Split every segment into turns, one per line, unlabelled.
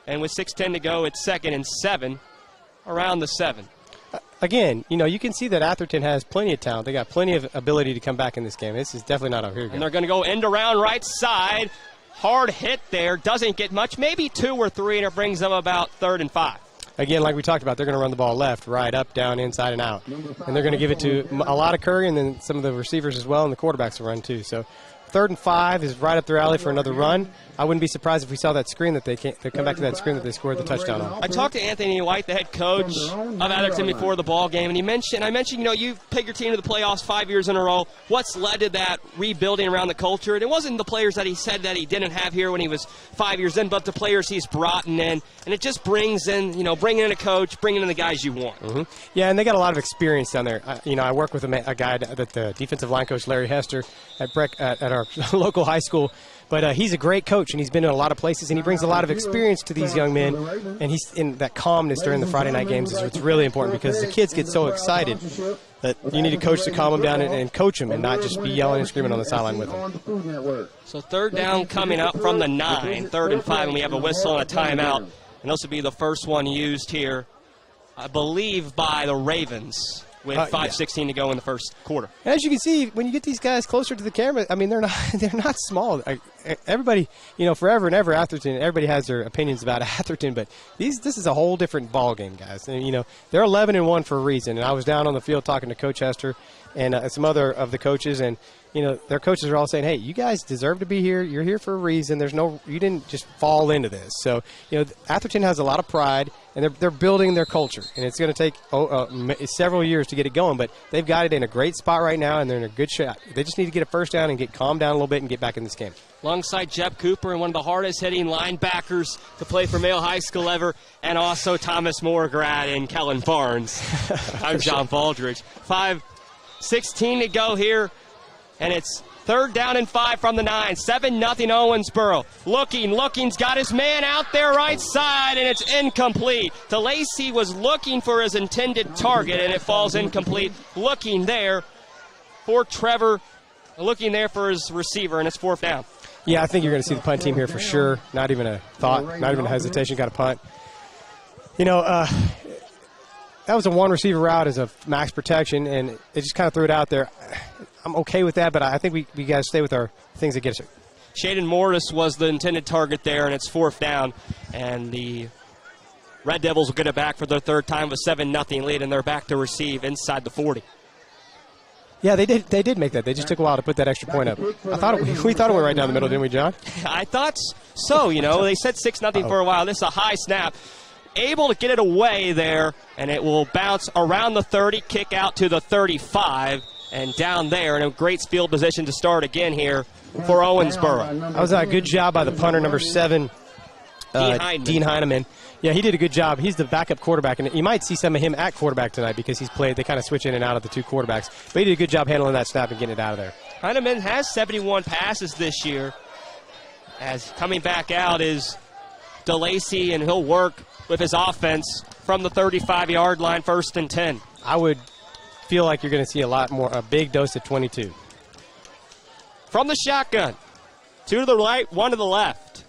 And with 6:10 to go, it's 2nd and 7, around the 7.
Again, you can see that Atherton has plenty of talent. They got plenty of ability to come back in this game. This is definitely not out here.
And they're going to go end around right side. Hard hit there. Doesn't get much. Maybe 2 or 3, and it brings them about 3rd and 5.
Again, like we talked about, they're going to run the ball left, right, up, down, inside, and out. And they're going to give it to a lot of Curry and then some of the receivers as well, and the quarterbacks will run too. So 3rd and 5 is right up their alley for another run. I wouldn't be surprised if we saw that screen that they come back to that screen that they scored the touchdown on.
I talked to Anthony White, the head coach of Atherton, before the ball game, and I mentioned, you've picked your team to the playoffs 5 years in a row. What's led to that rebuilding around the culture? And it wasn't the players that he said that he didn't have here when he was 5 years in, but the players he's brought in, and it just brings in, bringing in a coach, bringing in the guys you want.
Mm-hmm. Yeah, and they got a lot of experience down there. I work with a guy, the defensive line coach, Larry Hester, at our local high school. But he's a great coach, and he's been in a lot of places, and he brings a lot of experience to these young men. And he's in that calmness during the Friday night games is what's really important, because the kids get so excited that you need a coach to calm them down and coach them and not just be yelling and screaming on the sideline with them.
So 3rd down coming up from the 9, 3rd and 5, and we have a whistle and a timeout. And this will be the first one used here, I believe, by the Ravens, with 5:16 to go in the first quarter.
And as you can see, when you get these guys closer to the camera, I mean, they're not small. Everybody, forever and ever, Atherton, everybody has their opinions about Atherton, but this is a whole different ball game, guys. And, they're 11-1 for a reason. And I was down on the field talking to Coach Hester and some other of the coaches, and their coaches are all saying, hey, you guys deserve to be here. You're here for a reason. You didn't just fall into this. So, Atherton has a lot of pride, and they're building their culture. And it's going to take several years to get it going, but they've got it in a great spot right now, and they're in a good shot. They just need to get a first down and get calmed down a little bit and get back in this game.
Alongside Jeb Cooper and one of the hardest-hitting linebackers to play for Mayo High School ever, and also Thomas Morgrad and Kellen Barnes. I'm John Baldridge. 5:16 to go here. And it's 3rd down and 5 from the 9. 7-0 Owensboro. Looking's got his man out there right side, and it's incomplete. DeLacy was looking for his intended target, and it falls incomplete. Looking there for Trevor, looking there for his receiver, and it's 4th down.
Yeah, I think you're going to see the punt team here for sure. Not even a thought, not even a hesitation. Got a punt. That was a one-receiver route as a max protection, and they just kind of threw it out there. I'm okay with that, but I think we got to stay with our things that get us.
Shaden Morris was the intended target there, and it's 4th down. And the Red Devils will get it back for their 3rd time with 7-0 lead, and they're back to receive inside the 40.
Yeah, they did make that. They just took a while to put that extra point up. We thought it went right down the middle, didn't we, John?
I thought so. They said 6-0 for a while. This is a high snap. Able to get it away there, and it will bounce around the 30, kick out to the 35, and down there in a great field position to start again here for Owensboro.
That was a good job by the punter, number 7, Dean Heineman. Yeah, he did a good job. He's the backup quarterback, and you might see some of him at quarterback tonight because he's played. They kind of switch in and out of the two quarterbacks. But he did a good job handling that snap and getting it out of there.
Heineman has 71 passes this year. As coming back out is DeLacy, and he'll work with his offense from the 35-yard line, 1st and 10.
I would feel like you're going to see a big dose of 22.
From the shotgun, 2 to the right, 1 to the left.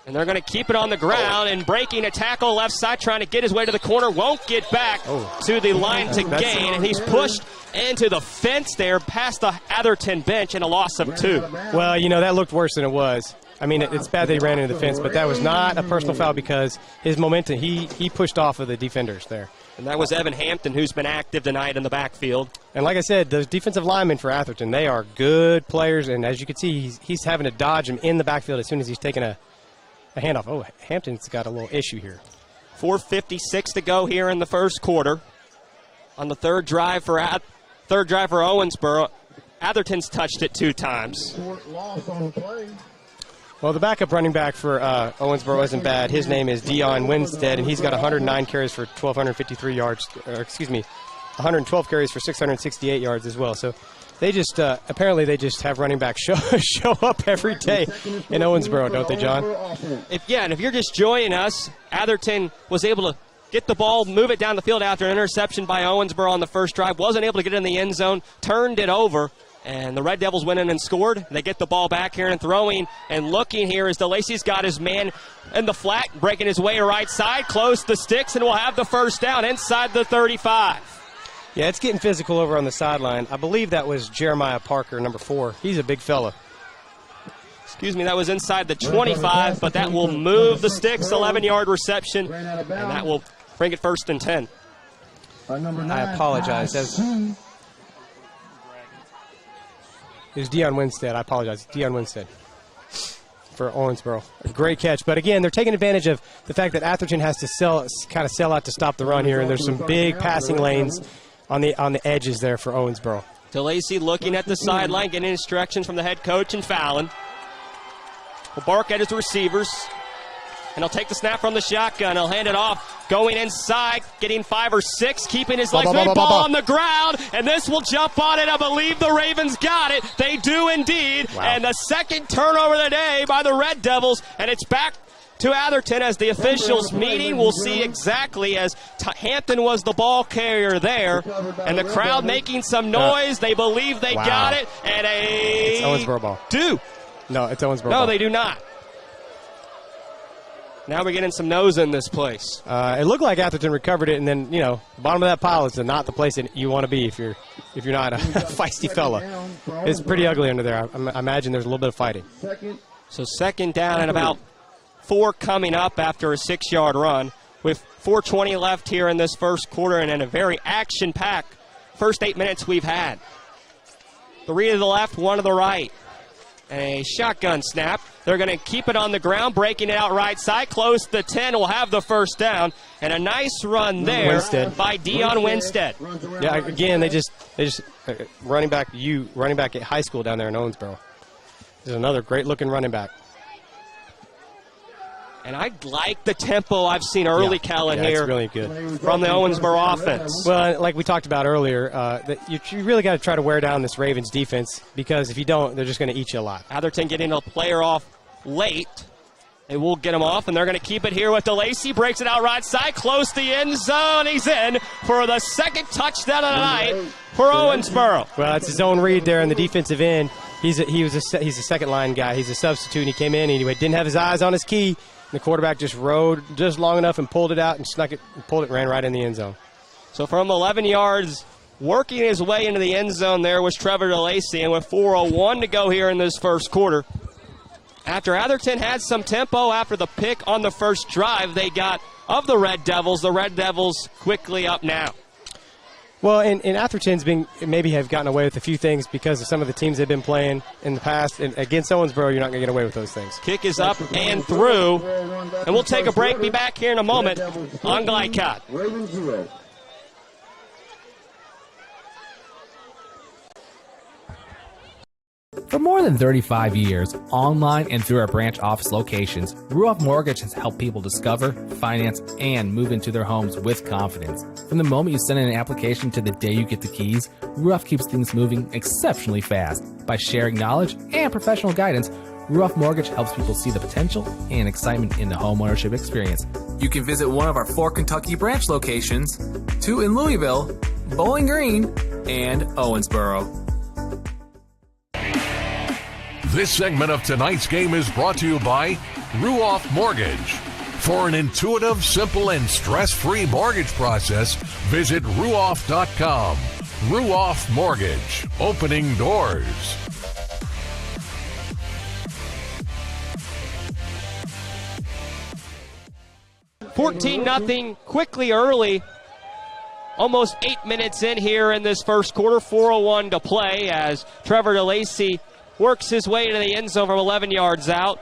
And they're going to keep it on the ground, and breaking a tackle left side, trying to get his way to the corner, won't get back to the line to gain, and he's pushed into the fence there past the Atherton bench, and a loss of 2.
Well, that looked worse than it was. I mean, it's bad that he ran into the fence, but that was not a personal foul because his momentum, he pushed off of the defenders there.
And that was Evan Hampton, who's been active tonight in the backfield.
And like I said, those defensive linemen for Atherton, they are good players, and as you can see, he's having to dodge him in the backfield as soon as he's taking a handoff. Oh, Hampton's got a little issue here.
4:56 to go here in the first quarter. On the third drive for Owensboro, Atherton's touched it 2 times.
Well, the backup running back for Owensboro isn't bad. His name is Dion Winstead, and he's got 109 carries for 1,253 yards. 112 carries for 668 yards as well. So they just apparently they just have running backs show up every day in Owensboro, don't they, John?
And if you're just joining us, Atherton was able to get the ball, move it down the field after an interception by Owensboro on the first drive. Wasn't able to get it in the end zone, turned it over, And the Red Devils went in and scored. They get the ball back here and throwing and looking here as DeLacy's got his man in the flat, breaking his way to right side, close the sticks, and will have the first down inside the 35.
Yeah, it's getting physical over on the sideline. I believe that was Jeremiah Parker, number 4. He's a big fella.
Excuse me, that was inside the 25, but that will move the sticks, 11-yard reception, and that will bring it 1st and 10.
I apologize. It was Deion Winstead. I apologize. Deion Winstead for Owensboro. A great catch. But again, they're taking advantage of the fact that Atherton has to sell out to stop the run here, and there's some big passing lanes on the edges there for Owensboro.
DeLacy looking at the sideline, getting instructions from the head coach and Fallon. Will bark at his receivers, and he'll take the snap from the shotgun. He'll hand it off, going inside, getting 5 or 6, keeping his legs. Ball on the ground, and this will jump on it. I believe the Ravens got it. They do indeed. Wow. And the second turnover of the day by the Red Devils, and it's back to Atherton as the officials meeting. We'll see exactly as Hampton was the ball carrier there, and the crowd making some noise. They believe they got it, and
it's Owensboro ball. No, it's Owensboro ball.
No, they do not. Now we're getting some nose in this place.
It looked like Atherton recovered it, and then, you know, the bottom of that pile is not the place that you want to be if you're not a feisty fella. It's pretty ugly under there. I imagine there's a little bit of fighting.
So 2nd down and about 4 coming up after a 6-yard run with 4:20 left here in this first quarter, and in a very action-packed first 8 minutes we've had. 3 to the left, 1 to the right. A shotgun snap. They're going to keep it on the ground, breaking it out right side, close to 10, will have the first down, and a nice run there by Deion Winstead.
Yeah, again, they just running back at high school down there in Owensboro. This is another great-looking running back.
And I like the tempo I've seen early, Kellen, here.
It's really good.
From the Owensboro offense.
Well, like we talked about earlier, you really got to try to wear down this Ravens defense, because if you don't, they're just going to eat you alive.
Atherton getting a player off late. They will get him off, and they're going to keep it here with DeLacy. Breaks it out right side, close to the end zone. He's in for the 2nd touchdown of the night for Owensboro.
Well, it's his own read there in the defensive end. He's a 2nd-line guy. He's a substitute, and he came in, and he didn't have his eyes on his key. The quarterback just rode just long enough and pulled it out and snuck it, and pulled it, ran right in the end zone.
So from 11 yards, working his way into the end zone there was Trevor DeLacy, and with 4:01 to go here in this first quarter. After Atherton had some tempo after the pick on the first drive they got of the Red Devils quickly up now.
Well, and Atherton's maybe have gotten away with a few things because of some of the teams they've been playing in the past. And against Owensboro, you're not going to get away with those things.
Kick is up and through. And we'll take a break. Be back here in a moment on Glycott.
For more than 35 years, online and through our branch office locations, Ruoff Mortgage has helped people discover, finance, and move into their homes with confidence. From the moment you send in an application to the day you get the keys, Ruoff keeps things moving exceptionally fast. By sharing knowledge and professional guidance, Ruoff Mortgage helps people see the potential and excitement in the homeownership experience. You can visit one of our 4 Kentucky branch locations, 2 in Louisville, Bowling Green, and Owensboro.
This segment of tonight's game is brought to you by Ruoff Mortgage. For an intuitive, simple, and stress-free mortgage process, visit ruoff.com. Ruoff Mortgage, opening doors.
14-0, quickly early. Almost 8 minutes in here in this first quarter. 4:01 to play as Trevor DeLacy works his way to the end zone from 11 yards out.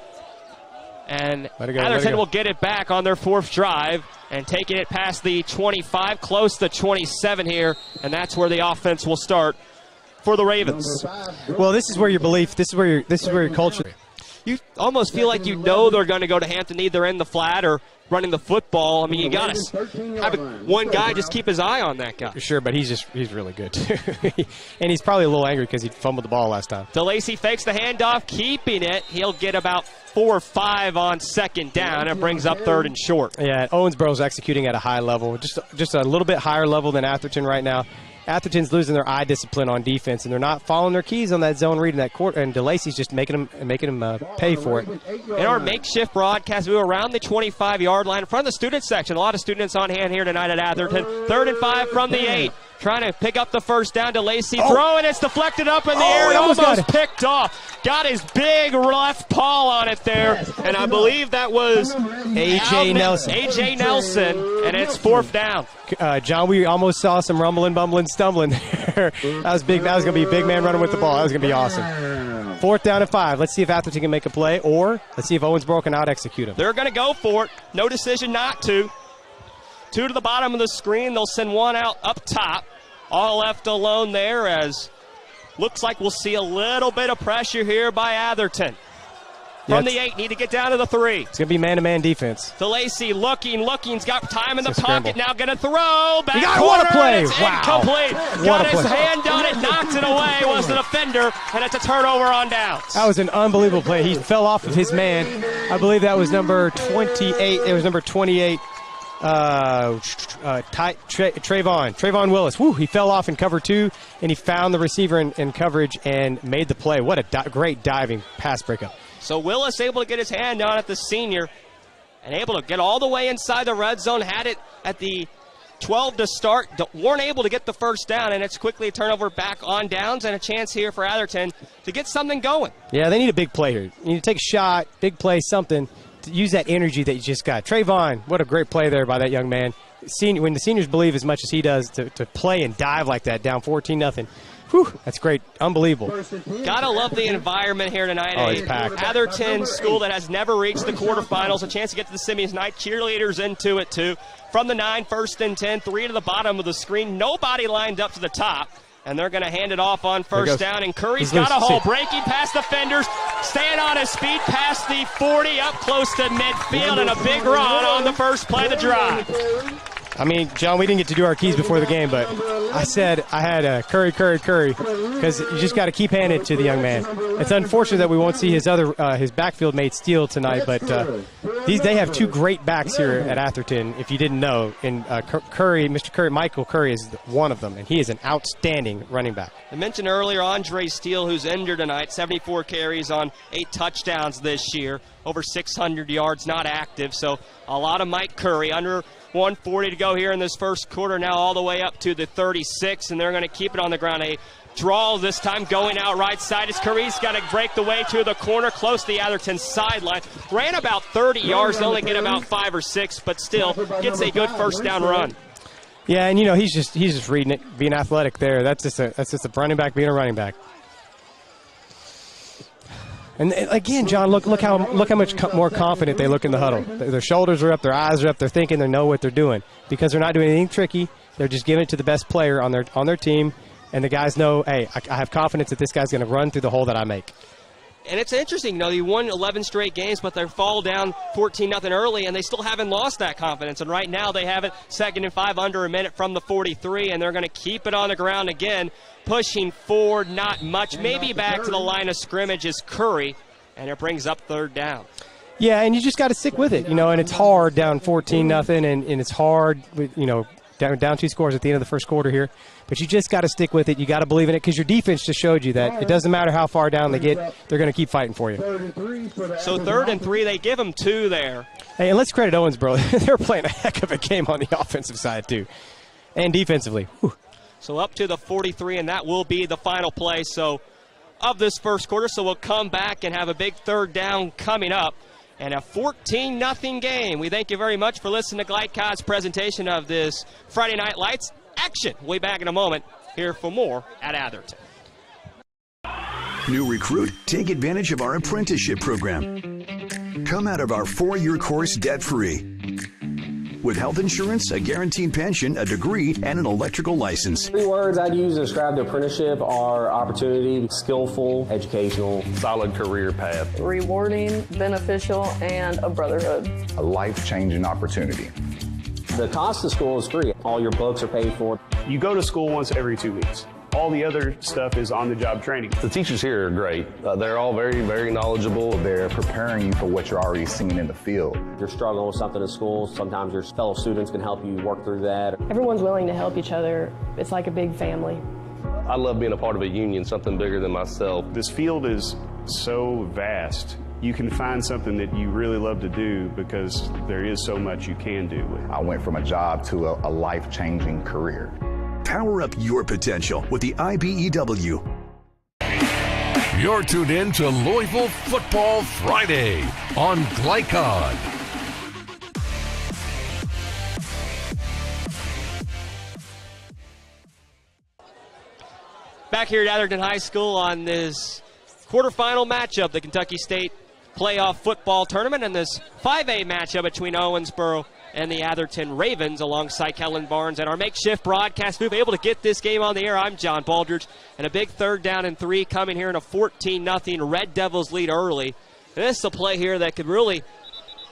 And Atherton will get it back on their 4th drive and taking it past the 25, close to 27 here. And that's where the offense will start for the Ravens.
Well, this is where your belief, this is where your culture.
You almost feel like you know they're going to go to Hampton either in the flat or running the football. I mean, you got to have one guy just keep his eye on that guy.
Sure, but he's really good, too. And he's probably a little angry because he fumbled the ball last time.
DeLacy fakes the handoff, keeping it. He'll get about 4 or 5 on 2nd down. It brings up 3rd and short.
Yeah, Owensboro's executing at a high level, just a little bit higher level than Atherton right now. Atherton's losing their eye discipline on defense, and they're not following their keys on that zone read in that court. And DeLacy's just making them pay for it.
In our makeshift broadcast, we were around the 25-yard line in front of the student section. A lot of students on hand here tonight at Atherton. 3rd and 5 from the 8. Trying to pick up the first down. DeLacy throwing. It's deflected up in the air and almost picked off. Got his big left paw on it there. And I believe that was
A.J. Nelson.
A.J. Nelson. And it's 4th down.
John, we almost saw some rumbling, bumbling, stumbling there. That was big. That was going to be a big man running with the ball. That was going to be awesome. 4th down and 5. Let's see if Atherton can make a play, or let's see if Owensboro can out-execute him.
They're going to go for it. No decision not to. 2 to the bottom of the screen. They'll send 1 out up top. All left alone there, as looks like we'll see a little bit of pressure here by Atherton. From the 8, need to get down to the 3.
It's going to be man-to-man defense.
DeLacy looking's got time in the pocket. Now going to throw. Back
what a play.
It's
wow.
Incomplete. Got his hand on it, knocked it away. Was the defender, and it's a turnover on downs.
That was an unbelievable play. He fell off of his man. I believe that was number 28. It was number 28. Trayvon Willis. Woo, he fell off in cover 2, and he found the receiver in coverage and made the play. What a great diving pass breakup.
So Willis able to get his hand on it, the senior, and able to get all the way inside the red zone. Had it at the 12 to start. Weren't able to get the first down, and it's quickly a turnover back on downs, and a chance here for Atherton to get something going.
Yeah, they need a big play here. You need to take a shot, big play, something. Use that energy that you just got. Trayvon, what a great play there by that young man. When the seniors believe as much as he does to play and dive like that, down 14-0. Whew, that's great. Unbelievable.
Gotta love the environment here tonight.
Oh, it's packed.
Atherton school that has never reached the quarterfinals. A chance to get to the semis tonight. Cheerleaders into it, too. From the 9, 1st and 10. 3 to the bottom of the screen. Nobody lined up to the top. And they're going to hand it off on first down. And Curry's got a hole. Breaking past defenders. Staying on his feet past the 40. Up close to midfield. And a big run on the first play of the drive.
I mean, John, we didn't get to do our keys before the game, but I said I had Curry, because you just got to keep handing it to the young man. It's unfortunate that we won't see his backfield mate Steele tonight, but they have 2 great backs here at Atherton, if you didn't know. And Mr. Curry, Michael Curry is one of them, and he is an outstanding running back.
I mentioned earlier Andre Steele, who's injured tonight, 74 carries on 8 touchdowns this year, over 600 yards, not active. So a lot of Mike Curry, under 140 to go here in this first quarter, now all the way up to the 36, and they're going to keep it on the ground. A draw this time going out right side. As Curry's got to break the way to the corner, close to the Atherton sideline. Ran about 30 yards, only get about 5 or 6, but still gets a good first down run.
Yeah, and he's just reading it, being athletic there. That's just a running back being a running back. And again, John, look how much more confident they look in the huddle. Their shoulders are up, their eyes are up. They're thinking they know what they're doing because they're not doing anything tricky. They're just giving it to the best player on their team, and the guys know, hey, I have confidence that this guy's going to run through the hole that I make.
And it's interesting, they won 11 straight games, but they fall down 14-0 early, and they still haven't lost that confidence. And right now they have it 2nd and 5, under a minute from the 43, and they're going to keep it on the ground again, pushing forward, not much. Maybe back to the line of scrimmage is Curry, and it brings up 3rd down.
Yeah, and you just got to stick with it, and it's hard down 14-0, and it's hard, down 2 scores at the end of the first quarter here. But you just got to stick with it. You got to believe in it because your defense just showed you that it doesn't matter how far down they get, they're going to keep fighting for you.
So 3rd and 3, they give them 2 there.
Hey, and let's credit Owensboro. They're playing a heck of a game on the offensive side too, and defensively. Whew.
So up to the 43, and that will be the final play of this first quarter. So we'll come back and have a big 3rd down coming up. And a 14-0 game. We thank you very much for listening to Glycod's presentation of this Friday Night Lights action. We'll be back in a moment here for more at Atherton.
New recruit, take advantage of our apprenticeship program. Come out of our 4-year course debt-free. With health insurance, a guaranteed pension, a degree, and an electrical license.
3 words I'd use to describe the apprenticeship are opportunity, skillful, educational,
solid career path,
rewarding, beneficial, and a brotherhood.
a life-changing opportunity.
The cost of school is free. All your books are paid for.
You go to school once every 2 weeks. All the other stuff is on-the-job training.
The teachers here are great. They're all very, very knowledgeable. They're preparing you for what you're already seeing in the field.
If you're struggling with something at school, sometimes your fellow students can help you work through that.
Everyone's willing to help each other. It's like a big family.
I love being a part of a union, something bigger than myself.
This field is so vast. You can find something that you really love to do because there is so much you can do with it.
I went from a job to a life-changing career.
Power up your potential with the IBEW.
You're tuned in to Louisville Football Friday on Glycod.
Back here at Atherton High School on this quarterfinal matchup, the Kentucky State Playoff Football Tournament, and this 5A matchup between Owensboro and the Atherton Ravens alongside Kellen Barnes and our makeshift broadcast booth. Able to get this game on the air. I'm John Baldridge, and a big 3rd down and 3 coming here in a 14-0 Red Devils lead early. And this is a play here that could really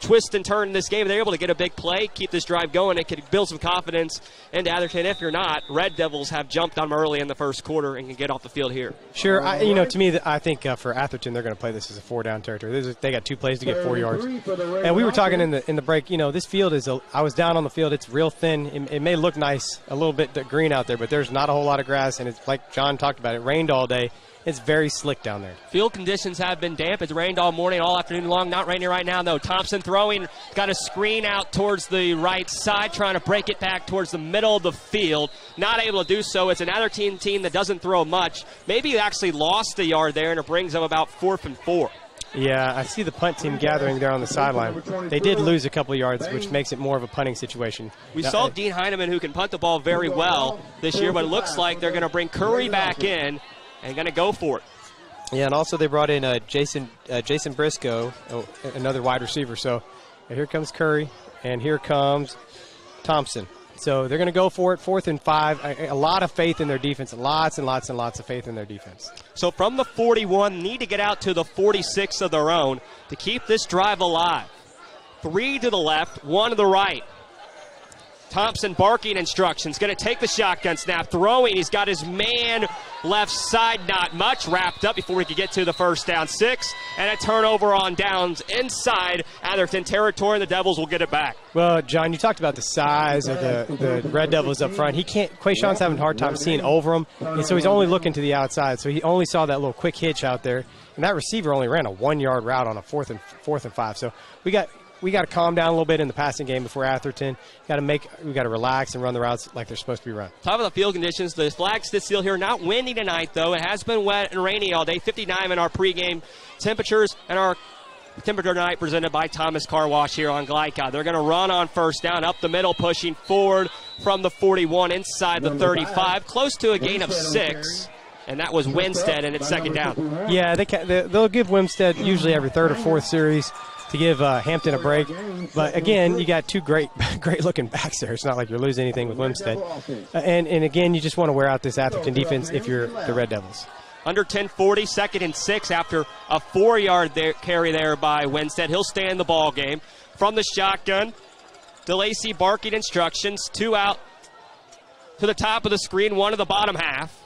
twist and turn this game. They're able to get a big play, keep this drive going. It could build some confidence into Atherton. If you're not, Red Devils have jumped on them early in the first quarter and can get off the field here.
Sure. To me, I think for Atherton, they're going to play this as a 4-down territory. They got 2 plays to get 4 yards. And we were talking in the break, this field is, I was down on the field. It's real thin. It may look nice, a little bit green out there, but there's not a whole lot of grass. And it's like John talked about, it rained all day. It's very slick down there.
Field conditions have been damp. It's rained all morning, all afternoon long. Not raining right now, though. Thompson throwing, got a screen out towards the right side, trying to break it back towards the middle of the field. Not able to do so. It's an Atherton team that doesn't throw much. Maybe he actually lost a yard there, and it brings them about 4th and 4.
Yeah, I see the punt team gathering there on the sideline. They did lose a couple of yards, which makes it more of a punting situation.
We saw Dean Heineman, who can punt the ball very well this year, but it looks like they're going to bring Curry back in and going to go for it.
Yeah, and also they brought in Jason Briscoe, another wide receiver. So here comes Curry, and here comes Thompson. So they're going to go for it, 4th and 5. A lot of faith in their defense, lots and lots and lots of faith in their defense.
So from the 41, need to get out to the 46 of their own to keep this drive alive. 3 to the left, 1 to the right. Thompson barking instructions, going to take the shotgun snap, throwing. He's got his man left side, not much, wrapped up before he could get to the 1st down 6, and a turnover on downs inside Atherton territory, and the Devils will get it back.
Well, John, you talked about the size of the Red Devils up front. Quayshawn's having a hard time seeing over him, and so he's only looking to the outside, so he only saw that little quick hitch out there, and that receiver only ran a 1-yard route on a 4th and 5. So we got to calm down a little bit in the passing game before Atherton. We got to relax and run the routes like they're supposed to be run.
Top of the field conditions, the flag sits still here. Not windy tonight, though. It has been wet and rainy all day. 59 in our pregame temperatures, and our temperature tonight presented by Thomas Car Wash here on Glycod. They're going to run on 1st down, up the middle, pushing forward from the 41 inside the 35, close to a gain of 6. And that was Winstead, and it's 2nd down.
Yeah, they'll give Winstead usually every 3rd or 4th series to give Hampton a break. But, again, you got 2 great-looking backs there. It's not like you're losing anything with Winstead. And again, you just want to wear out this Atherton defense if you're the Red Devils.
Under 10:40, 2nd and 6 after a 4-yard carry there by Winstead. He'll stay in the ball game. From the shotgun, DeLacy barking instructions. 2 out to the top of the screen, 1 to the bottom half.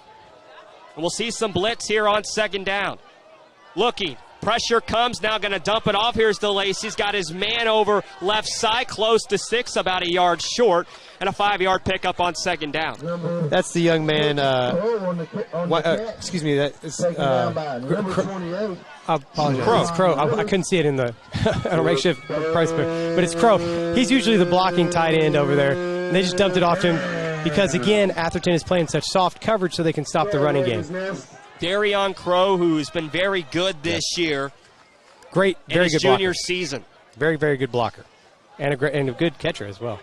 And we'll see some blitz here on 2nd down. Looking. Pressure comes, now going to dump it off. Here's DeLacy. He's got his man over left side, close to 6, about a yard short, and a 5-yard pickup on 2nd down.
That's the young man. Excuse me. That is I apologize.
Crow.
It's Crow. I couldn't see it in the makeshift price, but it's Crow. He's usually the blocking tight end over there. And they just dumped it off to him because, again, Atherton is playing such soft coverage so they can stop the running game.
Darion Crow, who's been very good this year.
Very good
junior
blocker.
Season.
Very, very good blocker. And a good catcher as well.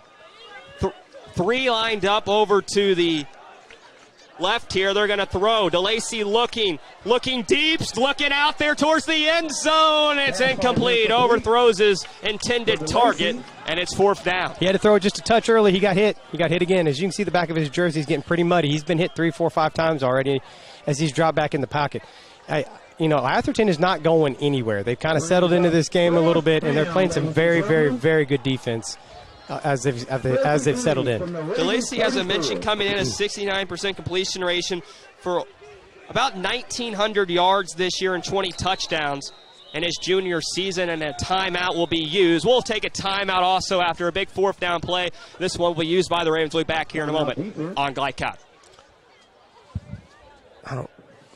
3 lined up over to the left here. They're going to throw. DeLacy looking deep, looking out there towards the end zone. It's incomplete. Overthrows his intended target, and it's 4th down.
He had to throw it just a touch early. He got hit. He got hit again. As you can see, the back of his jersey is getting pretty muddy. He's been hit 3, 4, 5 times already as he's dropped back in the pocket. Atherton is not going anywhere. They've kind of settled into this game a little bit, and they're playing some very, very, very good defense as they've settled in.
DeLacy, as I mentioned, coming in at 69% completion for about 1,900 yards this year and 20 touchdowns in his junior season, and a timeout will be used. We'll take a timeout also after a big fourth down play. This one will be used by the Ravens. We'll be back here in a moment on Glycott.
I don't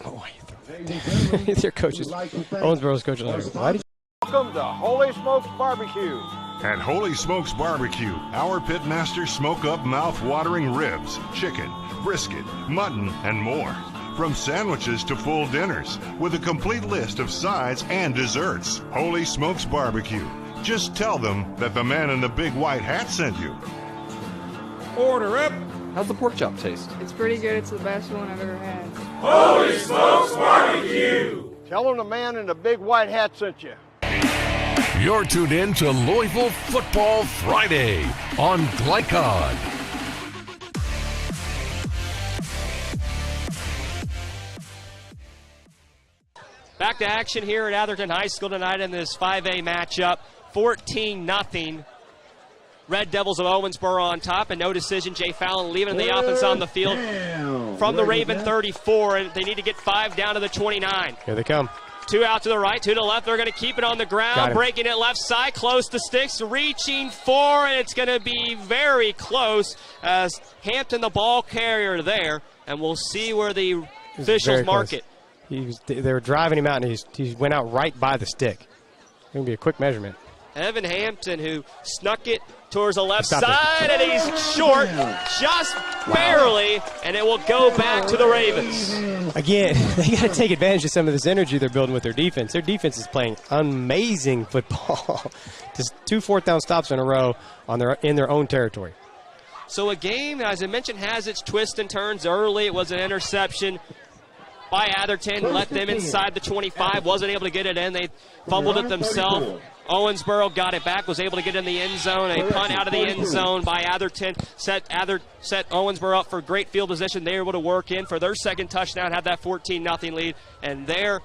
know why you throw that. Their coaches, Owensboro's coaches, like, why did you?
Welcome to Holy Smokes Barbecue.
At Holy Smokes Barbecue, our pitmasters smoke up mouth-watering ribs, chicken, brisket, mutton, and more. From sandwiches to full dinners, with a complete list of sides and desserts. Holy Smokes Barbecue. Just tell them that the man in the big white hat sent you.
Order up.
How's the pork chop taste?
It's pretty good. It's the best one I've ever had.
Holy Smokes Barbecue. Tell them the man in the big white hat sent you.
You're tuned in to Louisville Football Friday on Glycod.
Back to action here at Atherton High School tonight in this 5A matchup. 14-0. Red Devils of Owensboro on top, and no decision. Jay Fallon leaving the offense on the field from the Raven 34, and they need to get 5 down to the 29.
Here they come.
2 out to the right, 2 to the left. They're going to keep it on the ground, breaking it left side, close to sticks, reaching for, and it's going to be very close as Hampton, the ball carrier there, and we'll see where the officials mark it.
They were driving him out, and he went out right by the stick. It's going to be a quick measurement.
Evan Hampton, who snuck it towards the left side, and he's short, just barely, and it will go back to the Ravens.
Again, they got to take advantage of some of this energy they're building with their defense. Their defense is playing amazing football. Just 2 fourth-down stops in a row in their own territory.
So a game, as I mentioned, has its twists and turns. Early, it was an interception by Atherton, let them inside the 25, wasn't able to get it in. They fumbled it themselves. Owensboro got it back, was able to get in the end zone. A punt out of the end zone by Atherton set Owensboro up for great field position. They were able to work in for their second touchdown, had that 14-0 lead. And there,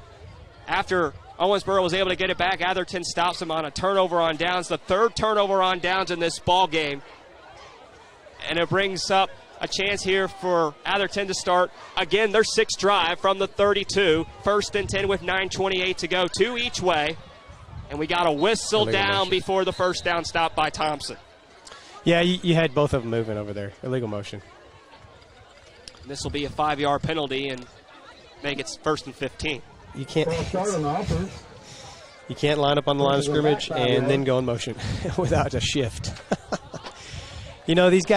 after Owensboro was able to get it back, Atherton stops them on a turnover on downs, the third turnover on downs in this ball game. And it brings up a chance here for Atherton to start, again, their 6th drive from the 32. 1st and 10 with 9:28 to go, 2 each way. And we got a whistle down before the first down stop by Thompson.
Yeah, you had both of them moving over there. Illegal motion.
This will be a 5-yard penalty and make it 1st and 15.
You can't line up on the line of scrimmage and then go in motion without a shift. You know, these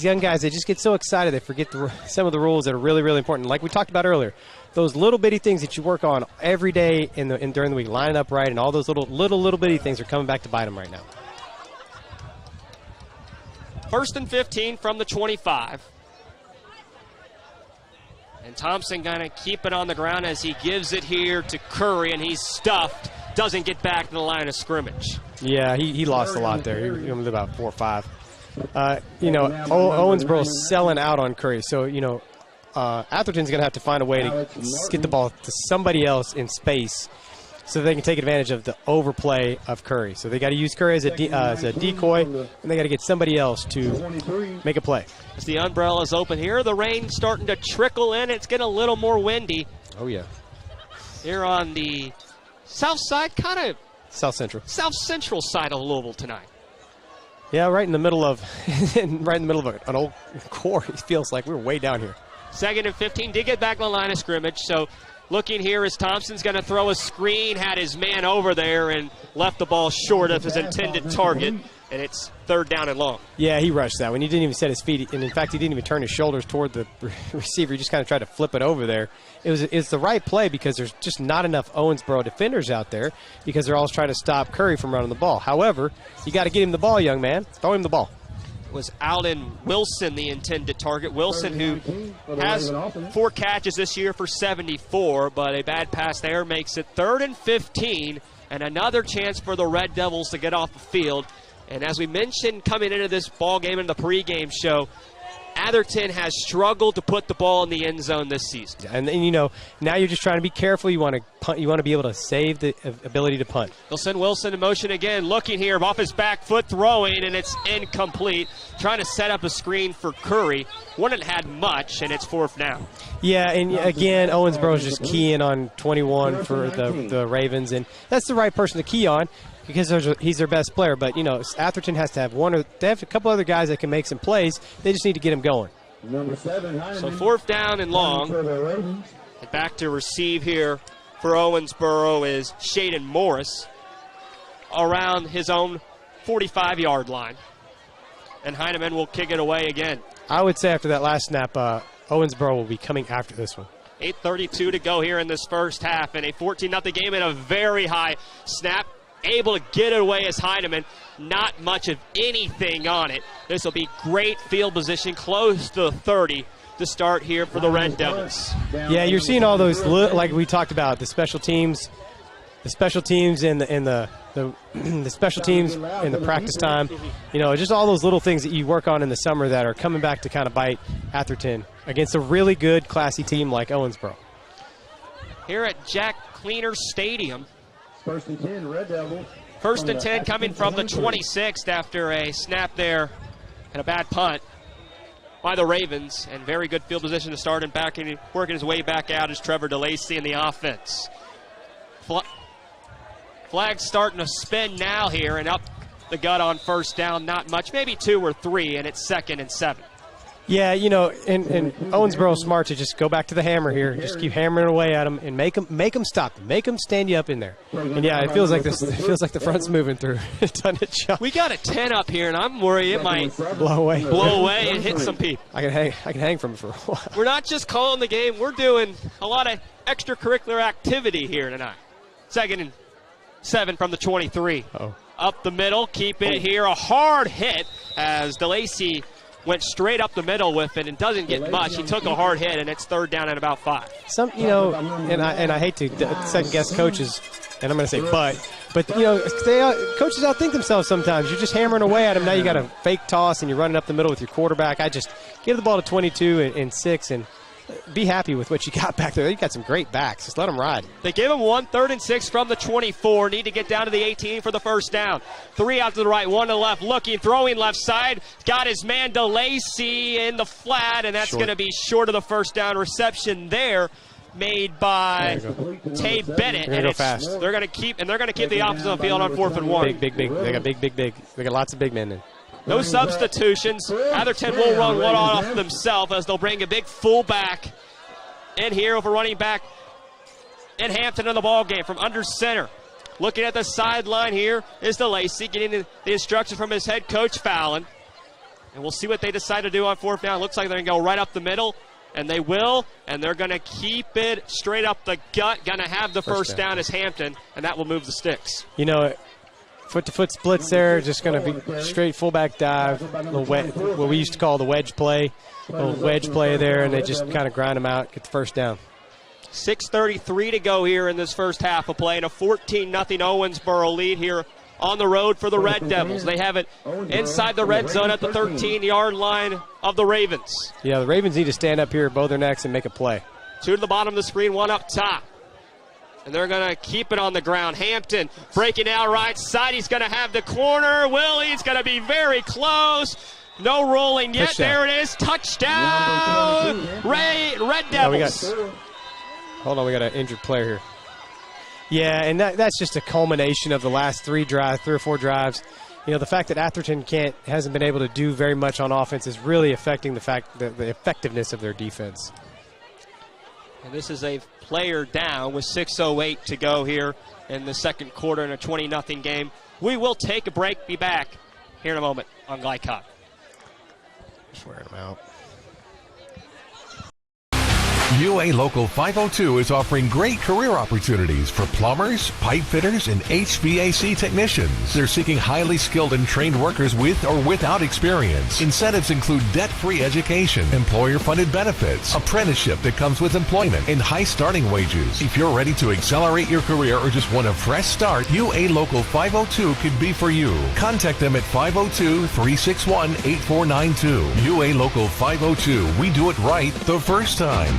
young guys, they just get so excited they forget some of the rules that are really, really important. Like we talked about earlier, those little bitty things that you work on every day during the week, lining up right, and all those little bitty things are coming back to bite them right now.
1st and 15 from the 25. And Thompson going to keep it on the ground as he gives it here to Curry, and he's stuffed. Doesn't get back to the line of scrimmage.
Yeah, he lost a lot there. He was about 4 or 5. You know, Owensboro's selling out on Curry. So, you know, Atherton's going to have to find a way to get the ball to somebody else in space so they can take advantage of the overplay of Curry. So they got to use Curry as a decoy, and they got to get somebody else to make a play.
As the umbrella's open here, the rain's starting to trickle in. It's getting a little more windy.
Oh, yeah.
Here on the south side, kind of
south central side of Louisville tonight. Yeah, right in the middle of an old quarry. It feels like we're way down here.
2nd and 15, did get back on the line of scrimmage. So looking here as Thompson's going to throw a screen, had his man over there and left the ball short of his intended target, and it's 3rd down and long.
Yeah, he rushed that one. He didn't even set his feet, and in fact, he didn't even turn his shoulders toward the receiver. He just kind of tried to flip it over there. It's the right play because there's just not enough Owensboro defenders out there because they're all trying to stop Curry from running the ball. However, you got to get him the ball, young man. Throw him the ball.
Was Alden Wilson the intended target. Wilson, who has 4 catches this year for 74, but a bad pass there makes it 3rd and 15, and another chance for the Red Devils to get off the field. And as we mentioned coming into this ball game in the pregame show, Atherton has struggled to put the ball in the end zone this season.
And now you're just trying to be careful. You want to punt. You want to be able to save the ability to punt.
They'll send Wilson in motion again, looking here, off his back foot, throwing, and it's incomplete. Trying to set up a screen for Curry. Wouldn't had much, and it's 4th down. Yeah,
and again, Owensboro is just keying on 21 for the Ravens, and that's the right person to key on, because he's their best player. But, Atherton has to have they have a couple other guys that can make some plays. They just need to get him going.
So 4th down and long. And back to receive here for Owensboro is Shaden Morris around his own 45-yard line. And Heineman will kick it away again.
I would say after that last snap, Owensboro will be coming after this one.
8:32 to go here in this first half, and a 14-0 game and a very high snap. Able to get it away as Heineman. Not much of anything on it. This will be great field position, close to 30 to start here for the Red Devils.
Yeah, you're seeing all those, like we talked about, the special teams in the special teams in the practice time. Just all those little things that you work on in the summer that are coming back to kind of bite Atherton against a really good, classy team like Owensboro.
Here at Jack Cleaner Stadium.
1st and 10, Red Devils.
1st and 10 coming from the 26th after a snap there and a bad punt by the Ravens. And very good field position to start, and working his way back out is Trevor DeLacy in the offense. Flag starting to spin now here, and up the gut on 1st down. Not much, maybe 2 or 3, and it's 2nd and 7.
Yeah, and Owensboro's smart to just go back to the hammer here. Just keep hammering away at them and make them stop. Make them stand you up in there. And yeah, it feels like the front's moving through. Doesn't it, John?
We got a 10 up here, and I'm worried it might
blow away
and hit some people.
I can hang from it for a while.
We're not just calling the game. We're doing a lot of extracurricular activity here tonight. 2nd and 7 from the 23. Up the middle, keeping it here. A hard hit as DeLacy went straight up the middle with it and doesn't get much. He took a hard hit, and it's 3rd down and about 5.
And I hate to second guess coaches, and I'm going to say but coaches outthink themselves sometimes. You're just hammering away at them. Now you got a fake toss and you're running up the middle with your quarterback. I just give the ball to 22 and 6 and be happy with what you got back there. You got some great backs. Just let them ride.
They give him 1 3rd and 6 from the 24. Need to get down to the 18 for the 1st down. 3 out to the right, 1 to the left. Looking, throwing left side. Got his man DeLacy in the flat, and that's going to be short of the 1st down reception there, made by Tay Bennett.
They're going to go fast.
They're going to keep the offense on the field on 4th and 1.
Big. They got big. They got lots of big men in.
No substitutions. Atherton will run one off themselves as they'll bring a big fullback in here over running back in Hampton in the ball game from under center. Looking at the sideline here is DeLacy getting the instructions from his head coach Fallon. And we'll see what they decide to do on 4th down. Looks like they're going to go right up the middle, and they will, and they're going to keep it straight up the gut. Going to have the first down as Hampton, and that will move the sticks.
Foot-to-foot splits there, just going to be straight fullback dive, what we used to call the wedge play, little wedge play there, and they just kind of grind them out, get the 1st down.
6:33 to go here in this first half of play, and a 14-0 Owensboro lead here on the road for the Red Devils. They have it inside the red zone at the 13-yard line of the Ravens.
Yeah, the Ravens need to stand up here, bow their necks, and make a play.
2 to the bottom of the screen, 1 up top. And they're going to keep it on the ground. Hampton breaking out right side. He's going to have the corner. Willie's going to be very close. No rolling yet.
Touchdown.
There it is. Touchdown. Red Devils.
Hold on, we got an injured player here. Yeah, and that's just a culmination of the last 3 or 4 drives. The fact that Atherton hasn't been able to do very much on offense is really affecting the effectiveness of their defense.
And this is a player down with 6:08 to go here in the second quarter in a 20-0 game. We will take a break. Be back here in a moment on Glycott.
Just wearing them out.
UA Local 502 is offering great career opportunities for plumbers, pipe fitters, and HVAC technicians. They're seeking highly skilled and trained workers with or without experience. Incentives include debt-free education, employer-funded benefits, apprenticeship that comes with employment, and high starting wages. If you're ready to accelerate your career or just want a fresh start, UA Local 502 could be for you. Contact them at 502-361-8492. UA Local 502. We do it right the first time.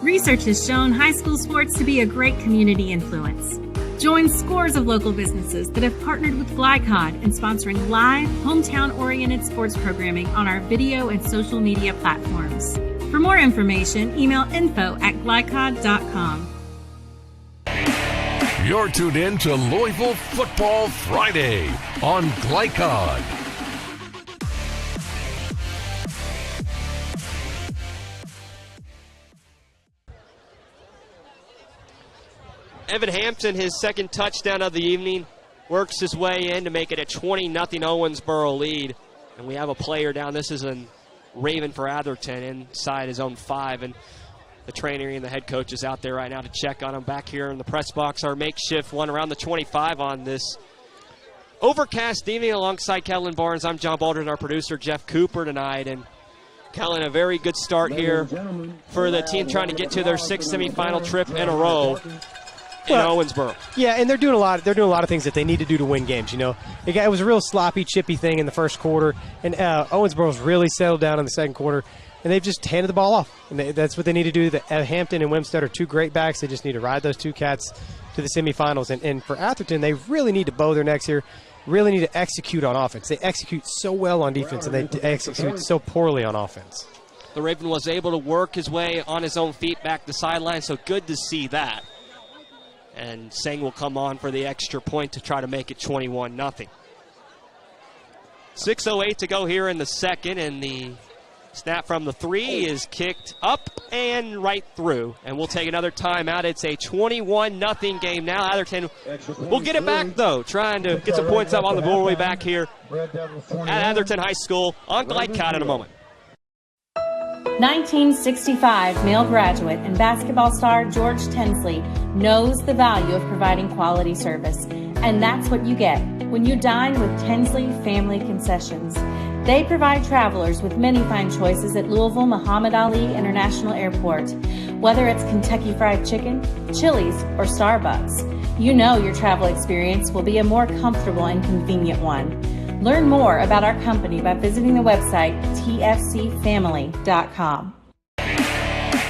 Research has shown high school sports to be a great community influence. Join scores of local businesses that have partnered with Glycod in sponsoring live, hometown-oriented sports programming on our video and social media platforms. For more information, email info@glycod.com.
You're tuned in to Louisville Football Friday on Glycod.
Evan Hampton, his second touchdown of the evening, works his way in to make it a 20-0 Owensboro lead. And we have a player down. This is a Raven for Atherton inside his own 5. And the trainer and the head coach is out there right now to check on him. Back here in the press box, our makeshift one around the 25 on this overcast evening alongside Kellen Barnes. I'm John Baldridge, our producer, Jeff Cooper, tonight. And Kellen, a very good start here for the team trying to get to their 6th semifinal trip in a row. In Owensboro.
Yeah, and they're doing a lot of things that they need to do to win games. You know, it was a real sloppy, chippy thing in the first quarter, and Owensboro's really settled down in the second quarter, and they've just handed the ball off. And that's what they need to do. Hampton and Wimstead are two great backs. They just need to ride those two cats to the semifinals. And for Atherton, they really need to bow their necks here. Really need to execute on offense. They execute so well on defense, and they execute so poorly on offense.
The Raven was able to work his way on his own feet back the sideline, so good to see that. And Seng will come on for the extra point to try to make it 21-0. 6:08 to go here in the second, and the snap from the 3 is kicked up and right through. And we'll take another timeout. It's a 21-0 game now. Atherton will get it back, though, trying to get some points up on the board. Way back here at Atherton High School on Glycod in a moment.
1965 male graduate and basketball star George Tensley knows the value of providing quality service, and that's what you get when you dine with Tensley Family Concessions. They provide travelers with many fine choices at Louisville Muhammad Ali International Airport. Whether it's Kentucky Fried Chicken, Chili's, or Starbucks, you know your travel experience will be a more comfortable and convenient one. Learn more about our company by visiting the website tfcfamily.com.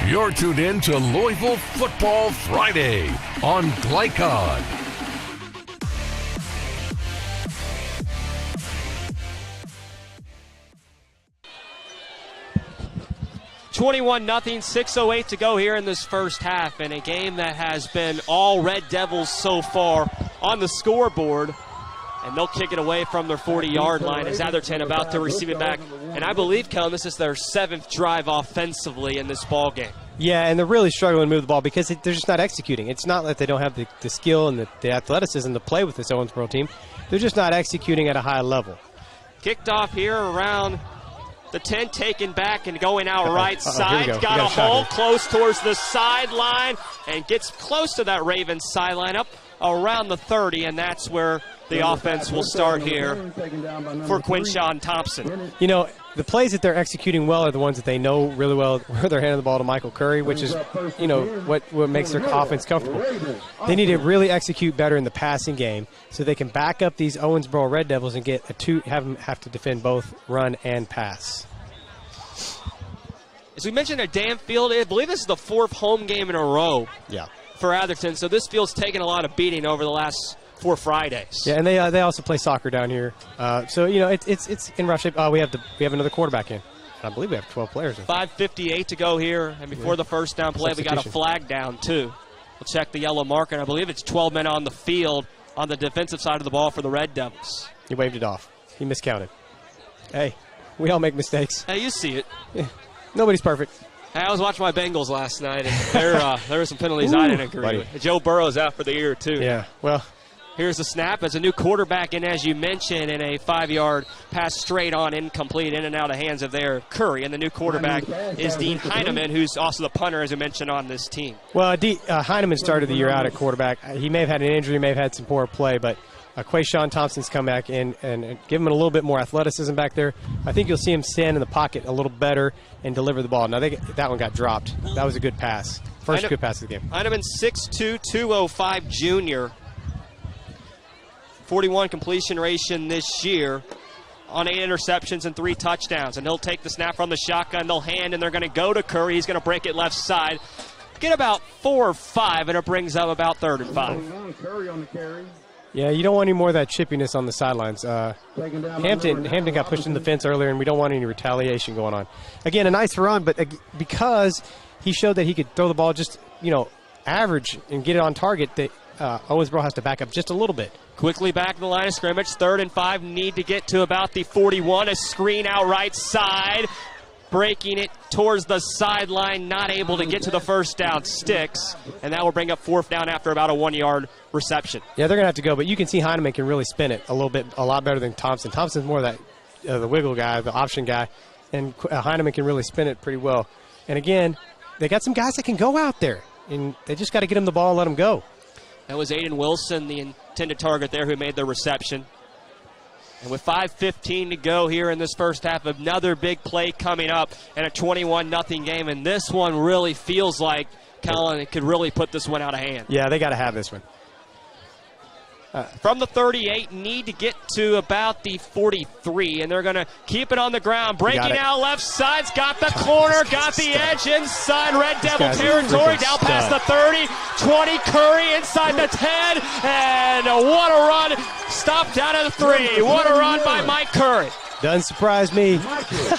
You're tuned in to Louisville Football Friday on Glycod.
(21-0), 6:08 to go here in this first half, in a game that has been all Red Devils so far on the scoreboard. And they'll kick it away from their 40-yard line as Atherton about to receive it back. And I believe, Kellen, this is their 7th drive offensively in this ball game.
Yeah, and they're really struggling to move the ball because they're just not executing. It's not that they don't have the skill and the athleticism to play with this Owensboro team. They're just not executing at a high level.
Kicked off here around the 10, taken back and going out right side. Got a hole close towards the sideline and gets close to that Ravens sideline up around the 30, and that's where the offense will start here for Quinshawn Thompson.
You know, the plays that they're executing well are the ones that they know really well, where they're handing the ball to Michael Curry, which is, you know, what makes their offense comfortable. They need to really execute better in the passing game so they can back up these Owensboro Red Devils and get have to defend both run and pass.
As we mentioned at Dam Field, I believe this is the 4th home game in a row for Atherton, so this field's taken a lot of beating over the last 4 Fridays.
Yeah, and they also play soccer down here. So, you know, it's in rough shape. We have another quarterback in. I believe we have 12 players in.
5:58 to go here, and before the first down play, we got a flag down, too. We'll check the yellow marker, and I believe it's 12 men on the field on the defensive side of the ball for the Red Devils.
He waved it off. He miscounted. Hey, we all make mistakes.
Hey, you see it.
Yeah. Nobody's perfect.
Hey, I was watching my Bengals last night, and there were some penalties I didn't agree with. Joe Burrow's out for the year, too.
Yeah, well,
Here's the snap as a new quarterback, and as you mentioned, in a 5-yard pass straight on, incomplete, in and out of the hands of their Curry. And the new quarterback is Dean Heineman, who's also the punter, as we mentioned, on this team.
Well, Heineman started the year out at quarterback. He may have had an injury, may have had some poor play, but Quayshawn Thompson's come back in and give him a little bit more athleticism back there. I think you'll see him stand in the pocket a little better and deliver the ball. Now, that one got dropped. That was a good pass. First good pass of the game.
Heineman, 6'2", 205 junior. 41 completion ratio this year on 8 interceptions and 3 touchdowns. And he'll take the snap from the shotgun. They'll hand, and they're going to go to Curry. He's going to break it left side. Get about 4 or 5, and it brings up about 3rd and 5.
Curry on the carry.
Yeah, you don't want any more of that chippiness on the sidelines. Hampton got pushed in the fence earlier, and we don't want any retaliation going on. Again, a nice run, but because he showed that he could throw the ball just, average and get it on target, that Owensboro has to back up just a little bit.
Quickly back to the line of scrimmage. 3rd and 5. Need to get to about the 41. A screen out right side. Breaking it towards the sideline. Not able to get to the first down. Sticks. And that will bring up 4th down after about a 1-yard reception.
Yeah, they're going to have to go. But you can see Heineman can really spin it a lot better than Thompson. Thompson's more of that the wiggle guy, the option guy. And Heineman can really spin it pretty well. And again, they got some guys that can go out there. And they just got to get him the ball and let him go.
That was Aiden Wilson, the intended target there, who made the reception. And with 5:15 to go here in this first half, another big play coming up and a 21-0 game. And this one really feels like Kellen could really put this one out of hand.
Yeah, they got to have this one.
From the 38, need to get to about the 43, and they're going to keep it on the ground. Breaking out left side's got the corner, got the edge inside Red Devil territory, down past the 30, 20, Curry inside the 10, and what a run. Stopped down at the 3. What a run by Mike Curry.
Doesn't surprise me.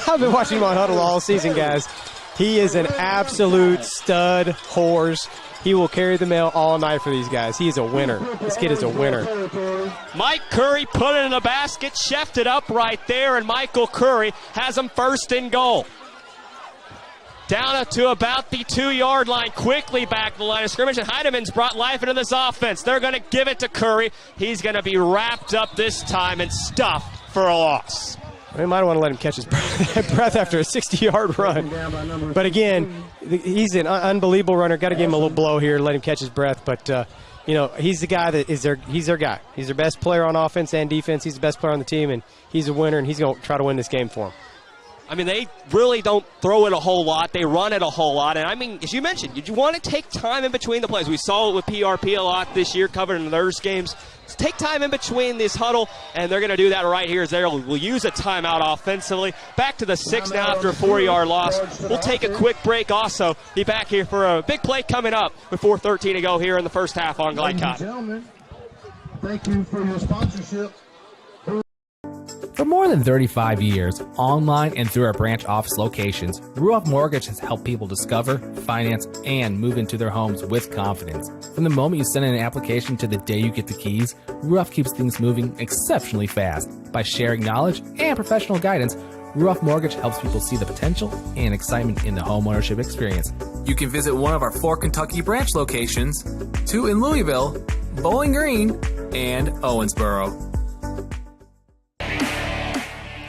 I've been watching him on Huddle all season, guys. He is an absolute stud horse. He will carry the mail all night for these guys. He is a winner. This kid is a winner.
Mike Curry put it in the basket, chefed it up right there, and Michael Curry has him 1st and goal. Down to about the 2-yard line, quickly back to the line of scrimmage, and Heineman's brought life into this offense. They're going to give it to Curry. He's going to be wrapped up this time and stuffed for a loss.
We might want to let him catch his breath after a 60-yard run. But again, he's an unbelievable runner. Got to give him a little blow here, let him catch his breath. But, he's the guy that is he's their guy. He's their best player on offense and defense. He's the best player on the team, and he's a winner, and he's going to try to win this game for him.
I mean, they really don't throw it a whole lot. They run it a whole lot. And, I mean, as you mentioned, you want to take time in between the plays. We saw it with PRP a lot this year, covered in the Thursday games. So take time in between this huddle, and they're going to do that right here. We'll use a timeout offensively. Back to the 6 now after a 4-yard loss. We'll take a quick break also. Be back here for a big play coming up with 4:13 to go here in the first half on Glycott.
Thank you for your sponsorship.
For more than 35 years, online and through our branch office locations, Ruoff Mortgage has helped people discover, finance, and move into their homes with confidence. From the moment you send in an application to the day you get the keys, Ruoff keeps things moving exceptionally fast. By sharing knowledge and professional guidance, Ruoff Mortgage helps people see the potential and excitement in the homeownership experience. You can visit one of our 4 Kentucky branch locations, 2 in Louisville, Bowling Green, and Owensboro.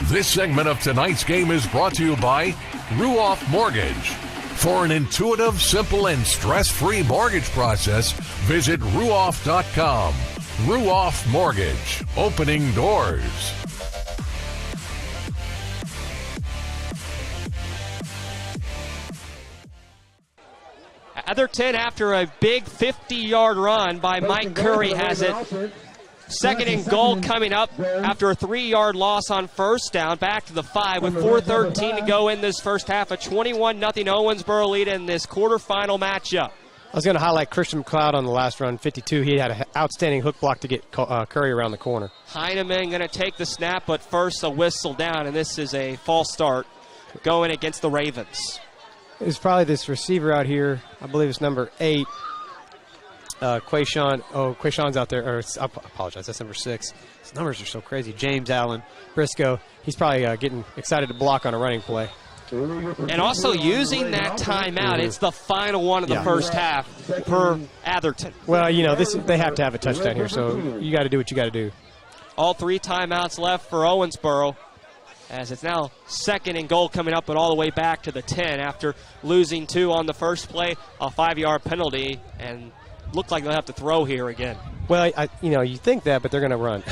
This segment of tonight's game is brought to you by Ruoff Mortgage. For an intuitive, simple, and stress-free mortgage process, visit ruoff.com. Ruoff Mortgage, opening doors.
Atherton, after a big 50-yard run by Mike Curry, has it 2nd and goal coming up after a 3-yard loss on 1st down. Back to the 5 with 4:13 to go in this first half. A 21-0 Owensboro lead in this quarterfinal matchup.
I was going to highlight Christian McLeod on the last run, 52. He had an outstanding hook block to get Curry around the corner.
Heineman going to take the snap, but first a whistle down, and this is a false start going against the Ravens.
It's probably this receiver out here. I believe it's number 8. Quayshawn's out there. I apologize. That's number 6. His numbers are so crazy. James Allen Briscoe. He's probably getting excited to block on a running play.
And also using that timeout. It's the final one of the first half for Atherton.
Well, you know, they have to have a touchdown here, so you got to do what you got to do.
All 3 timeouts left for Owensboro, as it's now 2nd and goal coming up, but all the way back to the 10 after losing 2 on the first play, a 5-yard penalty, and looked like they'll have to throw here again.
Well, you think that, but they're going to run.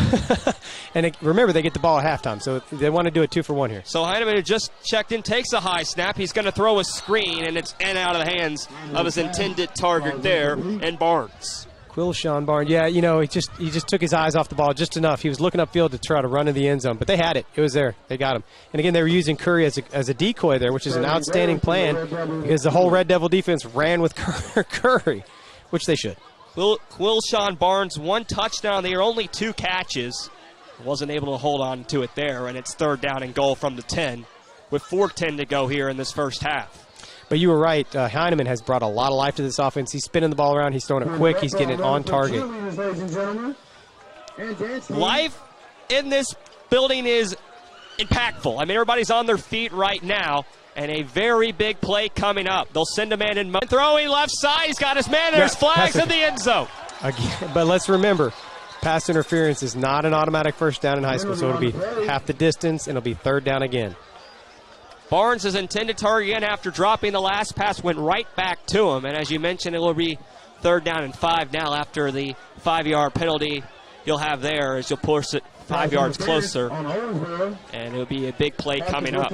And remember, they get the ball at halftime, so they want to do a 2-for-1 here.
So Heineman, who just checked in, takes a high snap. He's going to throw a screen, and it's out of the hands of his intended target there, and Barnes.
Quilshawn Barnes, yeah, you know, he just took his eyes off the ball just enough. He was looking upfield to try to run in the end zone, but they had it. It was there. They got him. And again, they were using Curry as a decoy there, which is an outstanding plan because the whole Red Devil defense ran with Curry, which they should.
Quilshawn Barnes, 1 touchdown there, only 2 catches. Wasn't able to hold on to it there, and it's 3rd down and goal from the 10 with 4:10 to go here in this first half.
But you were right. Heineman has brought a lot of life to this offense. He's spinning the ball around. He's throwing it quick. He's getting it on target.
Life in this building is impactful. I mean, everybody's on their feet right now, and a very big play coming up. They'll send a man in. Throwing left side. He's got his man. There's flags in the end zone.
Again, but let's remember, pass interference is not an automatic first down in high school, so it'll be half the distance, and it'll be 3rd down again.
Barnes' intended target again after dropping the last pass went right back to him. And as you mentioned, it will be 3rd down and 5 now after the 5-yard penalty you'll have there as you'll push it 5 yards closer. And it'll be a big play coming up.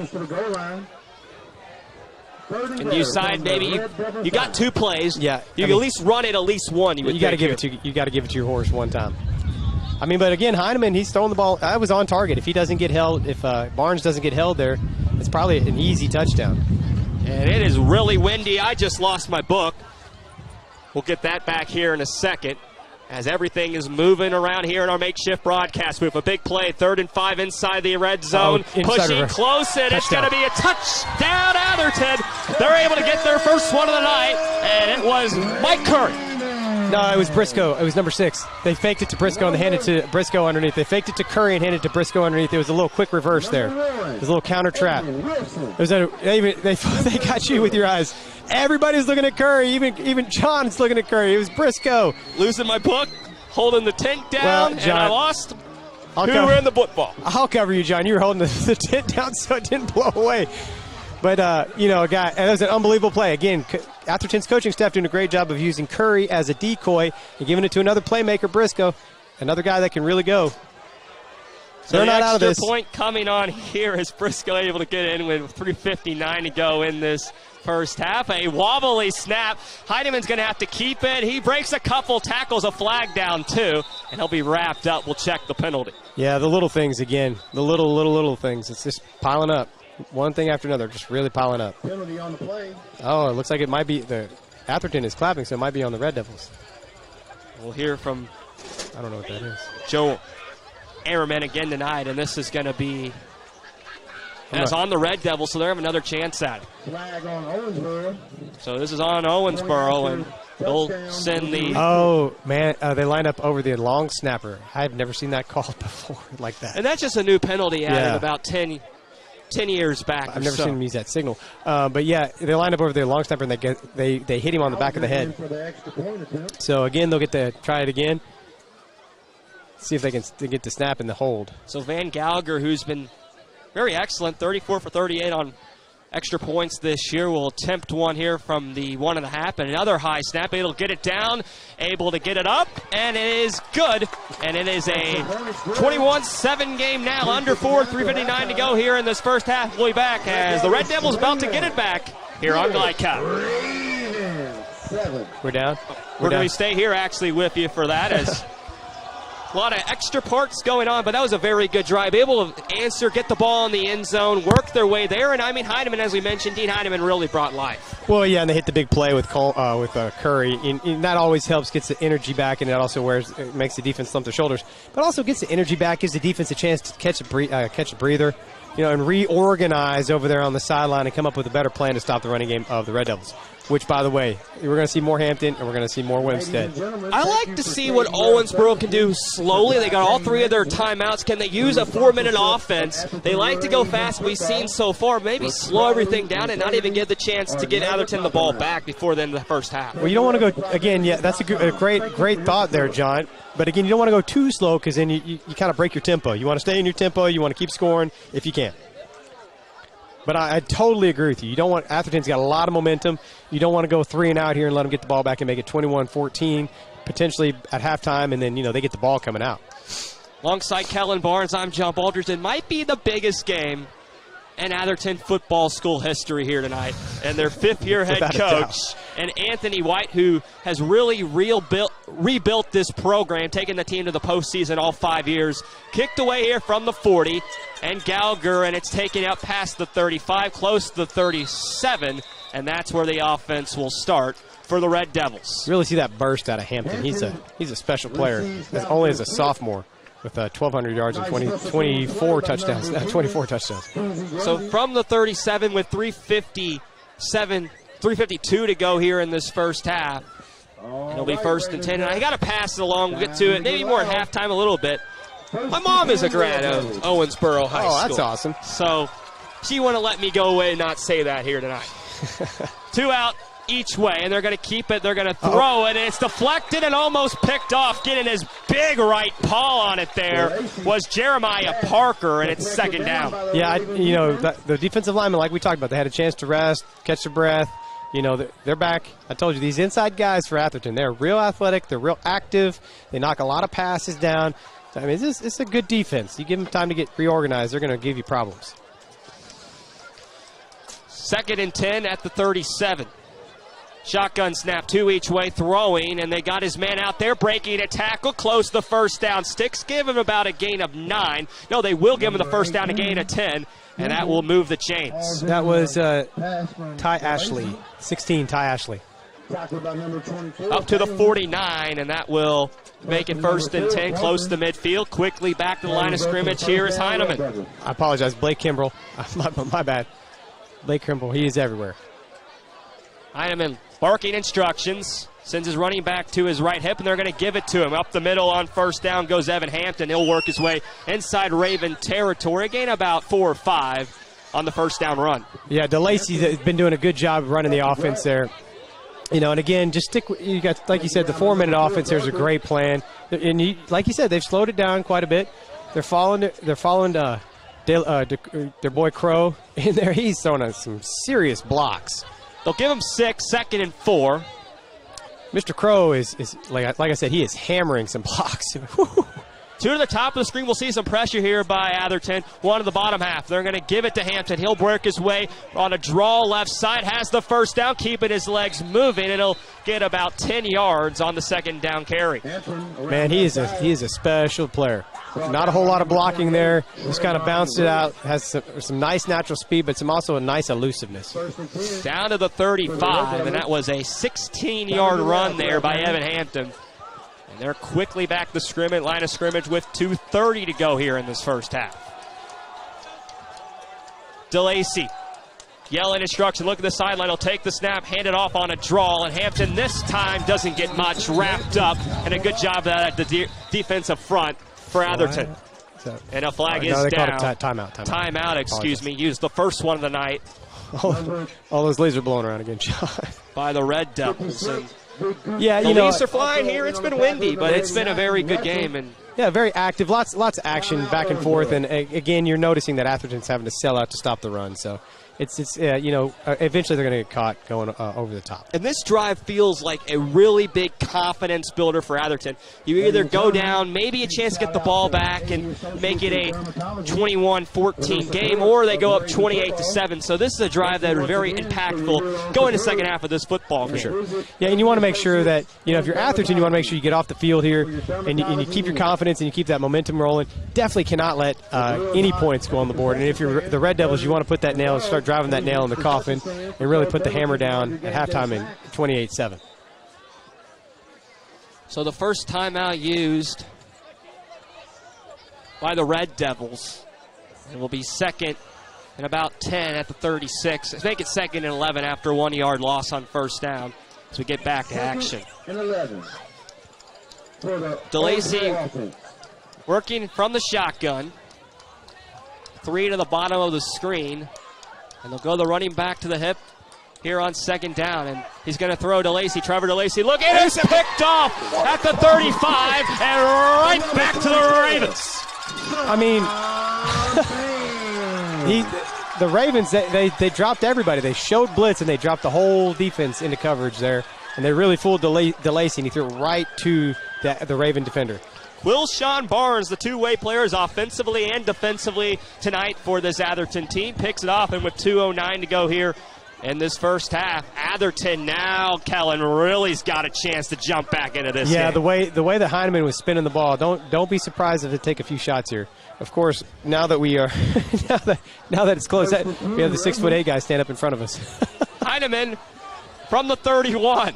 And you decide maybe you got 2 plays.
Yeah,
you can at least run it at least one. You
got to give it to your horse one time. I mean, but again, Heineman, he's throwing the ball. I was on target. If he doesn't get held, if Barnes doesn't get held there, it's probably an easy touchdown.
And it is really windy. I just lost my book. We'll get that back here in a second as everything is moving around here in our makeshift broadcast booth. A big play, 3rd and 5 inside the red zone. Pushing close, and it's going to be a touchdown, Atherton. They're able to get their first one of the night, and it was Mike Curry.
No, it was Briscoe. It was number 6. They faked it to Briscoe and they handed it to Briscoe underneath. They faked it to Curry and handed it to Briscoe underneath. It was a little quick reverse there. It was a little counter trap. They got you with your eyes. Everybody's looking at Curry. Even John's looking at Curry. It was Briscoe.
Losing my book, holding the tent down,
John,
and I lost. Who ran the football?
I'll cover you, John. You were holding the tent down so it didn't blow away. But, guy, and it was an unbelievable play. Again, Atherton's coaching staff doing a great job of using Curry as a decoy and giving it to another playmaker, Briscoe, another guy that can really go.
So they're not out of this. The point coming on here is Briscoe able to get in with 3:59 to go in this first half. A wobbly snap. Heineman's going to have to keep it. He breaks a couple tackles, a flag down too, and he'll be wrapped up. We'll check the penalty.
Yeah, the little things again. The little things. It's just piling up. One thing after another, just really piling up.
Penalty on the play.
Oh, it looks like it might be the Atherton is clapping, so it might be on the Red Devils.
We'll hear from
I don't know what that is.
Joe Airman again tonight, and this is going to be on the Red Devils, so they have another chance at it.
Flag on Owensboro.
So this is on Owensboro, and they'll send the...
Oh, man, they line up over the long snapper. I've never seen that called before like that.
And that's just a new penalty added about 10 years back.
I've never seen them use that signal. But, yeah, they line up over their long snapper, and they hit him on the back of the head. So, again, they'll get to try it again. See if they can get the snap in the hold.
So Van Gallagher, who's been very excellent, 34 for 38 on extra points this year, will attempt one here from the 1.5, and another high snap. It'll get it down, able to get it up, and it is good. And it is a 21-7 game now, under 3:59 to go here in this first half. We'll be back as the Red Devils about to get it back here on Glycott.
We're down.
We're going to stay here actually with you for that as a lot of extra parts going on, but that was a very good drive. Able to answer, get the ball in the end zone, work their way there. And I mean, Heineman, as we mentioned, Dean Heineman really brought life.
Well, yeah, and they hit the big play with Curry. And that always helps, gets the energy back, and it also makes the defense slump their shoulders. But also gets the energy back, gives the defense a chance to catch a breather, and reorganize over there on the sideline and come up with a better plan to stop the running game of the Red Devils. which, by the way, we're going to see more Hampton and we're going to see more Winsted.
I like to see what Owensboro can do slowly. They got all 3 of their timeouts. Can they use a 4-minute offense? They like to go fast. We've seen so far. Maybe slow everything down and not even give the chance to get Atherton the ball back before the end of the first half.
Well, you don't want to go, again, yeah, that's a great thought there, John. But, again, you don't want to go too slow because then you kind of break your tempo. You want to stay in your tempo. You want to keep scoring if you can. But I totally agree with you. You don't want – Atherton's got a lot of momentum. You don't want to go 3 and out here and let them get the ball back and make it 21-14, potentially at halftime, and then, they get the ball coming out.
Alongside Kellen Barnes, I'm John Baldridge. It might be the biggest game in Atherton football school history here tonight. And their 5th-year head coach, and Anthony White, who has really rebuilt this program, taking the team to the postseason all 5 years, kicked away here from the 40, and Gallagher, and it's taken out past the 35, close to the 37, and that's where the offense will start for the Red Devils.
Really see that burst out of Hampton. He's a special player, only as a sophomore, with 1,200 yards and 24 touchdowns. 24 touchdowns.
So from the 37 with 3:52 to go here in this first half. It'll be 1st and 10. And I got to pass it along. We'll get to it maybe more at halftime a little bit. My mom is a grad of Owensboro High School.
Oh, that's awesome.
So she wouldn't let me go away and not say that here tonight. 2 out each way, and they're going to keep it. They're going to throw it, and it's deflected and almost picked off. Getting his big right paw on it there was Jeremiah Parker, and it's 2nd down.
Yeah, the defensive linemen, like we talked about, they had a chance to rest, catch their breath. They're back. I told you, these inside guys for Atherton, they're real athletic. They're real active. They knock a lot of passes down. I mean, it's a good defense. You give them time to get reorganized, they're going to give you problems.
2nd and 10 at the 37. Shotgun snap, 2 each way, throwing, and they got his man out there, breaking a tackle, close to the 1st down. Sticks give him about a gain of 9. No, they will give him the 1st down, a gain of 10, and that will move the chains.
That was Ty Ashley, 16, Ty Ashley.
Up to the 49, and that will make it 1st and 10, close to midfield. Quickly back to the line of scrimmage. Here is Heineman.
I apologize, Blake Kimbrell. My bad. Blake Kimbrell, he is everywhere.
Heineman barking instructions, sends his running back to his right hip, and they're going to give it to him. Up the middle on 1st down goes Evan Hampton. He'll work his way inside Raven territory. Gain about 4 or 5 on the 1st down run.
Yeah, DeLacy's been doing a good job running the offense there. And again, just stick. You got, like you said, the 4-minute offense. There's a great plan, and like you said, they've slowed it down quite a bit. They're following their boy Crow in there. He's throwing some serious blocks.
They'll give him 6, 2nd and 4.
Mr. Crow is like I said, he is hammering some blocks.
2 to the top of the screen. We'll see some pressure here by Atherton. 1 to the bottom half. They're going to give it to Hampton. He'll work his way on a draw left side. Has the 1st down, keeping his legs moving. It'll get about 10 yards on the 2nd down carry.
Man, he is a special player. Not a whole lot of blocking there. Just kind of bounced it out. Has some nice natural speed, but also a nice elusiveness.
Down to the 35, and that was a 16-yard run there by Evan Hampton. And they're quickly back the line of scrimmage with 2:30 to go here in this first half. DeLacy yelling instruction. Look at the sideline. He'll take the snap, hand it off on a draw, and Hampton this time doesn't get much wrapped up. And a good job at the defensive front for Atherton. And a flag is down.
Timeout.
Timeout, excuse me. Used the first one of the night.
All those leaves are blowing around again, John.
By the Red Devils. And
yeah,
the Leafs are flying here. It's been windy, but it's been a very good game. And
yeah, very active. Lots of action back and forth. And again, you're noticing that Atherton's having to sell out to stop the run. So eventually they're going to get caught going over the top.
And this drive feels like a really big confidence builder for Atherton. You either go down, maybe a chance to get the ball back and make it a 21-14 game, or they go up 28-7. So this is a drive that is very impactful going to the second half of this football game.
For sure. Yeah, and you want to make sure that, if you're Atherton, you want to make sure you get off the field here and you keep your confidence and you keep that momentum rolling. Definitely cannot let any points go on the board. And if you're the Red Devils, you want to put that nail and start driving that nail in the coffin and really put the hammer down at halftime in 28-7.
So the first timeout used by the Red Devils. It will be 2nd and about 10 at the 36. Let's make it 2nd and 11 after a 1-yard loss on first down as we get back to action.
And 11.
DeLacy working from the shotgun. 3 to the bottom of the screen. And they'll go the running back to the hip here on 2nd down. And he's going to throw DeLacy. Trevor DeLacy, look, it is picked off at the 35 and right back to the Ravens.
I mean, the Ravens, they dropped everybody. They showed blitz, and they dropped the whole defense into coverage there. And they really fooled DeLacy, and he threw it right to the Raven defender.
Wilshon Barnes, the two-way players offensively and defensively tonight for this Atherton team, picks it off, and with 2:09 to go here in this first half, Atherton now, Kellen, really's got a chance to jump back into this game.
The way that Heineman was spinning the ball, don't be surprised if they take a few shots here. Of course, now that we are now that it's close, we have the 6'8" guy stand up in front of us.
Heineman from the 31.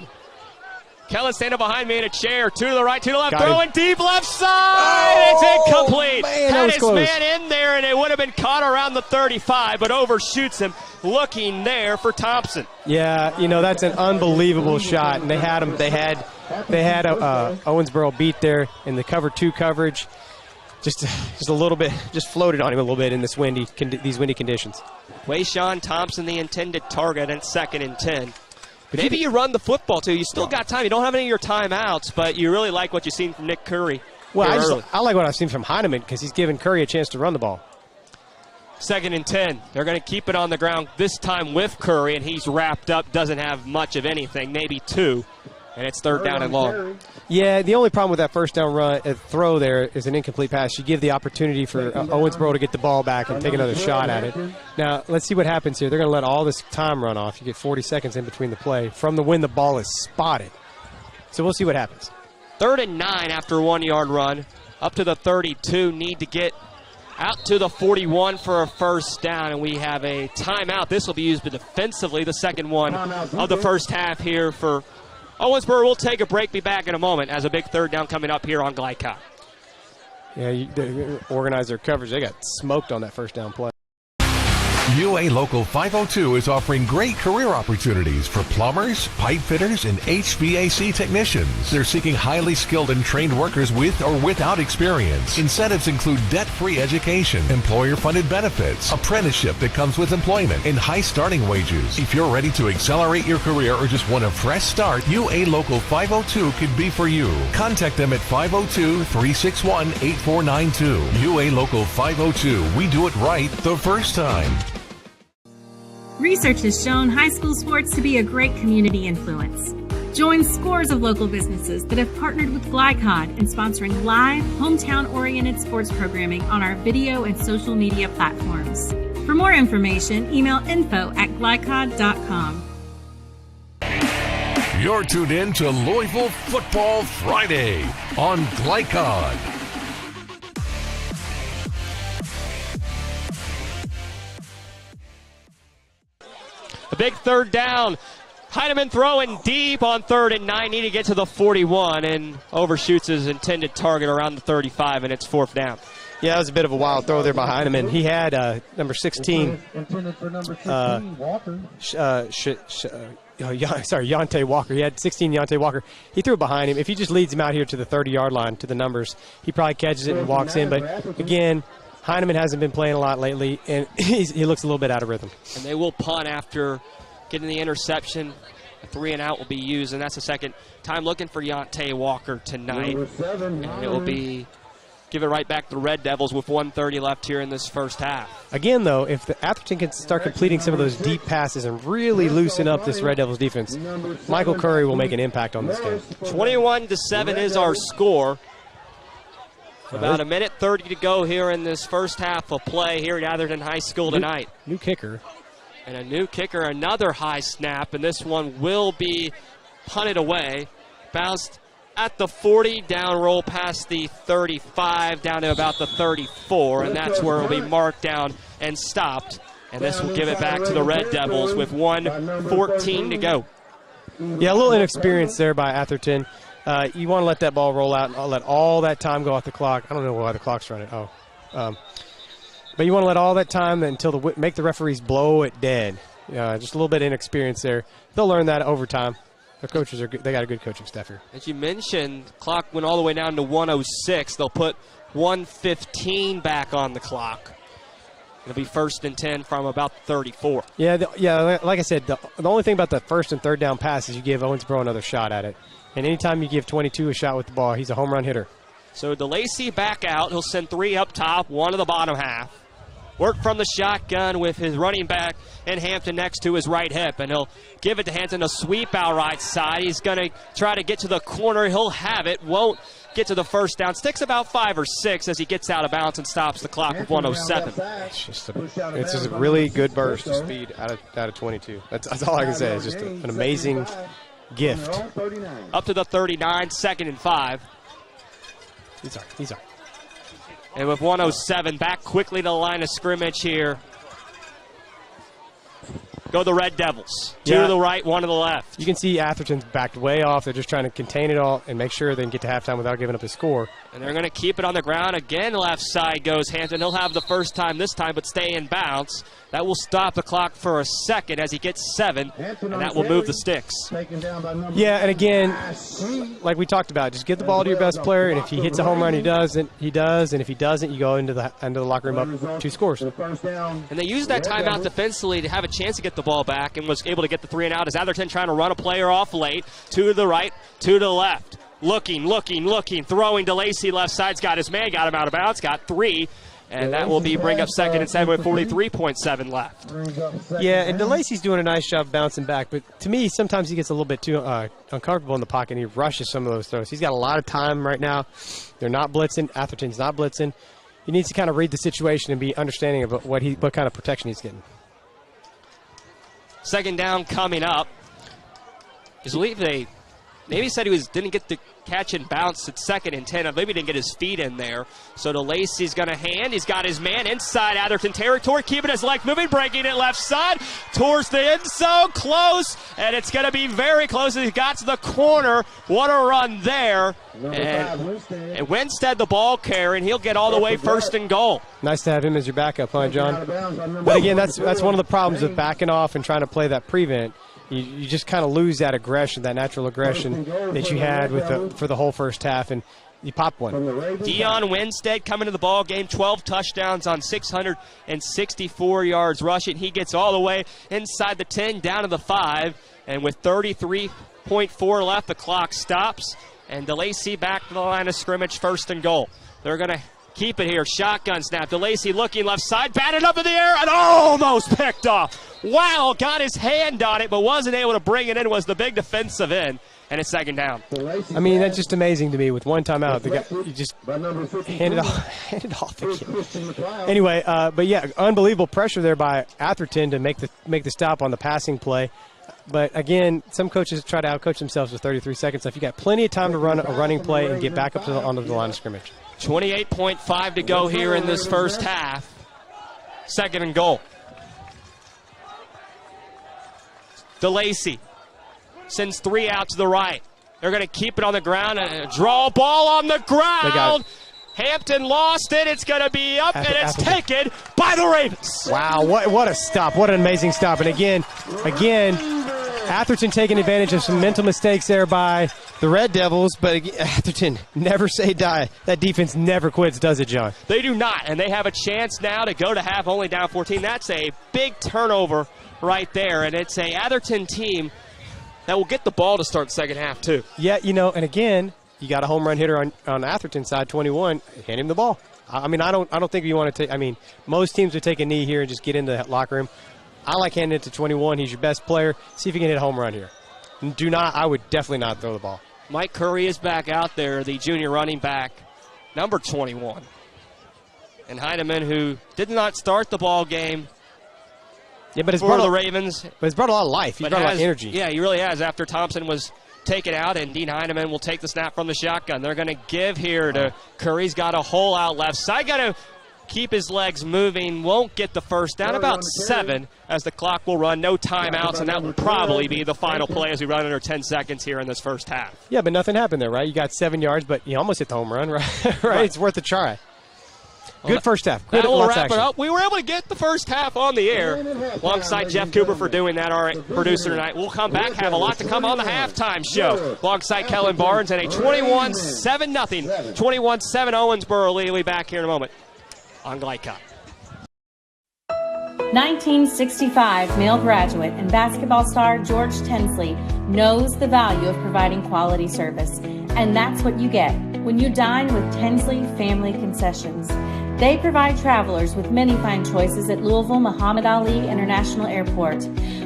Kellen standing behind me in a chair. 2 to the right, 2 to the left. Throwing deep left side. It's incomplete.
Man,
had his
close.
Man in there, and it would have been caught around the 35, but overshoots him. Looking there for Thompson.
Yeah, that's an unbelievable shot, and they had him. They had Owensboro beat there in the cover 2 coverage. Just a little bit, just floated on him a little bit in these windy conditions.
Wayshawn Thompson, the intended target, and 2nd and 10. Maybe you run the football, too. You still got time. You don't have any of your timeouts, but you really like what you've seen from Nick Curry.
Well, I like what I've seen from Heineman because he's giving Curry a chance to run the ball.
2nd and 10. They're going to keep it on the ground this time with Curry, and he's wrapped up, doesn't have much of anything, maybe 2. And it's 3rd down and long.
Yeah, the only problem with that first down throw there is an incomplete pass. You give the opportunity for Owensboro to get the ball back and take another shot at it. Now, let's see what happens here. They're going to let all this time run off. You get 40 seconds in between the play from when the ball is spotted. So we'll see what happens.
3rd and 9 after a 1-yard run. Up to the 32. Need to get out to the 41 for a first down, and we have a timeout. This will be used defensively, the second one of the first half here for Owensboro. Will take a break, be back in a moment as a big 3rd down coming up here on Glycott.
Yeah, they organize their coverage. They got smoked on that first down play.
UA Local 502 is offering great career opportunities for plumbers, pipe fitters, and HVAC technicians. They're seeking highly skilled and trained workers with or without experience. Incentives include debt-free education, employer-funded benefits, apprenticeship that comes with employment, and high starting wages. If you're ready to accelerate your career or just want a fresh start, UA Local 502 could be for you. Contact them at 502-361-8492. UA Local 502. We do it right the first time.
Research has shown high school sports to be a great community influence. Join scores of local businesses that have partnered with Glycod in sponsoring live, hometown-oriented sports programming on our video and social media platforms. For more information, email info@glycod.com.
You're tuned in to Louisville Football Friday on Glycod.
A big 3rd down. Heineman throwing deep on 3rd and 9. Need to get to the 41 and overshoots his intended target around the 35, and it's 4th down.
Yeah, that was a bit of a wild throw there by Heineman. He had number 16. Yontae Walker. He had 16, Yontae Walker. He threw it behind him. If he just leads him out here to the 30-yard line, to the numbers, he probably catches it and walks in. But, again, Heineman hasn't been playing a lot lately, and he looks a little bit out of rhythm.
And they will punt after getting the interception. A 3 and out will be used, and that's the second time looking for Yontae Walker tonight. And it will be give it right back to the Red Devils with 1:30 left here in this first half.
Again, though, if the Atherton can start completing some of those deep passes and really loosen up this Red Devils defense, Michael Curry will make an impact on this game.
21-7 is our score. About a minute 30 to go here in this first half of play here at Atherton High School tonight.
New kicker.
And a new kicker, another high snap, and this one will be punted away. Bounced at the 40, down roll past the 35, down to about the 34, and that's where it'll be marked down and stopped. And this will give it back to the Red Devils with 1:14 to go.
Yeah, a little inexperience there by Atherton. You want to let that ball roll out and let all that time go off the clock. I don't know why the clock's running. But you want to let all that time until make the referees blow it dead. Just a little bit of inexperience there. They'll learn that over time. Their coaches are good. They got a good coaching staff here.
As you mentioned, clock went all the way down to 1:06. They'll put 1:15 back on the clock. It'll be 1st and 10 from about 34.
Yeah, like I said, the only thing about the 1st and 3rd down pass is you give Owensboro another shot at it. And anytime you give 22 a shot with the ball, he's a home run hitter.
So DeLacy back out. He'll send 3 up top, 1 to the bottom half. Work from the shotgun with his running back and Hampton next to his right hip. And he'll give it to Hampton, a sweep out right side. He's going to try to get to the corner. He'll have it. Won't get to the first down. Sticks about 5 or 6 as he gets out of bounds and stops the clock with 1:07.
It's just a really good burst of speed out of 22. That's all I can say. It's just an amazing gift.
Up to the 39, 2nd and 5.
He's are.
And with 1:07, back quickly to the line of scrimmage here. Go the Red Devils. 2 to the right, 1 to the left.
You can see Atherton's backed way off. They're just trying to contain it all and make sure they can get to halftime without giving up the score.
And they're going to keep it on the ground. Again, left side goes Hampton. He'll have the first time this time, but stay in bounds. That will stop the clock for a second as he gets 7, and that will move the sticks.
Yeah, and again, like we talked about, just give the ball to your best player, and if he hits a home run, he does, and if he doesn't, you go into the locker room up 2 scores.
And they used that timeout defensively to have a chance to get the ball back and was able to get the 3 and out as Atherton trying to run a player off late. 2 to the right, 2 to the left. Looking, throwing DeLacy left side's got his man, got him out of bounds, got 3. And that will bring up 2nd and 7 with 43.7 left.
Yeah, and DeLacy's doing a nice job bouncing back. But to me, sometimes he gets a little bit too uncomfortable in the pocket, and he rushes some of those throws. He's got a lot of time right now. They're not blitzing. Atherton's not blitzing. He needs to kind of read the situation and be understanding of what kind of protection he's getting.
2nd down coming up. I believe they maybe said he didn't get the catch and bounce at 2nd and 10. Maybe didn't get his feet in there. So DeLacy's going to hand. He's got his man inside Atherton territory, keeping his leg moving, breaking it left side towards the end zone. Close, and it's going to be very close as he got to the corner. What a run there. And Winstead, the ball carrier, and he'll get all the way 1st and goal.
Nice to have him as your backup, huh, John? But again, that's one of the problems with backing off and trying to play that prevent. You just kind of lose that aggression, that natural aggression that you had for the whole first half, and you pop one.
Dion Winstead coming to the ball game, 12 touchdowns on 664 yards rushing. He gets all the way inside the 10, down to the 5, and with 33.4 left, the clock stops, and DeLacy back to the line of scrimmage, 1st and goal. They're going to keep it here. Shotgun snap. DeLacy looking left side, batted up in the air, and almost picked off. Wow, got his hand on it, but wasn't able to bring it in. Was the big defensive end, and it's 2nd down.
I mean, that's just amazing to me. With one timeout, the guy, you just hand it off again. Anyway, but yeah, unbelievable pressure there by Atherton to make the stop on the passing play. But again, some coaches try to outcoach themselves with 33 seconds left. You got plenty of time to run a running play and get back up onto the line of scrimmage.
28.5 to go here in this first half. 2nd and goal. DeLacy sends 3 out to the right. They're going to keep it on the ground and draw ball on the ground. Hampton lost it. It's going to be up, and it's taken by the Ravens.
Wow, what a stop. What an amazing stop. And again, Atherton taking advantage of some mental mistakes there by the Red Devils, but Atherton, never say die. That defense never quits, does it, John?
They do not, and they have a chance now to go to half only down 14. That's a big turnover right there, and it's a Atherton team that will get the ball to start the second half, too.
Yeah, and again, you got a home run hitter on Atherton's side, 21. Hand him the ball. I mean, I don't think you want to take. I mean, most teams would take a knee here and just get into the locker room. I like handing it to 21. He's your best player. See if you can hit a home run here. I would definitely not throw the ball.
Mike Curry is back out there, the junior running back, number 21. And Heineman, who did not start the ball game for the Ravens.
But he's brought a lot of life. He's brought a lot of energy.
Yeah, he really has. After Thompson was taken out, and Dean Heineman will take the snap from the shotgun. They're going to give here to Curry. He's got a hole out left side. Got to keep his legs moving. Won't get the first down. About 7 as the clock will run. No timeouts, and that will probably be the final play as we run under 10 seconds here in this first half.
Yeah, but nothing happened there, right? You got 7 yards, but you almost hit the home run, right? Right? It's worth a try. Good first half.
That will
Lots of
wrap it
action.
up. We were able to get the first half on the air alongside Jeff Cooper for doing that, our producer tonight. We'll come back, have a lot to come on the halftime show alongside Kellen Barnes and a 21-7 nothing, 21-7 Owensboro lead. We'll be back here in a moment on Glycott.
1965 male graduate and basketball star George Tensley knows the value of providing quality service, and that's what you get when you dine with Tensley Family Concessions. They provide travelers with many fine choices at Louisville Muhammad Ali International Airport.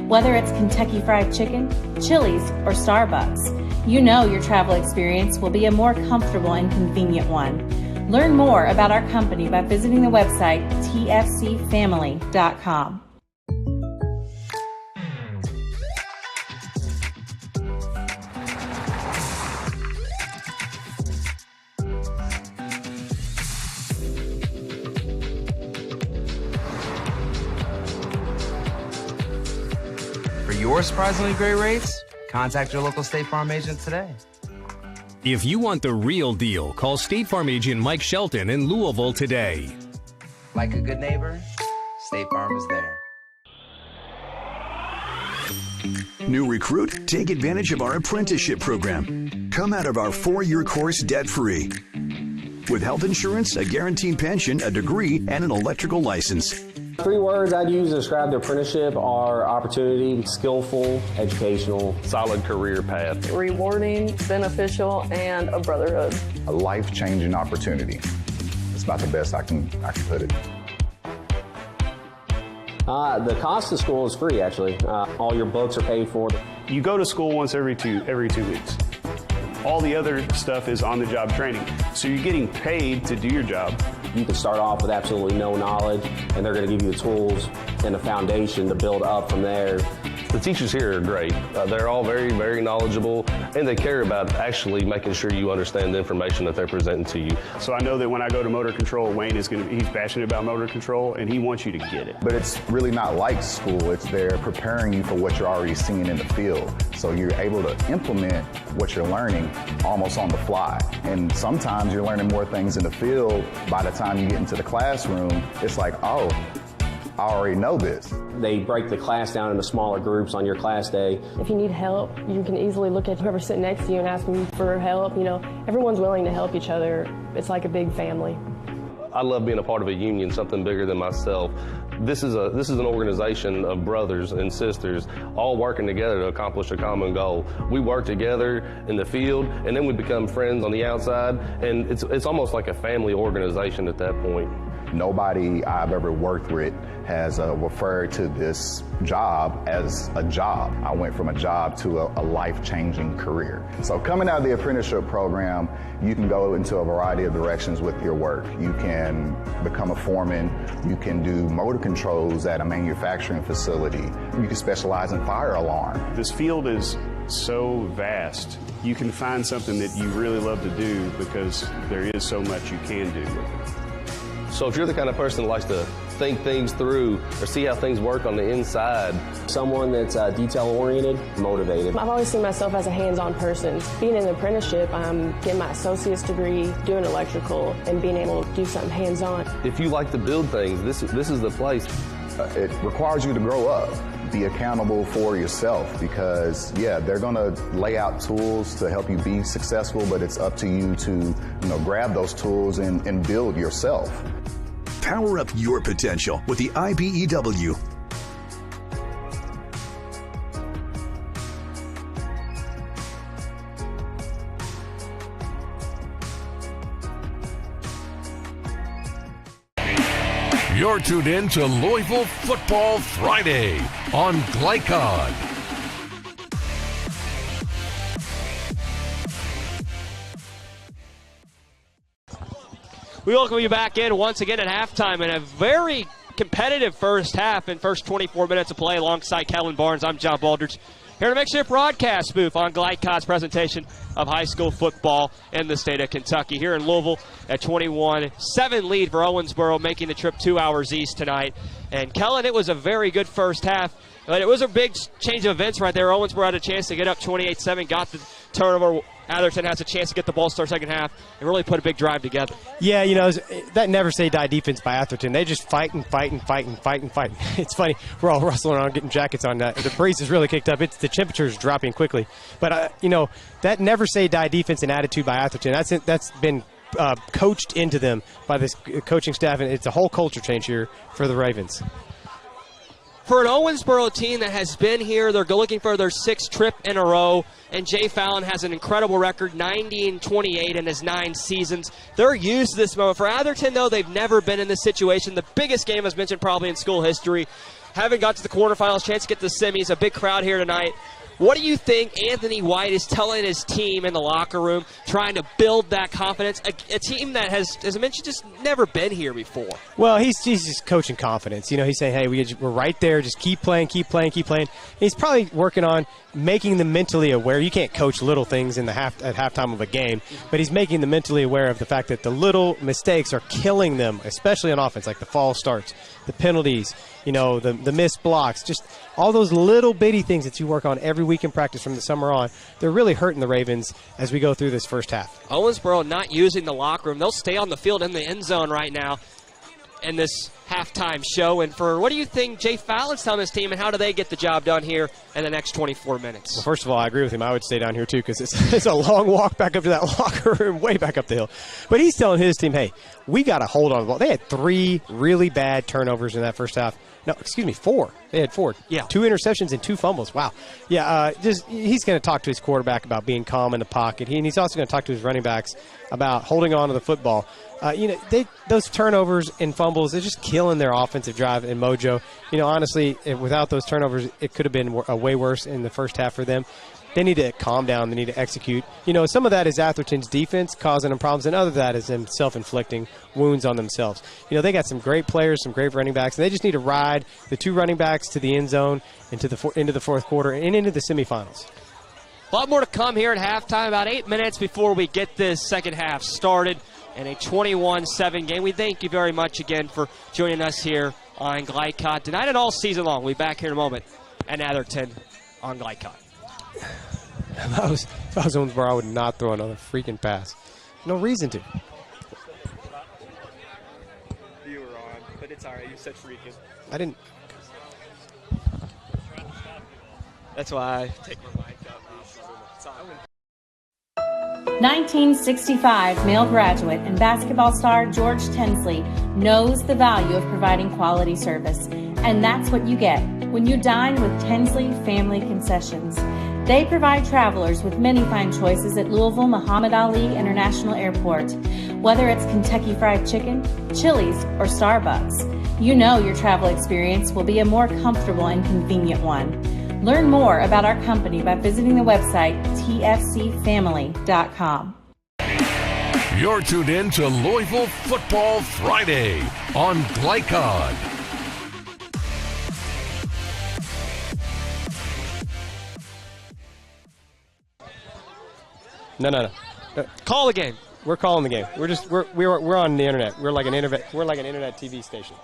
Whether it's Kentucky Fried Chicken, Chili's, or Starbucks, you know your travel experience will be a more comfortable and convenient one. Learn more about our company by visiting the website tfcfamily.com.
For your surprisingly great rates, contact your local State Farm agent today.
If you want the real deal, call State Farm agent Mike Shelton in Louisville today.
Like a good neighbor, State Farm is there.
New recruit? Take advantage of our apprenticeship program. Come out of our 4-year course debt-free. With health insurance, a guaranteed pension, a degree, and an electrical license.
3 words I'd use to describe the apprenticeship are opportunity, skillful, educational,
solid career path,
rewarding, beneficial, and a brotherhood.
a life-changing opportunity. It's about the best I can put it.
The cost of school is free, actually. All your books are paid for.
You go to school once every 2 weeks. All the other stuff is on-the-job training. So you're getting paid to do your job.
You can start off with absolutely no knowledge, and they're going to give you the tools and the foundation to build up from there.
The teachers here are great. They're all very, very knowledgeable, and they care about actually making sure you understand the information that they're presenting to you.
So I know that when I go to motor control, Wayne he's passionate about motor control, and he wants you to get it.
But it's really not like school. It's they're preparing you for what you're already seeing in the field. So you're able to implement what you're learning almost on the fly. And sometimes you're learning more things in the field. By the time you get into the classroom, it's like, oh, I already know this.
They break the class down into smaller groups on your class day.
If you need help, you can easily look at whoever's sitting next to you and ask them for help. You know, everyone's willing to help each other. It's like a big family.
I love being a part of a union, something bigger than myself. This is an organization of brothers and sisters all working together to accomplish a common goal. We work together in the field, and then we become friends on the outside, and it's almost like a family organization at that point. Nobody I've ever worked with has referred to this job as a job. I went from a job to a life-changing career. So coming out of the apprenticeship program, you can go into a variety of directions with your work. You can become a foreman. You can do motor controls at a manufacturing facility. You can specialize in fire alarm.
This field is so vast. You can find something that you really love to do because there is so much you can do with it.
So if you're the kind of person that likes to think things through or see how things work on the inside.
Someone that's detail-oriented, motivated.
I've always seen myself as a hands-on person. Being in an apprenticeship, I'm getting my associate's degree, doing electrical, and being able to do something hands-on.
If you like to build things, this is the place. It requires you to grow up. Be accountable for yourself because, yeah, they're going to lay out tools to help you be successful, but it's up to you to, grab those tools and build yourself.
Power up your potential with the IBEW.
You're tuned in to Louisville Football Friday on Glycod.
We welcome you back in once again at halftime in a very competitive first half and first 24 minutes of play alongside Kellen Barnes. I'm John Baldridge here to make sure broadcast booth on Glycod's presentation of high school football in the state of Kentucky. Here in Louisville, a 21-7 lead for Owensboro, making the trip 2 hours east tonight. And Kellen, it was a very good first half, but it was a big change of events right there. Owensboro had a chance to get up 28-7, got the turnover Atherton has a chance to get the ball start second half and really put a big drive together.
Yeah, that never say die defense by Atherton. They just fight and fight and fight and fight and fight. It's funny. We're all rustling around getting jackets on. The breeze has really kicked up. The temperature's dropping quickly. But, that never say die defense and attitude by Atherton, that's been coached into them by this coaching staff, and it's a whole culture change here for the Ravens.
For an Owensboro team that has been here, they're looking for their 6th trip in a row, and Jay Fallon has an incredible record, 90-28 in his 9 seasons. They're used to this moment. For Atherton, though, they've never been in this situation. The biggest game, as mentioned, probably in school history. Haven't got to the quarterfinals, chance to get to the semis, a big crowd here tonight. What do you think Anthony White is telling his team in the locker room, trying to build that confidence? A team that has, as I mentioned, just never been here before.
Well, he's just coaching confidence. He's saying, hey, we're right there. Just keep playing, keep playing, keep playing. He's probably working on making them mentally aware. You can't coach little things at halftime of a game, but he's making them mentally aware of the fact that the little mistakes are killing them, especially on offense, like the false starts, the penalties, the missed blocks, just all those little bitty things that you work on every week in practice from the summer on. They're really hurting the Ravens as we go through this first half.
Owensboro not using the locker room. They'll stay on the field in the end zone right now in this halftime show. And what do you think Jay Fallon's telling his team, and how do they get the job done here in the next 24 minutes?
Well, first of all, I agree with him. I would stay down here, too, because it's a long walk back up to that locker room, way back up the hill. But he's telling his team, hey, we got to hold on to the ball. They had 3 really bad turnovers in that first half. No, excuse me, 4. They had 4.
Yeah.
2 interceptions and 2 fumbles. Wow. Yeah, he's going to talk to his quarterback about being calm in the pocket. And he's also going to talk to his running backs about holding on to the football. Those turnovers and fumbles, they're just killing their offensive drive and mojo. Honestly, without those turnovers, it could have been way worse in the first half for them. They need to calm down. They need to execute. Some of that is Atherton's defense causing them problems, and other of that is them self-inflicting wounds on themselves. They got some great players, some great running backs, and they just need to ride the 2 running backs to the end zone, into the fourth quarter, and into the semifinals.
A lot more to come here at halftime, about 8 minutes before we get this second half started, and a 21-7 game. We thank you very much again for joining us here on Glycott tonight and all season long. We'll be back here in a moment at Atherton on Glycott.
If I was Owensboro, I would not throw another freaking pass. No reason to.
You were on, but it's all right. You said freaking.
I didn't.
That's why I take my mic up.
1965 male graduate and basketball star George Tensley knows the value of providing quality service. And that's what you get when you dine with Tensley Family Concessions. They provide travelers with many fine choices at Louisville Muhammad Ali International Airport. Whether it's Kentucky Fried Chicken, Chili's, or Starbucks, you know your travel experience will be a more comfortable and convenient one. Learn more about our company by visiting the website tfcfamily.com.
You're tuned in to Louisville Football Friday on Glycod.
No.
Call the game.
We're calling the game. We're on the internet. We're like an internet TV station.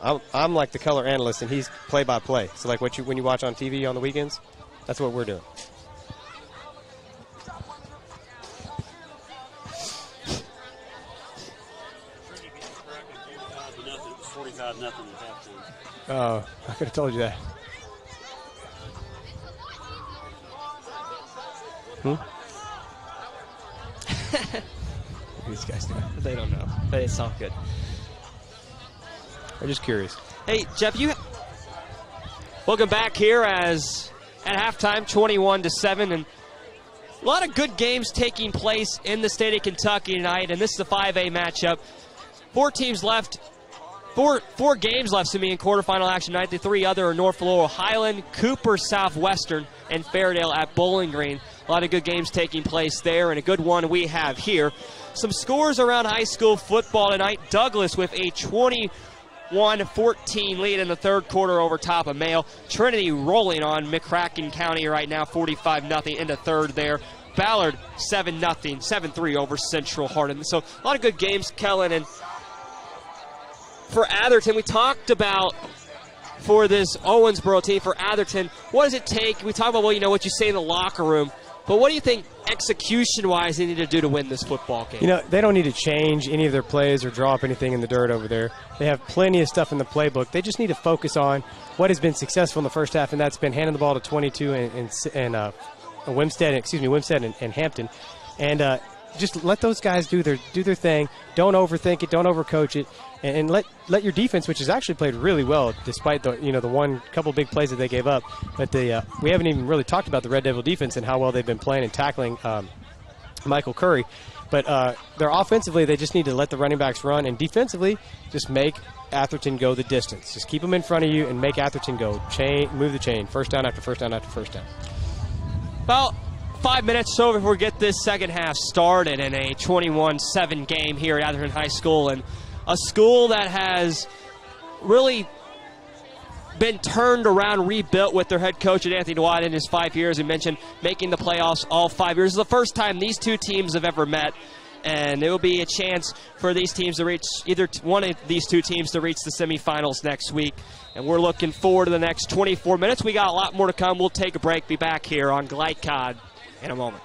I'm like the color analyst, and he's play-by-play. So like when you watch on TV on the weekends, that's what we're doing. Oh, I could have told you that. These guys do.
They don't know. But it's all good.
I'm just curious.
Hey, Jeff, welcome back here as at halftime, 21-7, and a lot of good games taking place in the state of Kentucky tonight, and this is the 5A matchup. 4 teams left. Four games left to me in quarterfinal action tonight. The 3 other are North Laurel Highland, Cooper Southwestern, and Fairdale at Bowling Green. A lot of good games taking place there, and a good one we have here. Some scores around high school football tonight. Douglas with a 21-14 lead in the third quarter over top of Mayo. Trinity rolling on McCracken County right now, 45-0 into third there. Ballard 7-0, 7-3 over Central Hardin. So a lot of good games, Kellen. And for Atherton, we talked about for this Owensboro team, for Atherton, what does it take? We talk about, well, what you say in the locker room, But what do you think execution-wise they need to do to win this football game?
You know, they don't need to change any of their plays or draw up anything in the dirt over there. They have plenty of stuff in the playbook. They just need to focus on what has been successful in the first half, and that's been handing the ball to 22 and Wimstead and Hampton. And just let those guys do their thing. Don't overthink it. Don't overcoach it. And let your defense, which has actually played really well, despite the one couple big plays that they gave up. But we haven't even really talked about the Red Devil defense and how well they've been playing and tackling Michael Curry. But they're offensively, they just need to let the running backs run, and defensively, just make Atherton go the distance. Just keep them in front of you and make Atherton go. Move the chain. First down after first down after first down.
About 5 minutes so before we get this second half started in a 21-7 game here at Atherton High School, and a school that has really been turned around, rebuilt with their head coach Anthony Watt in his 5 years. We mentioned making the playoffs all 5 years. This is the first time these two teams have ever met, and it will be a chance for these teams to reach, either one of these two teams to reach the semifinals next week. And we're looking forward to the next 24 minutes. We got a lot more to come. We'll take a break, be back here on Glycod in a moment.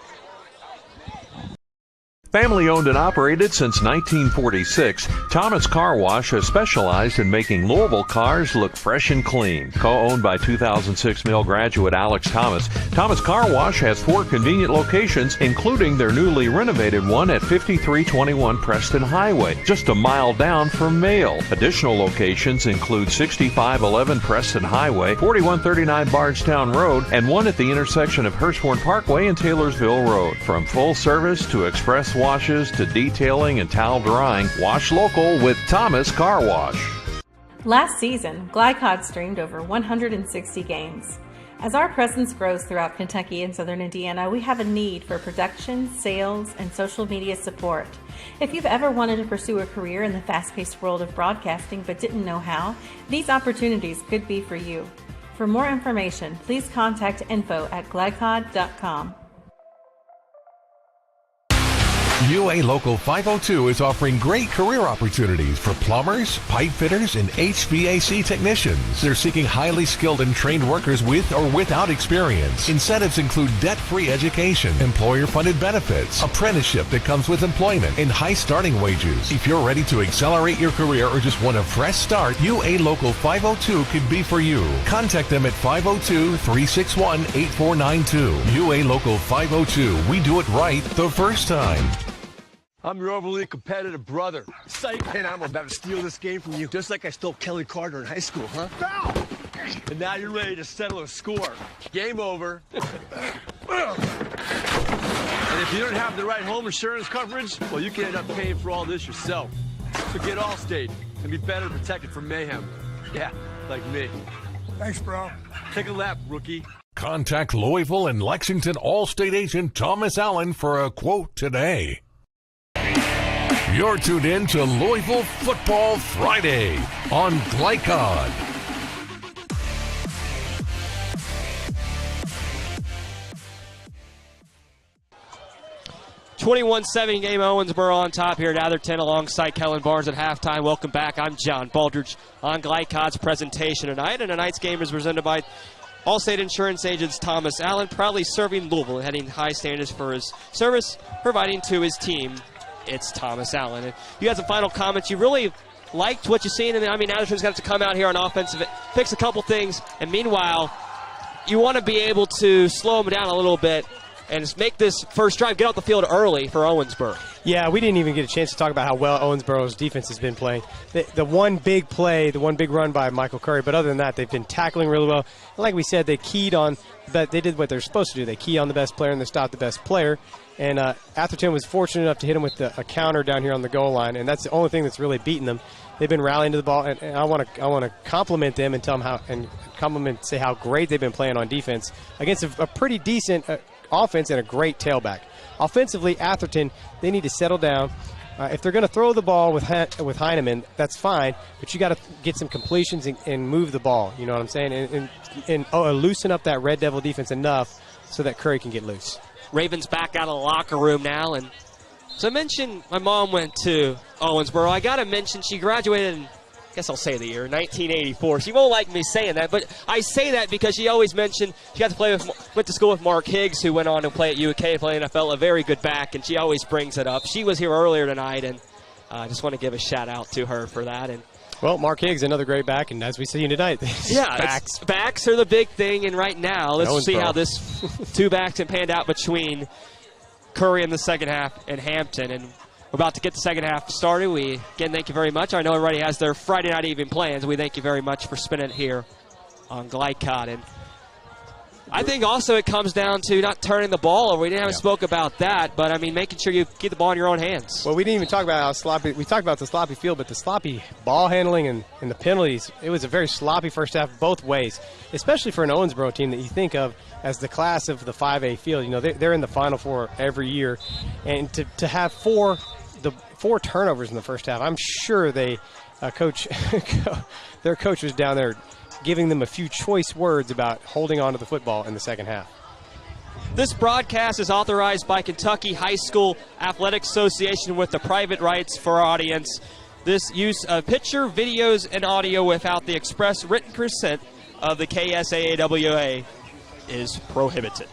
Family owned and operated since 1946, Thomas Car Wash has specialized in making Louisville cars look fresh and clean. Co-owned by 2006 Mill graduate Alex Thomas, Thomas Car Wash has 4 convenient locations, including their newly renovated one at 5321 Preston Highway, just a mile down from Mail. Additional locations include 6511 Preston Highway, 4139 Bardstown Road, and one at the intersection of Hurstbourne Parkway and Taylorsville Road. From full service to express washes to detailing and towel drying, wash local with Thomas Car Wash.
Last season, Glycod streamed over 160 games. As our presence grows throughout Kentucky and Southern Indiana, we have a need for production, sales, and social media support. If you've ever wanted to pursue a career in the fast-paced world of broadcasting but didn't know how, these opportunities could be for you. For more information, please contact info@glycod.com.
UA Local 502 is offering great career opportunities for plumbers, pipe fitters, and HVAC technicians. They're seeking highly skilled and trained workers with or without experience. Incentives include debt-free education, employer-funded benefits, apprenticeship that comes with employment, and high starting wages. If you're ready to accelerate your career or just want a fresh start, UA Local 502 could be for you. Contact them at 502-361-8492. UA Local 502. We do it right the first time.
I'm your overly competitive brother. Psych, and I'm about to steal this game from you, just like I stole Kelly Carter in high school, huh? Foul! And now you're ready to settle a score. Game over. And if you don't have the right home insurance coverage, well, you can end up paying for all this yourself. So get Allstate and be better protected from mayhem. Yeah, like me.
Thanks, bro.
Take a lap, rookie.
Contact Louisville and Lexington Allstate agent Thomas Allen for a quote today. You're tuned in to Louisville Football Friday on Glycod.
(21-7) game, Owensboro on top here at Atherton alongside Kellen Barnes at halftime. Welcome back. I'm John Baldridge on Glycod's presentation tonight. And tonight's game is presented by Allstate Insurance agents Thomas Allen, proudly serving Louisville and heading high standards for his service, providing to his team. It's Thomas Allen. And you had some final comments. You really liked what you've seen. I mean, Atherton's got to come out here on offensive, fix a couple things. And meanwhile, you want to be able to slow them down a little bit and just make this first drive, get off the field early for Owensboro.
Yeah, we didn't even get a chance to talk about how well Owensboro's defense has been playing. The one big play, the one big run by Michael Curry, but other than that, they've been tackling really well. And like we said, they keyed on that. They did what they're supposed to do. They key on the best player and they stopped the best player. And Atherton was fortunate enough to hit him with a counter down here on the goal line, and that's the only thing that's really beaten them. They've been rallying to the ball, and I want to compliment them and tell them say how great they've been playing on defense against a pretty decent offense and a great tailback. Offensively, Atherton, they need to settle down. If they're going to throw the ball with Heineman, that's fine, but you got to get some completions and move the ball. You know what I'm saying? And loosen up that Red Devil defense enough so that Curry can get loose.
Ravens back out of the locker room now. And so I mentioned my mom went to Owensboro. I got to mention she graduated in guess I'll say the year, 1984. She won't like me saying that, but I say that because she always mentioned she got to went to school with Mark Higgs, who went on to play at UK, play NFL, a very good back, and she always brings it up. She was here earlier tonight, and I just want to give a shout-out to her for that. And
well, Mark Higgs, another great back, and as we see tonight,
backs are the big thing, and right now, let's see how this two backs have panned out between Curry in the second half and Hampton. And we're about to get the second half started. We, again, thank you very much. I know everybody has their Friday night evening plans. We thank you very much for spending it here on Glycott. And I think also it comes down to not turning the ball over. We didn't spoke about that, but, I mean, making sure you keep the ball in your own hands.
Well, we didn't even talk about how sloppy. We talked about the sloppy field, but the sloppy ball handling and the penalties, it was a very sloppy first half both ways, especially for an Owensboro team that you think of as the class of the 5A field. You know, they're in the Final Four every year, and to have four turnovers in the first half, I'm sure their coach was down there giving them a few choice words about holding on to the football in the second half.
This broadcast is authorized by Kentucky High School Athletic Association with the private rights for our audience. This use of picture, videos, and audio without the express written consent of the KSAA is prohibited.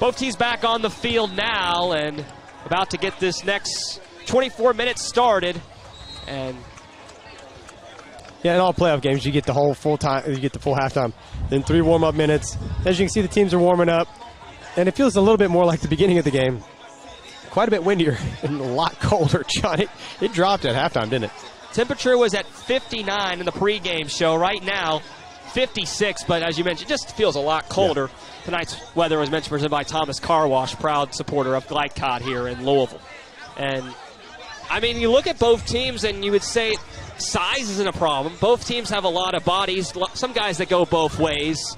Both teams back on the field now and about to get this next 24 minutes started. And
yeah, in all playoff games, you get the whole full time, you get the full halftime, then 3 warm-up minutes. As you can see, the teams are warming up, and it feels a little bit more like the beginning of the game. Quite a bit windier and a lot colder, John. It dropped at halftime, didn't it?
Temperature was at 59 in the pregame show. Right now, 56, but as you mentioned, it just feels a lot colder. Yeah. Tonight's weather was presented by Thomas Car Wash, proud supporter of Glycott here in Louisville. And, I mean, you look at both teams and you would say size isn't a problem. Both teams have a lot of bodies, some guys that go both ways.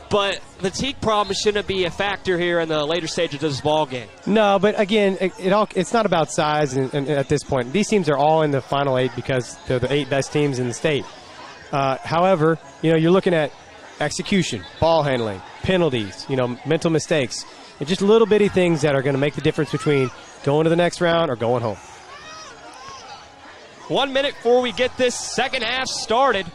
But the fatigue problem shouldn't be a factor here in the later stages of this ball game.
No, but again, it's not about size and at this point. These teams are all in the Final 8 because they're the 8 best teams in the state. However, you know, you're looking at execution, ball handling, penalties, you know, mental mistakes. It's just little bitty things that are going to make the difference between going to the next round or going home.
1 minute before we get this second half started.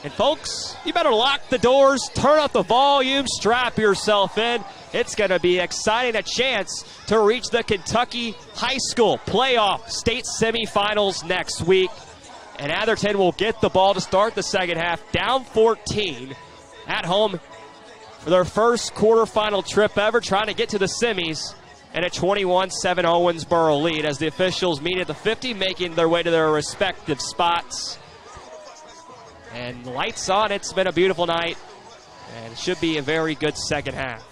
And, folks, you better lock the doors, turn up the volume, strap yourself in. It's going to be exciting, a chance to reach the Kentucky High School playoff state semifinals next week. And Atherton will get the ball to start the second half, down 14 at home for their first quarterfinal trip ever, trying to get to the semis. And a 21-7 Owensboro lead as the officials meet at the 50, making their way to their respective spots. And lights on. It's been a beautiful night, and it should be a very good second half.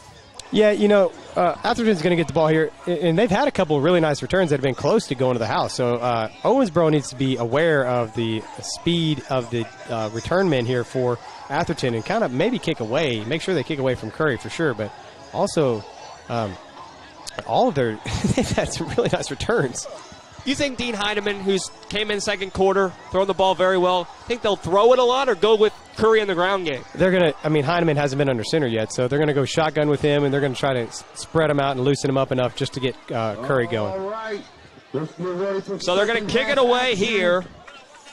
Yeah, you know, Atherton's going to get the ball here, and they've had a couple of really nice returns that have been close to going to the house. So Owensboro needs to be aware of the speed of the return men here for Atherton and kind of maybe kick away, make sure they kick away from Curry for sure, but also all of their they've had some really nice returns.
You think Dean Heineman, who's came in second quarter, throwing the ball very well, think they'll throw it a lot or go with Curry in the ground game?
They're going to, I mean, Heineman hasn't been under center yet, so they're going to go shotgun with him, and they're going to try to spread him out and loosen him up enough just to get Curry going.
All right.
So they're going to kick it away here,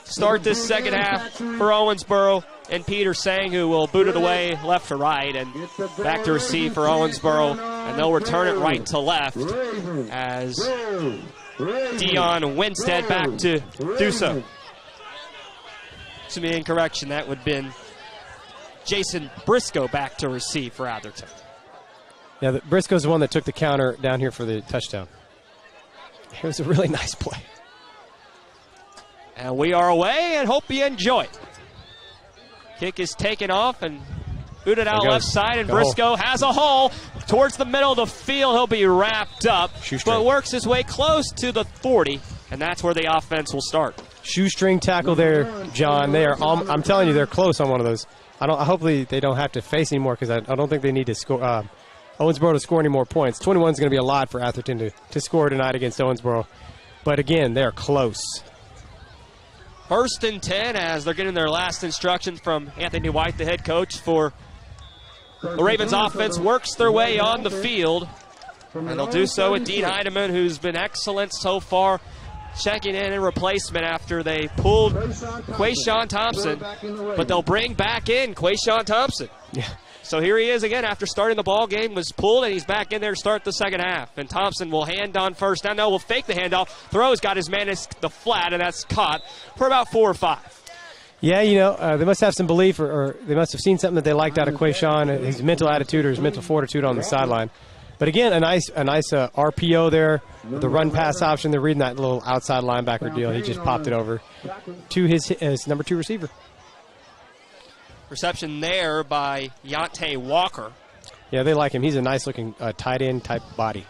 start this second half for Owensboro, and Peter Sang, who will boot it away left to right, and back to receive for Owensboro, and they'll return it right to left as Dion Winstead back to do so. To be in correction, that would have been Jason Briscoe back to receive for Atherton.
Yeah, Briscoe's the one that took the counter down here for the touchdown. It was a really nice play.
And we are away and hope you enjoy it. Kick is taken off and booted out left side, and Briscoe has a hole towards the middle of the field. He'll be wrapped up, but works his way close to the 40, and that's where the offense will start.
Shoestring tackle there, John. They are. I'm telling you, they're close on one of those. Hopefully, they don't have to face anymore because I don't think they need to score. Owensboro to score any more points. 21 is going to be a lot for Atherton to score tonight against Owensboro, but again, they're close.
1st and 10 as they're getting their last instructions from Anthony White, the head coach for the Ravens offense. Works their way on the field, and they'll do so with Dean Heidemann, who's been excellent so far. checking in replacement after they pulled Quayshawn Thompson, but they'll bring back in Quayshawn Thompson.
Yeah.
So here he is again after starting the ball game, was pulled, and he's back in there to start the second half. And Thompson will hand on first down. No, will fake the handoff. Throws, got his man at the flat, and that's caught for about 4 or 5.
Yeah, they must have some belief, or they must have seen something that they liked out of Quayshawn, his mental attitude or his mental fortitude on the sideline. But again, a nice RPO there, the run-pass option. They're reading that little outside linebacker deal. He just popped it over to his number 2 receiver.
Reception there by Yante Walker.
Yeah, they like him. He's a nice-looking tight end type body.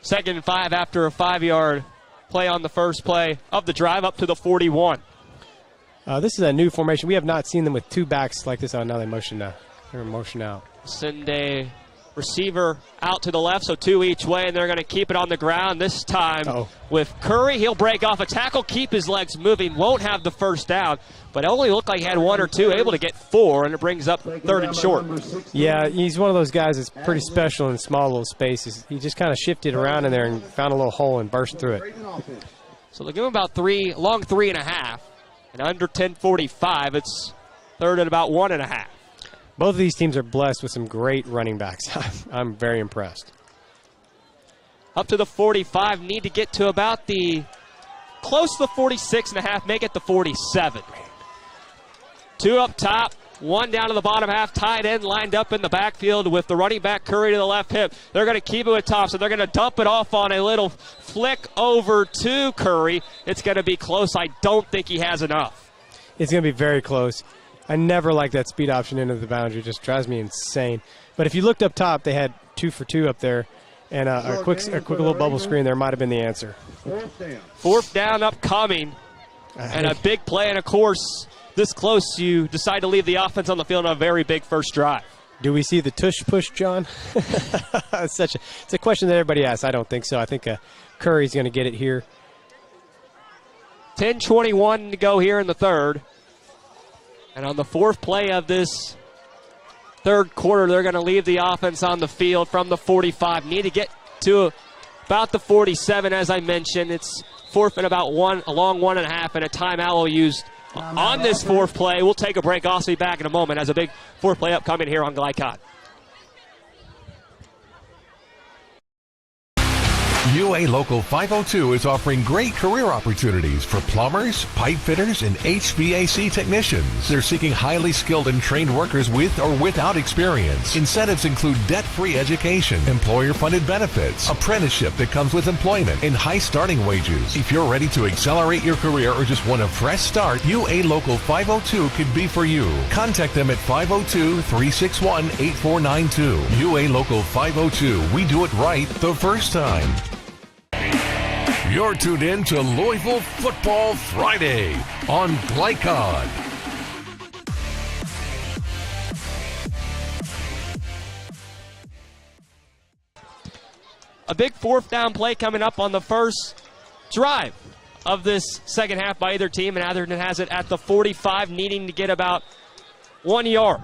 2nd and 5 after a 5-yard play on the first play of the drive up to the 41.
This is a new formation. We have not seen them with 2 backs like this. Oh, now they motion out. They're motion out.
Send a receiver out to the left, so 2 each way, and they're going to keep it on the ground this time with Curry. He'll break off a tackle, keep his legs moving, won't have the first down, but it only looked like he had 1 or 2, able to get 4, and it brings up 3rd and short.
Yeah, he's one of those guys that's pretty special in small little spaces. He just kind of shifted around in there and found a little hole and burst through it.
So they'll give him about 3.5, and under 10:45, it's 3rd and about 1.5.
Both of these teams are blessed with some great running backs. I'm very impressed.
Up to the 45, need to get to about close to the 46.5, make it the 47. 2 up top, 1 down to the bottom half, tight end lined up in the backfield with the running back Curry to the left hip. They're going to keep it with Thompson. They're going to dump it off on a little flick over to Curry. It's going to be close. I don't think he has enough.
It's going to be very close. I never like that speed option into the boundary. It just drives me insane. But if you looked up top, they had 2 for 2 up there. And a quick little bubble screen there might have been the answer.
4th down upcoming. And a big play. And, of course, this close, you decide to leave the offense on the field on a very big first drive.
Do we see the tush push, John? It's a question that everybody asks. I don't think so. I think Curry's going to get it here.
10:21 to go here in the 3rd. And on the 4th play of this 3rd quarter, they're going to leave the offense on the field from the 45. Need to get to about the 47, as I mentioned. It's 4th and about 1, a long 1.5, and a timeout will used on this 4th play. We'll take a break. I'll be back in a moment as a big 4th play upcoming here on Glycod.
UA Local 502 is offering great career opportunities for plumbers, pipe fitters, and HVAC technicians. They're seeking highly skilled and trained workers with or without experience. Incentives include debt-free education, employer-funded benefits, apprenticeship that comes with employment, and high starting wages. If you're ready to accelerate your career or just want a fresh start, UA Local 502 could be for you. Contact them at 502-361-8492. UA Local 502. We do it right the first time. You're tuned in to Louisville Football Friday on Glycod.
A big 4th down play coming up on the first drive of this second half by either team, and Atherton has it at the 45, needing to get about 1 yard.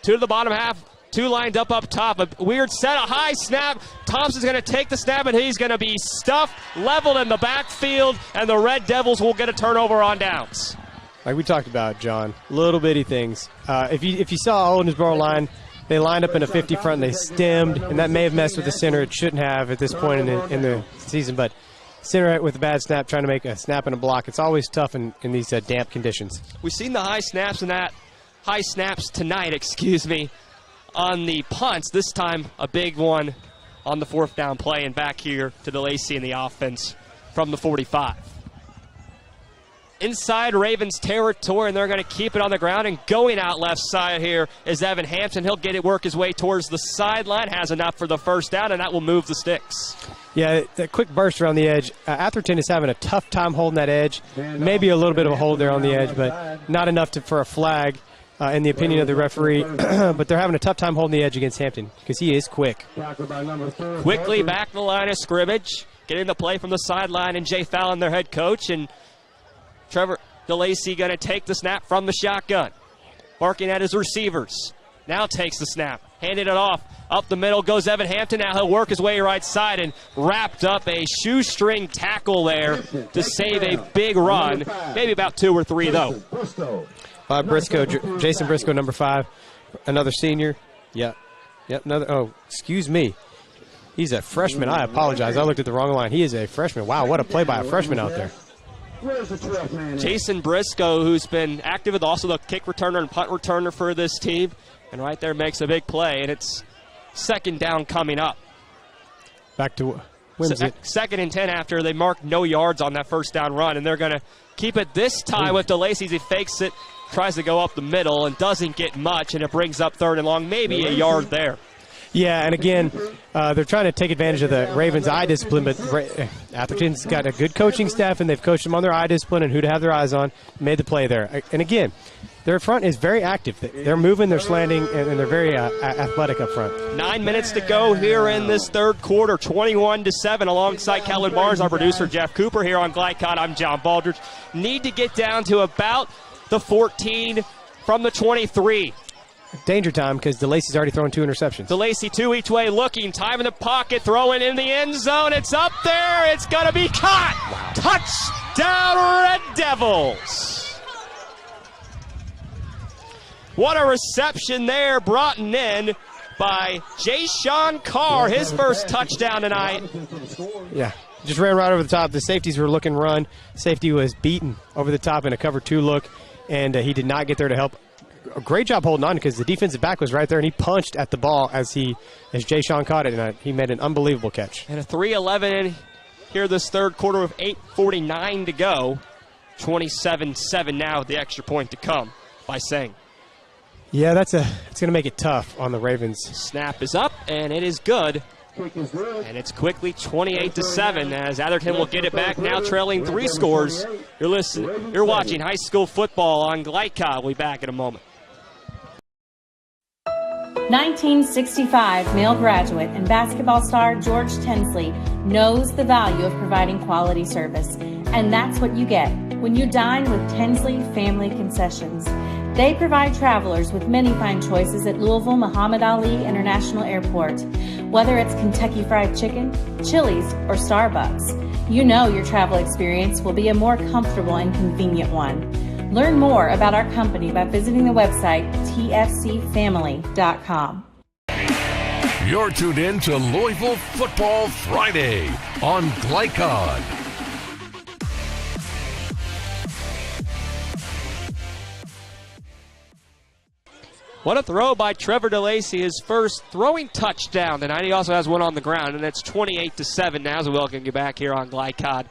2 to the bottom half. 2 lined up top. A weird set, a high snap. Thompson's going to take the snap, and he's going to be stuffed, leveled in the backfield, and the Red Devils will get a turnover on downs.
Like we talked about, John, little bitty things. If you saw Owensboro line, they lined up in a 50 front, and they stemmed, and that may have messed with the center. It shouldn't have at this point in the season, but center with a bad snap, trying to make a snap and a block. It's always tough in these damp conditions.
We've seen the high snaps tonight, on the punts. This time a big one on the 4th down play, and back here to DeLacy in the offense from the 45. Inside Ravens territory, and they're going to keep it on the ground, and going out left side here is Evan Hampton. He'll work his way towards the sideline, has enough for the first down, and that will move the sticks.
Yeah, that quick burst around the edge. Atherton is having a tough time holding that edge. Maybe a little bit of a hold there on the edge, but not enough for a flag. In the opinion of the referee, but they're having a tough time holding the edge against Hampton because he is quick.
Quickly back the line of scrimmage, getting the play from the sideline, and Jay Fallon, their head coach, and Trevor DeLacy going to take the snap from the shotgun. Barking at his receivers. Now takes the snap. handed it off. Up the middle goes Evan Hampton. Now he'll work his way right side and wrapped up a shoestring tackle there to save a big run. Maybe about 2 or 3, though.
Briscoe, Jason Briscoe, number 5, another senior. Yep, another. Oh, excuse me. He's a freshman. I apologize. I looked at the wrong line. He is a freshman. Wow, what a play by a freshman out there.
Jason Briscoe, who's been active with also the kick returner and punt returner for this team, and right there makes a big play, and it's second down coming up.
Back to Whimsy.
Second and 10 after they marked no yards on that first down run, and they're going to keep it this time with DeLacy. He fakes it, tries to go up the middle, and doesn't get much, and it brings up 3rd and long, maybe a yard there.
Yeah, and again, they're trying to take advantage of the Ravens' eye discipline, but Atherton's got a good coaching staff, and they've coached them on their eye discipline and who to have their eyes on, made the play there. And again, their front is very active. They're moving, they're slanting, and they're very athletic up front.
9 minutes to go here in this third quarter, 21-7, alongside Kellen Barnes, our producer Jeff Cooper here on Glycod. I'm John Baldridge. Need to get down to about the 14 from the 23.
Danger time because DeLacy's already thrown 2 interceptions.
DeLacy 2 each way, looking, time in the pocket, throwing in the end zone. It's up there. It's going to be caught. Touchdown, Red Devils. What a reception there, brought in by Jay-Sean Carr, his first touchdown tonight.
Yeah, just ran right over the top. The safeties were looking run. Safety was beaten over the top in a cover 2 look, and he did not get there to help. A great job holding on because the defensive back was right there, and he punched at the ball as Jay-Sean caught it, and he made an unbelievable catch.
And a 3-11 here this third quarter with 8:49 to go. 27-7 now with the extra point to come by Sang.
Yeah, it's going to make it tough on the Ravens.
Snap is up, and it is good. And it's quickly 28-7 as Atherton will get it back, now trailing 3 scores. You're watching high school football on Glycod. We'll be back in a moment.
1965 male graduate and basketball star George Tensley knows the value of providing quality service. And that's what you get when you dine with Tensley Family Concessions. They provide travelers with many fine choices at Louisville Muhammad Ali International Airport. Whether it's Kentucky Fried Chicken, Chili's, or Starbucks, you know your travel experience will be a more comfortable and convenient one. Learn more about our company by visiting the website tfcfamily.com.
You're tuned in to Louisville Football Friday on Glycod.
What a throw by Trevor DeLacy, his first throwing touchdown tonight. He also has one on the ground, and it's 28-7 now, so welcome you back here on Glycod.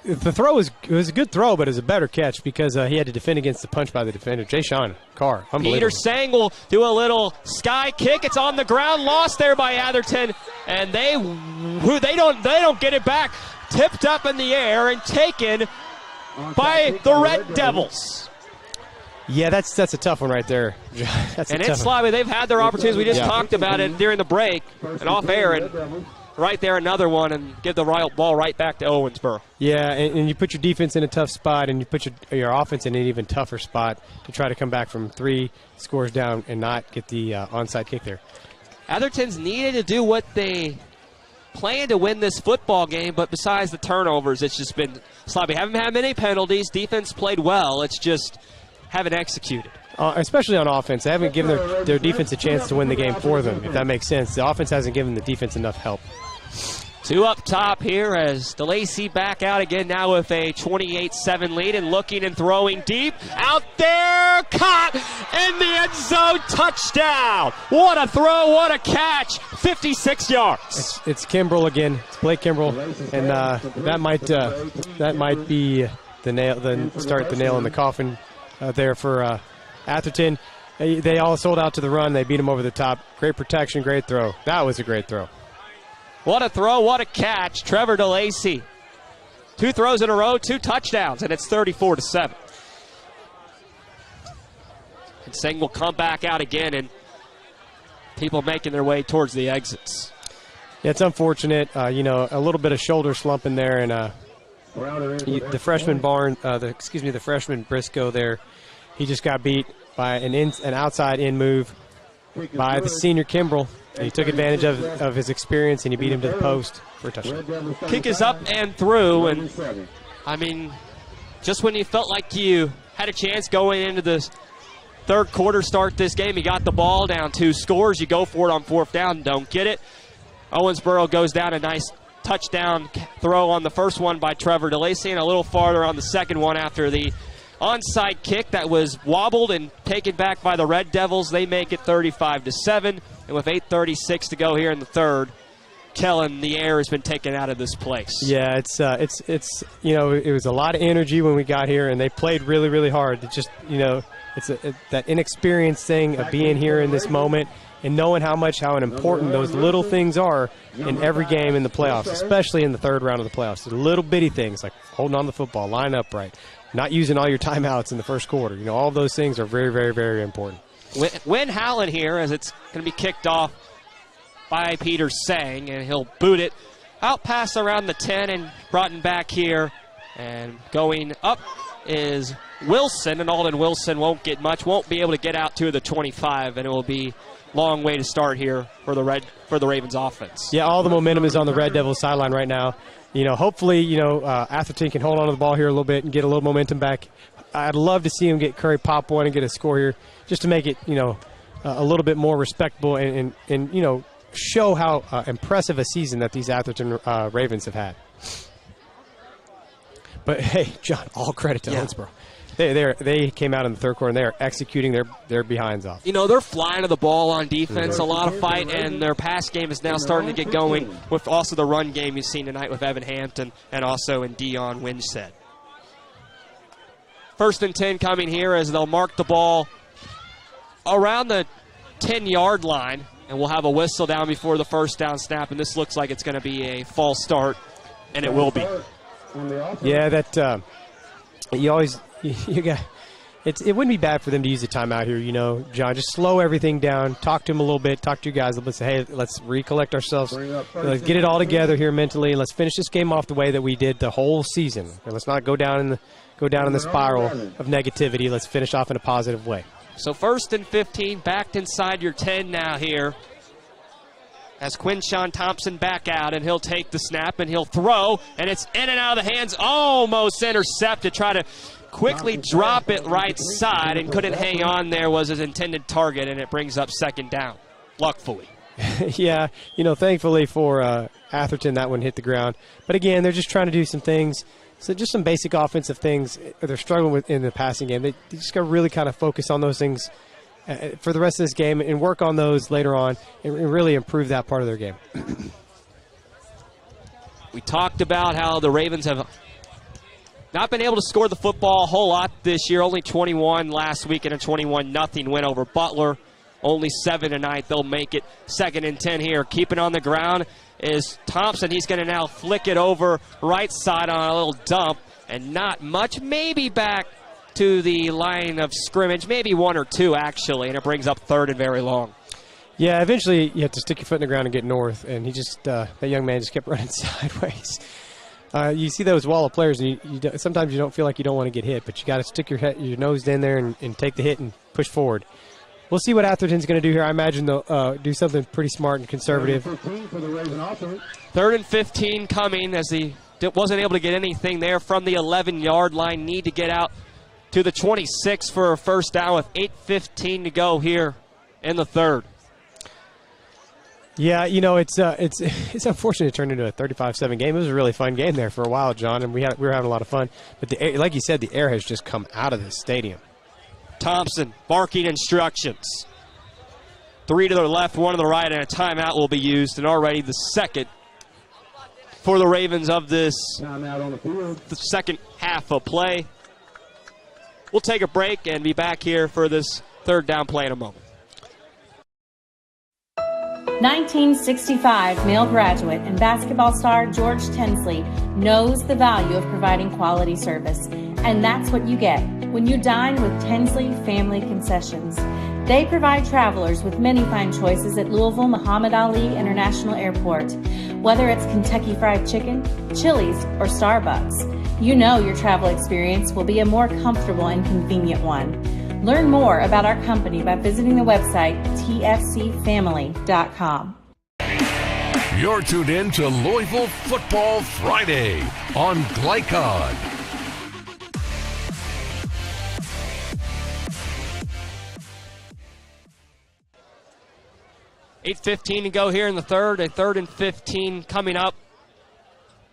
The throw was a good throw, but it was a better catch because he had to defend against the punch by the defender. Jay-Sean Carr, unbelievable.
Peter Sang will do a little sky kick. It's on the ground, lost there by Atherton, and they don't get it back. Tipped up in the air and taken by the Red Devils.
Yeah, that's a tough one right there.
And it's sloppy. They've had their opportunities. We just talked about it during the break and off air, and right there another one, and give the ball right back to Owensboro.
Yeah, and you put your defense in a tough spot, and you put your offense in an even tougher spot to try to come back from 3 scores down and not get the onside kick there.
Atherton's needed to do what they planned to win this football game, but besides the turnovers, it's just been sloppy. Haven't had many penalties. Defense played well. It's just haven't executed.
Especially on offense. They haven't given their defense a chance to win the game for them, if that makes sense. The offense hasn't given the defense enough help.
2 up top here as DeLacy back out again now with a 28-7 lead and looking and throwing deep. Out there, caught in the end zone, touchdown. What a throw, what a catch, 56 yards.
It's Kimbrell again. It's Blake Kimbrell, and that might be the nail in the coffin there for Atherton. They all sold out to the run. They beat him over the top. Great protection, great throw. That was a great throw.
What a throw, what a catch. Trevor DeLacy. 2 throws in a row, 2 touchdowns, and it's 34-7. And Sang will come back out again, and people making their way towards the exits.
Yeah, it's unfortunate. A little bit of shoulder slump in there, and the freshman Briscoe there he just got beat by an outside in move by the senior Kimbrell. He took advantage of his experience, and he beat him to the post for a touchdown.
Kick is up and through, and I mean, just when you felt like you had a chance going into the third quarter, start this game, you got the ball down 2 scores, you go for it on 4th down, don't get it. Owensboro goes down, a nice touchdown throw on the first one by Trevor DeLacy, and a little farther on the second one after the onside kick that was wobbled and taken back by the Red Devils. They make it 35-7, and with 8:36 to go here in the third, Kellen, the air has been taken out of this place.
Yeah, it's it was a lot of energy when we got here, and they played really, really hard. It just, it's that inexperienced thing of being here in this moment and knowing how important those little things are in every game in the playoffs, especially in the third round of the playoffs. The little bitty things like holding on to the football, line up right, not using all your timeouts in the first quarter. All those things are very, very, very important.
Win Howland here, as it's going to be kicked off by Peter Sang, and he'll boot it out past around the 10 and brought back here. And going up is Wilson, and Alden Wilson won't get much, won't be able to get out to the 25, and it will be a long way to start here for the Ravens offense.
Yeah, all the momentum is on the Red Devils sideline right now. Hopefully, Atherton can hold on to the ball here a little bit and get a little momentum back. I'd love to see him get Curry pop one and get a score here, just to make it, a little bit more respectable and show how impressive a season that these Atherton Ravens have had. But hey, John, all credit to Owensboro. They came out in the third quarter and they are executing their behinds off.
They're flying to the ball on defense, a lot of fight, and their pass game is now starting to get going with also the run game you've seen tonight with Evan Hampton and also in Dion Winstead. 1st and 10 coming here as they'll mark the ball around the 10-yard line, and we'll have a whistle down before the first down snap, and this looks like it's going to be a false start, and it will be.
Yeah, that it wouldn't be bad for them to use a timeout here, John. Just slow everything down, talk to him a little bit, talk to you guys a little bit, say, hey, let's recollect ourselves, let's get it all together here mentally, and let's finish this game off the way that we did the whole season. And let's not go down in the spiral of negativity. Let's finish off in a positive way.
So 1st and 15, backed inside your 10 now here. As Quinshawn Thompson back out, and he'll take the snap, and he'll throw, and it's in and out of the hands, almost intercepted. Try to quickly drop it right side, and couldn't hang on there, was his intended target, and it brings up 2nd down, luckily.
Yeah, thankfully for Atherton, that one hit the ground. But again, they're just trying to do some things. So just some basic offensive things they're struggling with in the passing game. They just got to really kind of focus on those things for the rest of this game and work on those later on and really improve that part of their game.
We talked about how the Ravens have not been able to score the football a whole lot this year. Only 21 last week and a 21-0 win over Butler. Only 7 tonight. They'll make it 2nd and 10 here. Keeping on the ground is Thompson. He's going to now flick it over right side on a little dump, and not much. Maybe back to the line of scrimmage. Maybe 1 or 2, actually, and it brings up 3rd and very long.
Yeah, eventually you have to stick your foot in the ground and get north, and he just that young man just kept running sideways. You see those wall of players, and sometimes you don't feel like you don't want to get hit, but you got to stick your nose in there and take the hit and push forward. We'll see what Atherton's going to do here. I imagine they'll do something pretty smart and conservative.
3rd and 15 coming, as he wasn't able to get anything there from the 11-yard line. Need to get out to the 26 for a 1st down with 8:15 to go here in the third.
Yeah, it's unfortunate it turned into a 35-7 game. It was a really fun game there for a while, John, and we were having a lot of fun. But like you said, the air has just come out of this stadium.
Thompson barking instructions. 3 to the left, 1 to the right, and a timeout will be used, and already the 2nd for the Ravens of this the second half of play. We'll take a break and be back here for this 3rd down play in a moment.
1965 male graduate and basketball star George Tensley knows the value of providing quality service, and that's what you get when you dine with Tensley Family Concessions. They provide travelers with many fine choices at Louisville Muhammad Ali International Airport. Whether it's Kentucky Fried Chicken, Chili's, or Starbucks, you know your travel experience will be a more comfortable and convenient one. Learn more about our company by visiting the website tfcfamily.com.
You're tuned in to Louisville Football Friday on Glycod.
$8:15 to go here in the third. A 3rd and 15 coming up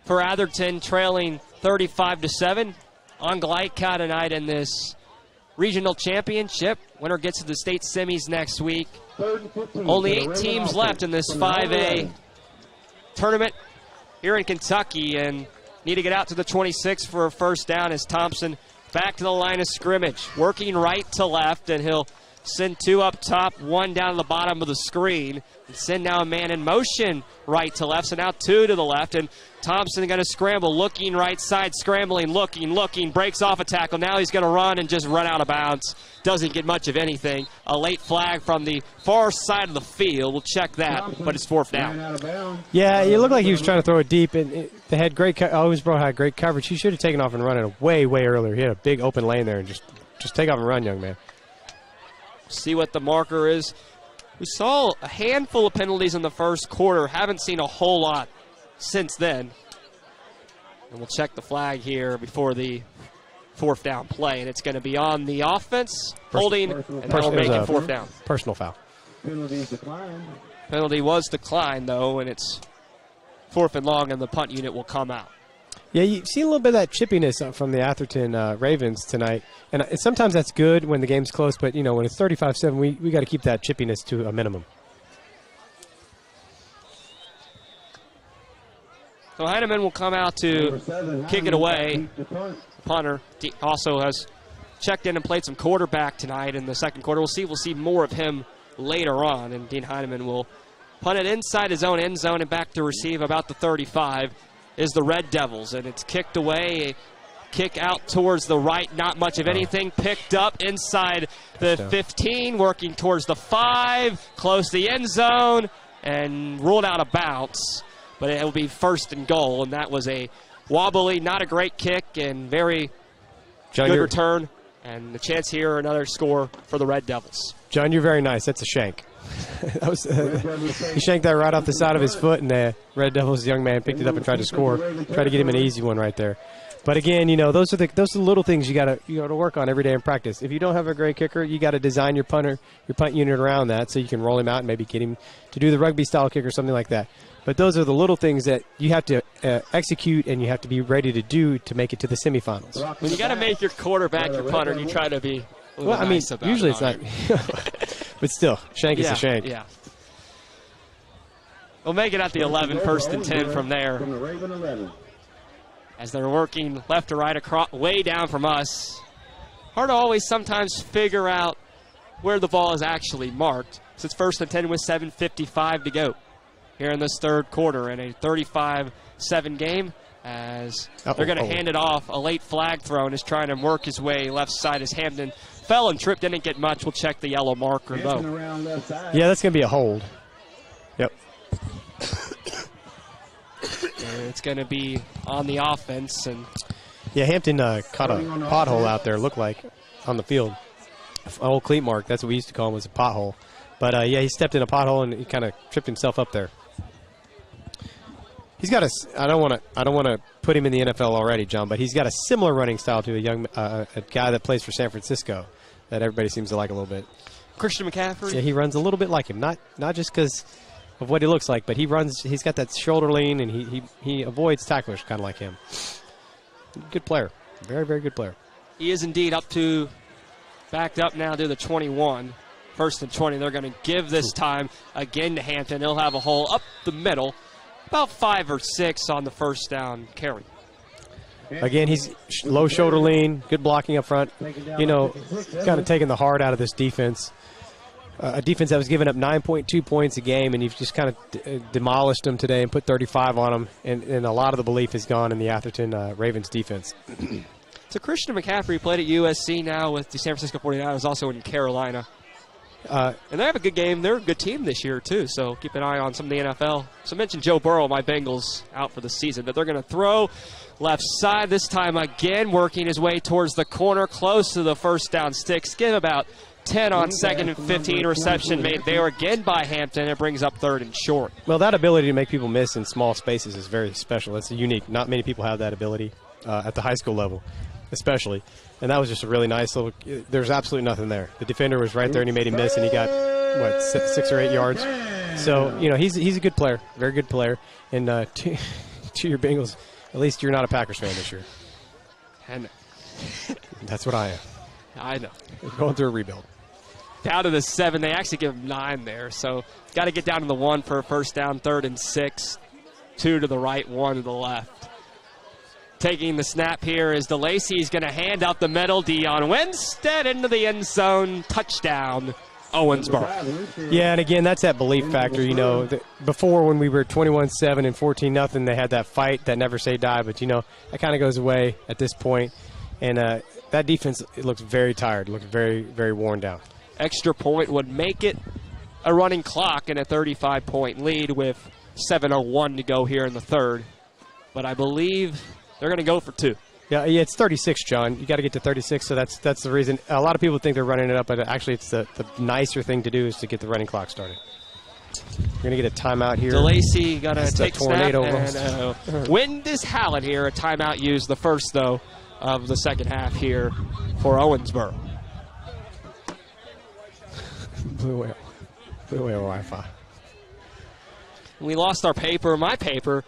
for Atherton, trailing 35-7 on Glycod tonight in this regional championship. Winner gets to the state semis next week. Only 8 teams left in this 5A tournament here in Kentucky, and need to get out to the 26 for a first down as Thompson back to the line of scrimmage, working right to left, and he'll send 2 up top, 1 down to the bottom of the screen, and send now a man in motion right to left, so now 2 to the left, and Thompson going to scramble, looking right side, scrambling, looking, breaks off a tackle. Now he's going to run and just run out of bounds. Doesn't get much of anything. A late flag from the far side of the field. We'll check that, but it's 4th down.
Yeah, it looked like he was trying to throw it deep, and they had great. Owensboro had great coverage. He should have taken off and run it way earlier. He had a big open lane there, and just take off and run, young man.
See what the marker is. We saw a handful of penalties in the first quarter. Haven't seen a whole lot since then. And we'll check the flag here before the 4th down play. And it's going to be on the offense, holding, and that'll make it 4th down.
Personal foul.
Penalty was declined, though, and it's 4th and long, and the punt unit will come out.
Yeah, you see a little bit of that chippiness from the Atherton Ravens tonight. And sometimes that's good when the game's close, but, you know, when it's 35-7, we got to keep that chippiness to a minimum.
So Heineman will come out to kick it away. The punter also has checked in and played some quarterback tonight in the second quarter. We'll see more of him later on. And Dean Heineman will punt it inside his own end zone and back to receive about the 35 is the Red Devils. And it's kicked away, a kick out towards the right, not much of anything. Picked up inside the 15, working towards the 5, close to the end zone, and ruled out of bounds. But it will be 1st and goal, and that was a wobbly, not a great kick, and very good return. And the chance here, another score for the Red Devils.
John, you're very nice. That's a shank. That was, he shanked that right off the side of his foot, and the Red Devils young man picked it up and tried to score. Tried to get him an easy one right there. But again, you know, those are the little things you got to work on every day in practice. If you don't have a great kicker, you got to design your punt unit around that so you can roll him out and maybe get him to do the rugby style kick or something like that. But those are the little things that you have to execute and you have to be ready to do to make it to the semifinals.
When you got to make your quarterback your punter, you try to be a little nice about
usually
it.
It's not. But still, shank is a shank.
Yeah. We'll make it at the 11, 1st and 10 from there. As they're working left to right, across, way down from us. Hard to always sometimes figure out where the ball is actually marked. So it's 1st and 10 with 7:55 to go here in this third quarter in a 35-7 game, as they're going to hand it off. A late flag throw and is trying to work his way left side as Hampton fell and tripped, didn't get much. We'll check the yellow marker, though.
Yeah, that's going to be a hold. Yep.
And it's going to be on the offense. And
yeah, Hampton caught a pothole out there, looked like, on the field. An old cleat mark, that's what we used to call him, was a pothole. But, yeah, he stepped in a pothole and he kind of tripped himself up there. He's got a – I don't want to put him in the NFL already, John, but he's got a similar running style to a guy that plays for San Francisco that everybody seems to like a little bit.
Christian McCaffrey?
Yeah, he runs a little bit like him. Not just because of what he looks like, but he runs – he's got that shoulder lean, and he avoids tacklers kind of like him. Good player. Very, very good player.
He is indeed backed up now to the 21. 1st and 20. They're going to give this time again to Hampton. He'll have a hole up the middle, about 5 or 6 on the first down carry.
Again, he's low shoulder lean, good blocking up front. You know, kind of taking the heart out of this defense. A defense that was giving up 9.2 points a game, and you've just kind of demolished them today and put 35 on them. And a lot of the belief has gone in the Atherton Ravens defense.
So Christian McCaffrey played at USC now with the San Francisco 49ers, also in Carolina. And they have a good game. They're a good team this year, too, so keep an eye on some of the NFL. So I mentioned Joe Burrow, my Bengals, out for the season, but they're going to throw left side this time again, working his way towards the corner, close to the first down sticks. Give about 10 on second and 15. Reception made there again by Hampton. It brings up 3rd and short.
Well, that ability to make people miss in small spaces is very special. It's unique. Not many people have that ability at the high school level, especially. And that was just a really nice little – there's absolutely nothing there. The defender was right there, and he made him miss, and he got, 6 or 8 yards. So, he's a good player, very good player. And to your Bengals, at least you're not a Packers fan this year.
I know.
That's what I am.
I know.
We're going through a rebuild.
Down to the 7. They actually give him 9 there. So got to get down to the 1 for a first down, 3rd and 6. 2 to the right, 1 to the left. Taking the snap here is DeLacy. He's going to hand out the middle. Dion Winstead into the end zone. Touchdown, Owensboro.
Yeah, and again, that's that belief factor. Before when we were 21-7 and 14-0, they had that fight that never say die. But, that kind of goes away at this point. And that defense, it looks very tired. It looks very, very worn down.
Extra point would make it a running clock and a 35-point lead with 7:01 to go here in the third. But I believe they're going to go for 2.
Yeah, it's 36, John. You got to get to 36, so that's the reason. A lot of people think they're running it up, but actually it's the nicer thing to do is to get the running clock started. You're going to get a timeout here.
DeLacy got to take snap,
almost.
and wind is howling here. A timeout used, the first, though, of the second half here for Owensboro.
Blue whale Wi-Fi.
We lost our paper, my paper.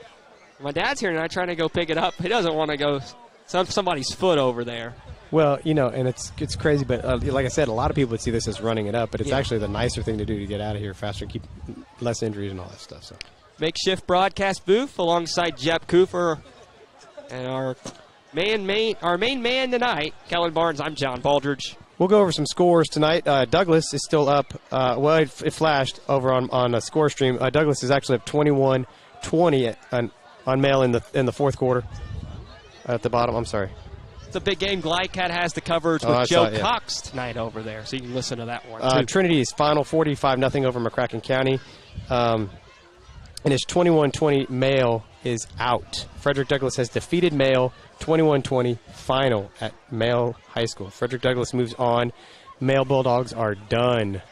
My dad's here tonight trying to go pick it up. He doesn't want to go somebody's foot over there.
Well, and it's crazy, but like I said, a lot of people would see this as running it up, but it's actually the nicer thing to do to get out of here faster, keep less injuries and all that stuff. So,
makeshift broadcast booth alongside Jep Cooper and our main man tonight, Kellen Barnes. I'm John Baldridge.
We'll go over some scores tonight. Douglas is still up. It flashed over on a score stream. Douglas is actually up 21-20 on Male in the fourth quarter. At the bottom, I'm sorry.
It's a big game. Glycat has the coverage with Joe Cox tonight over there, so you can listen to that one, too.
Trinity is final 45-0 over McCracken County. And it's 21-20. Male is out. Frederick Douglass has defeated Male 21-20 final at Male High School. Frederick Douglass moves on. Male Bulldogs are done.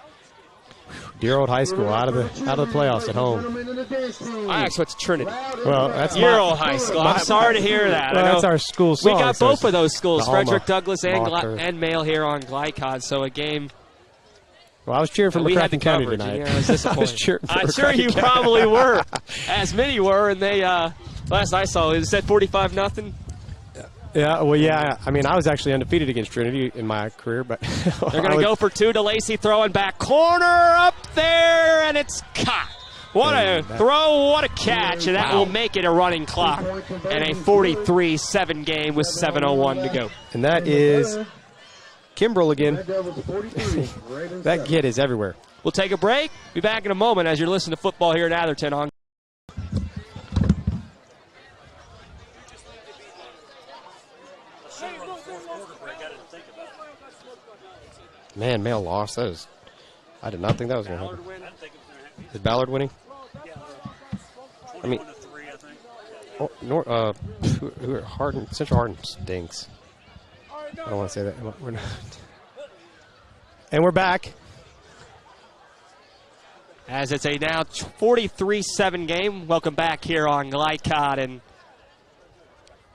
Dear old high school out of the playoffs at home.
I actually went to Trinity.
Well, that's
your old high school. I'm sorry to hear that.
Well, that's our school song.
We got both of those schools, Frederick Douglass
Mocker.
and Male here on Glycod. So a game.
Well, I was cheering for McCracken County tonight.
Yeah, I was disappointed.
I was cheering for
I'm sure you probably were, as many were. And they last I saw it said 45-0.
Yeah, well, yeah. I mean, I was actually undefeated against Trinity in my career, but
they're going to go for 2. DeLacy throwing back corner up there, and it's caught. What a throw, what a catch, and that will make it a running clock and a 43-7 game with 7:01 to go.
And that is Kimbrell again. That kid is everywhere.
We'll take a break. Be back in a moment as you're listening to football here in Atherton on.
Man, Male lost. I did not think that was going to happen. Is Ballard winning? I mean, Central Hardin stinks. I don't want to say that. We're not. And we're back.
As it's a now 43-7 game. Welcome back here on Glycod. And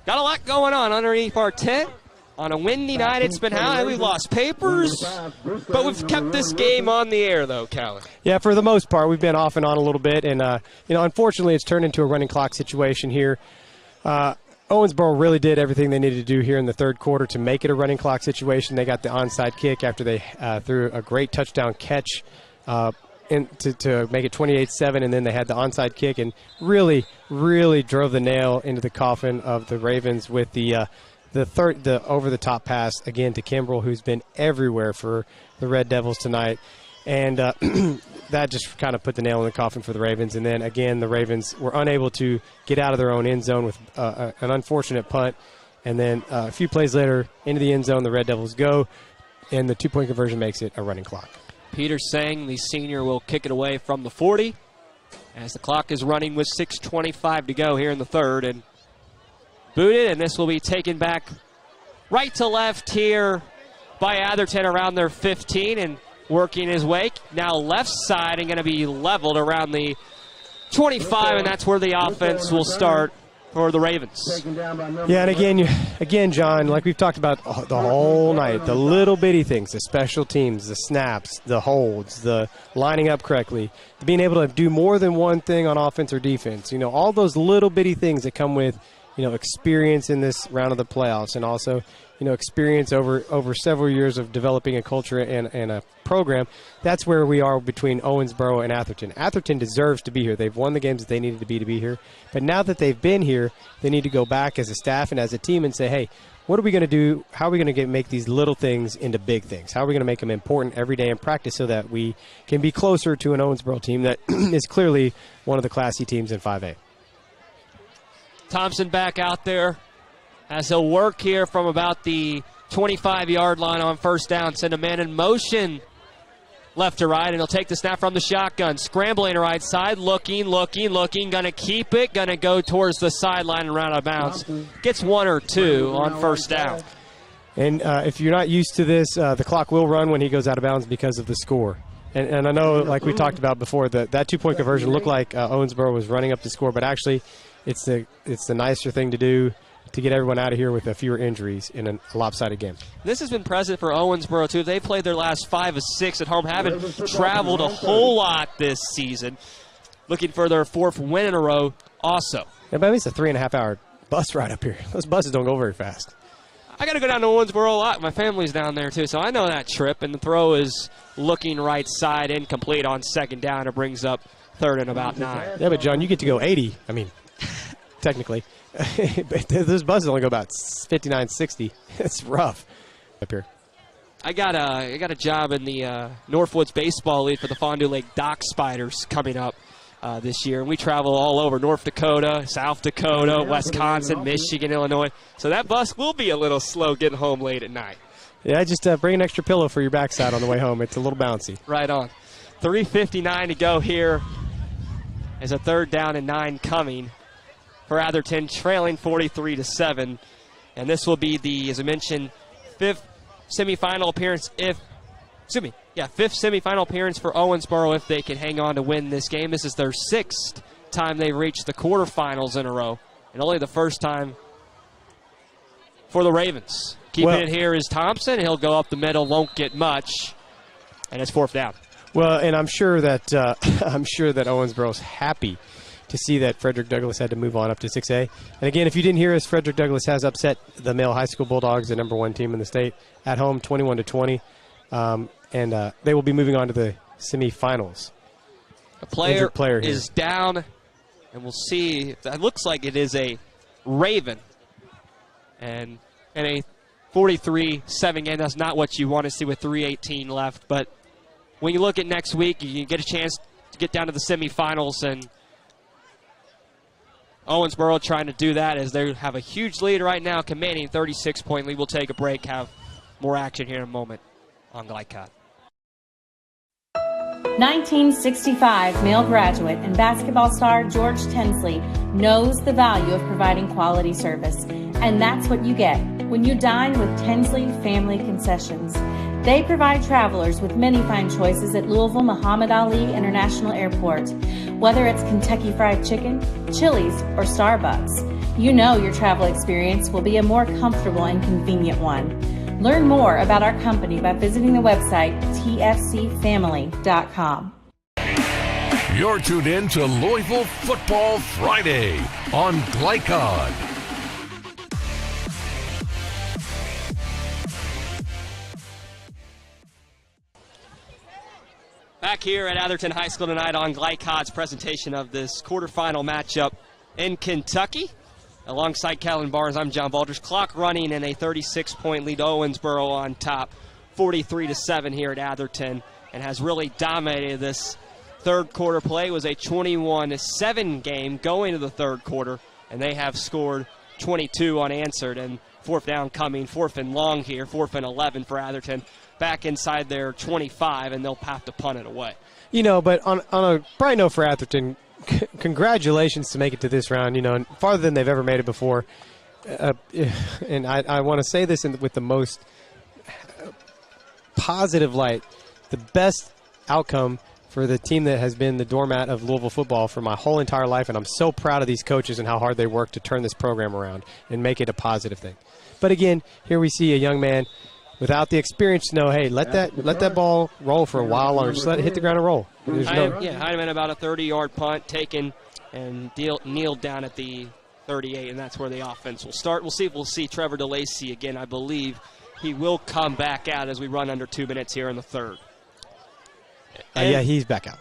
got a lot going on underneath our tent. On a windy night, it's been high. We've lost papers, but we've kept this game on the air, though, Callan.
Yeah, for the most part, we've been off and on a little bit, and unfortunately, it's turned into a running clock situation here. Owensboro really did everything they needed to do here in the third quarter to make it a running clock situation. They got the onside kick after they threw a great touchdown catch to make it 28-7, and then they had the onside kick and really, really drove the nail into the coffin of the Ravens with the over-the-top pass, again, to Kimbrell, who's been everywhere for the Red Devils tonight. And that just kind of put the nail in the coffin for the Ravens. And then, again, the Ravens were unable to get out of their own end zone with an unfortunate punt. And then a few plays later, into the end zone, the Red Devils go, and the 2-point conversion makes it a running clock.
Peter Sang, the senior, will kick it away from the 40 as the clock is running with 6:25 to go here in the third. And booted, and this will be taken back right to left here by Atherton around their 15 and working his way. Now left side and going to be leveled around the 25, and that's where the offense will start for the Ravens.
Yeah, and again, John, like we've talked about the whole night, the little bitty things, the special teams, the snaps, the holds, the lining up correctly, being able to do more than one thing on offense or defense. All those little bitty things that come with, experience in this round of the playoffs, and also, experience over several years of developing a culture and a program. That's where we are between Owensboro and Atherton. Atherton deserves to be here. They've won the games that they needed to be here. But now that they've been here, they need to go back as a staff and as a team and say, hey, what are we going to do? How are we going to make these little things into big things? How are we going to make them important every day in practice so that we can be closer to an Owensboro team that is clearly one of the classy teams in 5A?
Thompson back out there as he'll work here from about the 25-yard line on first down. Send a man in motion left to right, and he'll take the snap from the shotgun. Scrambling right side, looking, going to keep it, going to go towards the sideline and round out of bounds. Gets 1 or 2 on first down.
And if you're not used to this, the clock will run when he goes out of bounds because of the score. And I know, like we talked about before, that 2-point conversion looked like Owensboro was running up the score, but actually it's the nicer thing to do to get everyone out of here with fewer injuries in a lopsided game.
This has been present for Owensboro, too. They played their last 5 of 6 at home, haven't traveled a whole lot this season. Looking for their 4th win in a row also.
Yeah, but it's a 3.5-hour bus ride up here. Those buses don't go very fast.
I got to go down to Owensboro a lot. My family's down there, too, so I know that trip. And the throw is looking right side, incomplete on second down. It brings up third and about 9.
Yeah, but, John, you get to go 80. I mean, technically. But those buses only go about 59, 60. It's rough up here.
I got a job in the Northwoods Baseball League for the Fondue Lake Dock Spiders coming up this year. And we travel all over North Dakota, South Dakota, Wisconsin, Michigan, Illinois. So that bus will be a little slow getting home late at night.
Yeah, just bring an extra pillow for your backside on the way home. It's a little bouncy.
Right on. 3:59 to go here as a 3rd down and 9 coming for Atherton, trailing 43-7. And this will be the, as I mentioned, 5th semifinal appearance fifth semifinal appearance for Owensboro if they can hang on to win this game. This is their 6th time they've reached the quarterfinals in a row, and only the first time for the Ravens. Keeping it here is Thompson. He'll go up the middle, won't get much, and it's 4th down.
Well, and I'm sure that Owensboro's happy to see that Frederick Douglass had to move on up to 6A. And again, if you didn't hear us, Frederick Douglass has upset the male high school Bulldogs, the #1 team in the state, at home, 21-20. And they will be moving on to the semifinals.
A player is down, and we'll see. It looks like it is a Raven. And in a 43-7 game, that's not what you want to see with 3:18 left. But when you look at next week, you get a chance to get down to the semifinals, and Owensboro trying to do that as they have a huge lead right now, commanding 36-point lead. We'll take a break, have more action here in a moment on Glycod.
1965 male graduate and basketball star George Tensley knows the value of providing quality service. And that's what you get when you dine with Tensley Family Concessions. They provide travelers with many fine choices at Louisville Muhammad Ali International Airport. Whether it's Kentucky Fried Chicken, Chili's, or Starbucks, you know your travel experience will be a more comfortable and convenient one. Learn more about our company by visiting the website tfcfamily.com.
You're tuned in to Louisville Football Friday on Glycod.
Back here at Atherton High School tonight on Glycod's presentation of this quarterfinal matchup in Kentucky. Alongside Callan Barnes, I'm John Baldridge. Clock running in a 36-point lead. Owensboro on top, 43-7 here at Atherton, and has really dominated this third quarter play. It was a 21-7 game going to the third quarter, and they have scored 22 unanswered. And Fourth down coming, 4th and long here, 4th and 11 for Atherton. Back inside their 25, and they'll have to punt it away.
But on a bright note for Atherton, congratulations to make it to this round, and farther than they've ever made it before. And I want to say this with the most positive light. The best outcome for the team that has been the doormat of Louisville football for my whole entire life, and I'm so proud of these coaches and how hard they work to turn this program around and make it a positive thing. But again, here we see a young man without the experience to know, hey, let that ball roll for a while longer. Just let it hit the ground and roll.
Heineman about a 30-yard punt taken and kneeled down at the 38, and that's where the offense will start. We'll see if we'll see Trevor DeLacy again. I believe he will come back out as we run under 2 minutes here in the third.
Yeah, he's back out.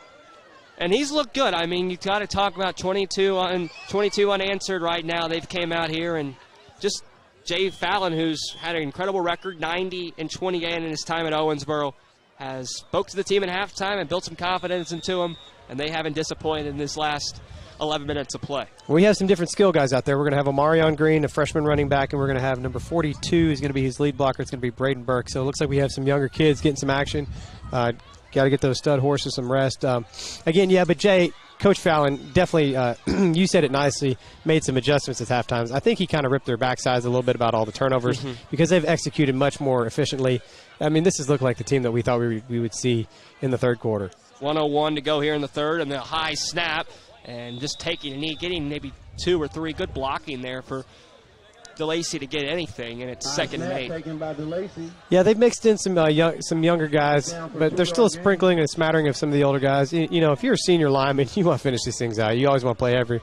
And he's looked good. I mean, you've got to talk about 22 unanswered right now. They've came out here and just Jay Fallon, who's had an incredible record, 90-28 in his time at Owensboro, has spoke to the team at halftime and built some confidence into them, and they haven't disappointed in this last 11 minutes of play.
We have some different skill guys out there. We're going to have Omarion Green, a freshman running back, and we're going to have number 42 is going to be his lead blocker. It's going to be Braden Burke. So it looks like we have some younger kids getting some action. Got to get those stud horses some rest. But Jay, Coach Fallon definitely, you said it nicely, made some adjustments at halftimes. I think he kind of ripped their backsides a little bit about all the turnovers because they've executed much more efficiently. I mean, this has looked like the team that we thought we would see in the third quarter.
1:01 to go here in the third, and the high snap, and just taking a knee, getting maybe 2 or 3 good blocking there for DeLacy to get anything, and it's second and 8.
Taken by DeLacy.
Yeah, they've mixed in some younger guys, but they're still sprinkling and a smattering of some of the older guys. If you're a senior lineman, you want to finish these things out. You always want to play every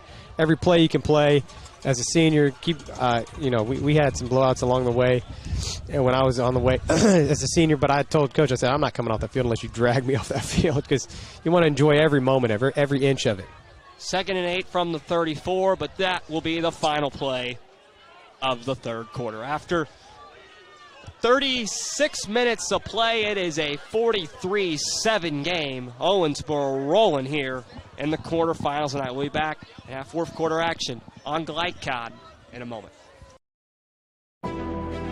play you can play. As a senior, we had some blowouts along the way, and when I was on the way as a senior, but I told Coach, I said, I'm not coming off that field unless you drag me off that field because you want to enjoy every moment, every inch of it.
Second and 8 from the 34, but that will be the final play of the third quarter. After 36 minutes of play, it is a 43-7 game. Owensboro rolling here in the quarterfinals tonight. We'll be back and have fourth quarter action on Glycod in a moment.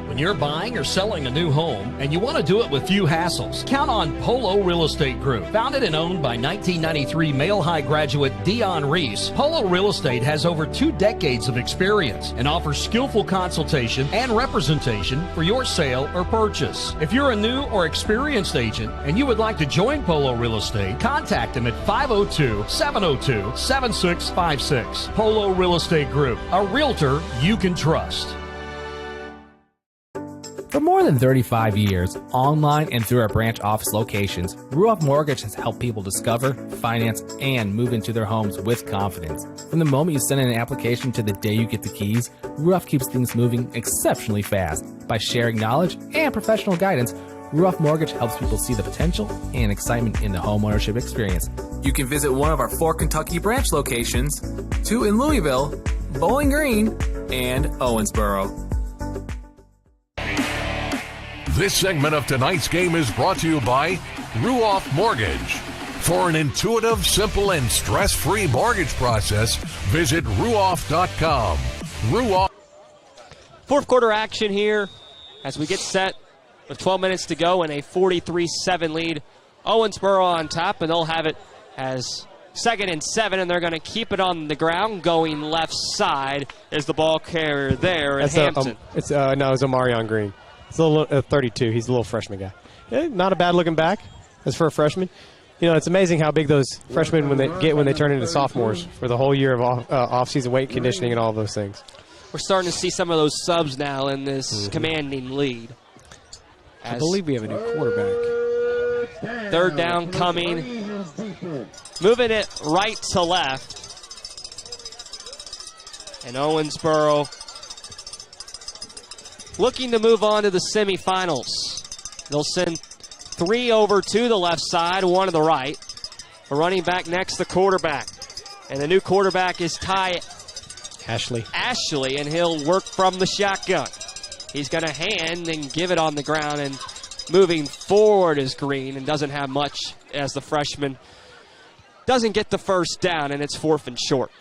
When you're buying or selling a new home and you want to do it with few hassles, count on Polo Real Estate Group. Founded and owned by 1993 Male High graduate Dion Reese, Polo Real Estate has over 2 decades of experience and offers skillful consultation and representation for your sale or purchase. If you're a new or experienced agent and you would like to join Polo Real Estate, contact them at 502-702-7656. Polo Real Estate Group, a realtor you can trust.
For more than 35 years, online and through our branch office locations, Ruoff Mortgage has helped people discover, finance, and move into their homes with confidence. From the moment you send in an application to the day you get the keys, Ruoff keeps things moving exceptionally fast. By sharing knowledge and professional guidance, Ruoff Mortgage helps people see the potential and excitement in the homeownership experience. You can visit one of our 4 Kentucky branch locations, 2 in Louisville, Bowling Green, and Owensboro.
This segment of tonight's game is brought to you by Ruoff Mortgage. For an intuitive, simple, and stress-free mortgage process, visit ruoff.com. Ruoff.
Fourth quarter action here as we get set with 12 minutes to go and a 43-7 lead. Owensboro on top, and they'll have it as 2nd and 7, and they're going to keep it on the ground going left side as the ball carrier there in Hampton.
It's Omarion Green. He's a little 32. He's a little freshman guy. Not a bad looking back as for a freshman. It's amazing how big those freshmen when they turn into sophomores for the whole year of off-season weight conditioning and all of those things.
We're starting to see some of those subs now in this commanding lead.
I believe we have a new quarterback.
Third down coming. Moving it right to left. And Owensboro looking to move on to the semifinals. They'll send 3 over to the left side, 1 to the right. A running back next, the quarterback. And the new quarterback is Ty
Ashley,
and he'll work from the shotgun. He's going to hand and give it on the ground, and moving forward is Green and doesn't have much as the freshman doesn't get the first down, and it's 4th and short.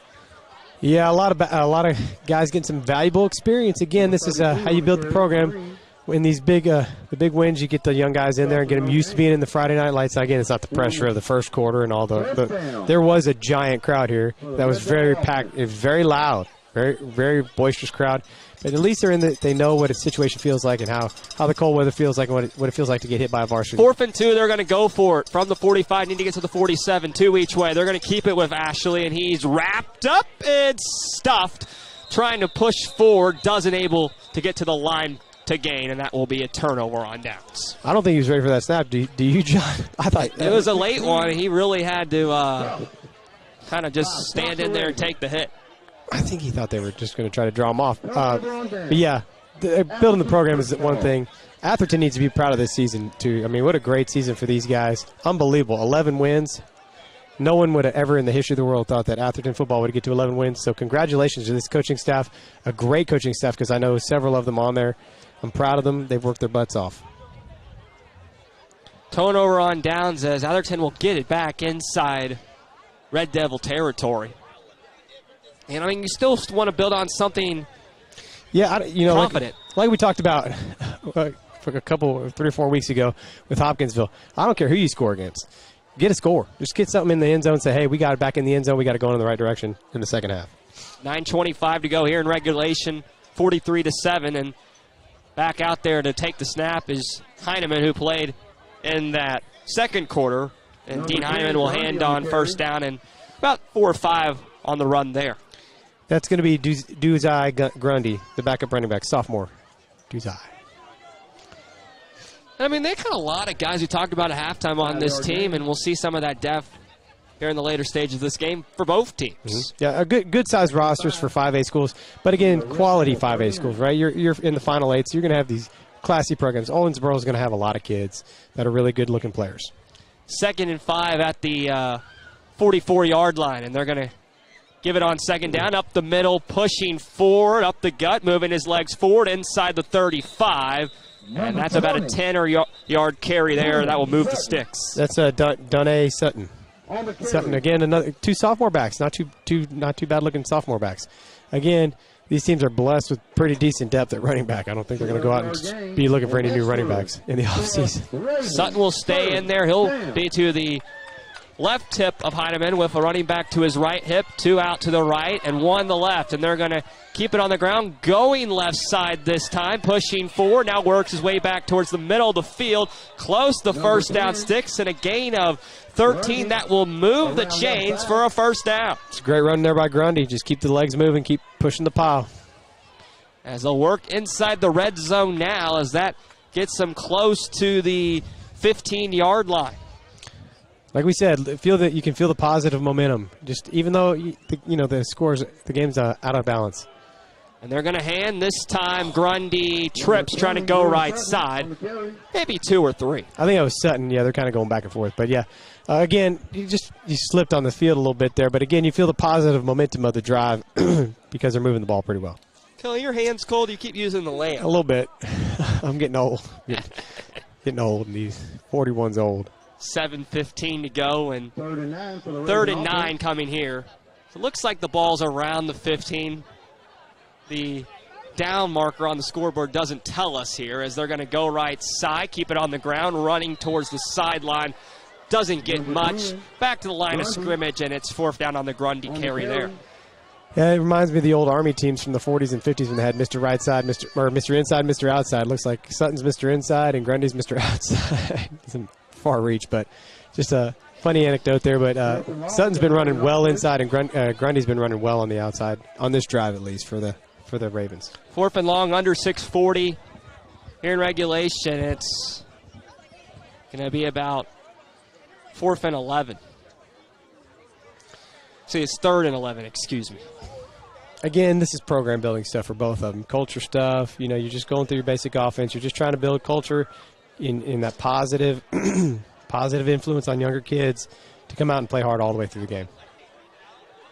Yeah, a lot of guys getting some valuable experience. Again, this is how you build the program. In these the big wins, you get the young guys in there and get them used to being in the Friday night lights. Again, it's not the pressure of the first quarter and all there was a giant crowd here that was very packed. It was very loud, very, very boisterous crowd. But at least they know what a situation feels like and how the cold weather feels like and what it feels like to get hit by a varsity.
4th and 2, they're going to go for it from the 45. Need to get to the 47, 2 each way. They're going to keep it with Ashley, and he's wrapped up and stuffed, trying to push forward, doesn't able to get to the line to gain, and that will be a turnover on downs.
I don't think he was ready for that snap. Do you, John? I thought
it was a late one, and he really had to kind of just stand in there and take the hit.
I think he thought they were just going to try to draw him off. But yeah, building the program is one thing. Atherton needs to be proud of this season, too. I mean, what a great season for these guys. Unbelievable. 11 wins. No one would have ever in the history of the world thought that Atherton football would get to 11 wins. So congratulations to this coaching staff, a great coaching staff, because I know several of them on there. I'm proud of them. They've worked their butts off.
Turnover on downs as Atherton will get it back inside Red Devil territory. And, I mean, you still want to build on something confident.
Like we talked about for 3 or 4 weeks ago with Hopkinsville. I don't care who you score against. Get a score. Just get something in the end zone and say, hey, we got it back in the end zone. We got to go in the right direction in the second half.
9:25 to go here in regulation, 43-7. And back out there to take the snap is Heineman, who played in that second quarter. And Dean Heineman will hand on first down and about 4 or 5 on the run there.
That's going to be Duzai Grundy, the backup running back, sophomore. Duzai.
I mean, they got a lot of guys we talked about at halftime on this team, and we'll see some of that depth here in the later stages of this game for both teams.
Mm-hmm. Yeah, a good-sized rosters for 5A schools, but again, quality 5A schools, right? You're in the Final Eight, so you're going to have these classy programs. Owensboro is going to have a lot of kids that are really good-looking players.
2nd and 5 at the 44-yard line, and they're going to give it on second down, up the middle, pushing forward, up the gut, moving his legs forward inside the 35. And that's about a 10-yard carry there. That will move the sticks.
That's Dunne Sutton. Sutton again, another 2 sophomore backs, not too bad looking sophomore backs. Again, these teams are blessed with pretty decent depth at running back. I don't think they're going to go out and be looking for any new running backs in the offseason.
Sutton will stay in there. He'll be to the left hip of Heineman with a running back to his right hip, 2 out to the right, and 1 the left. And they're going to keep it on the ground, going left side this time, pushing forward. Now works his way back towards the middle of the field, close to first down sticks, and a gain of 13. That will move the chains for a first down.
It's a great run there by Grundy. Just keep the legs moving, keep pushing the pile.
As they'll work inside the red zone now, as that gets them close to the 15-yard line.
Like we said, you can feel the positive momentum. Just even though the scores, the game's out of balance.
And they're going to hand this time. Grundy trips, trying to go right side, maybe 2 or 3.
I think it was Sutton. Yeah, they're kind of going back and forth. But yeah, again, you slipped on the field a little bit there. But again, you feel the positive momentum of the drive because they're moving the ball pretty well.
Kelly, your hand's cold. You keep using the lamp.
A little bit. I'm getting old. Getting old, and these 41's old.
7:15 to go, and 3rd and 9 coming here. So it looks like the ball's around the 15. The down marker on the scoreboard doesn't tell us here, as they're going to go right side, keep it on the ground, running towards the sideline. Doesn't get much. Back to the line of scrimmage, and it's 4th down on the Grundy carry there.
Yeah, it reminds me of the old Army teams from the 40s and 50s when they had Mr. Right Side, Mr. Inside, Mr. Outside. Looks like Sutton's Mr. Inside and Grundy's Mr. Outside. Some far reach, but just a funny anecdote there. But Sutton's been running well inside, and Grundy's been running well on the outside on this drive, at least for the Ravens.
4th and long, under 6:40 here in regulation. It's going to be about 4th and 11. See, it's 3rd and 11. Excuse me.
Again, this is program building stuff for both of them. Culture stuff. You're just going through your basic offense. You're just trying to build culture in that positive influence on younger kids to come out and play hard all the way through the game.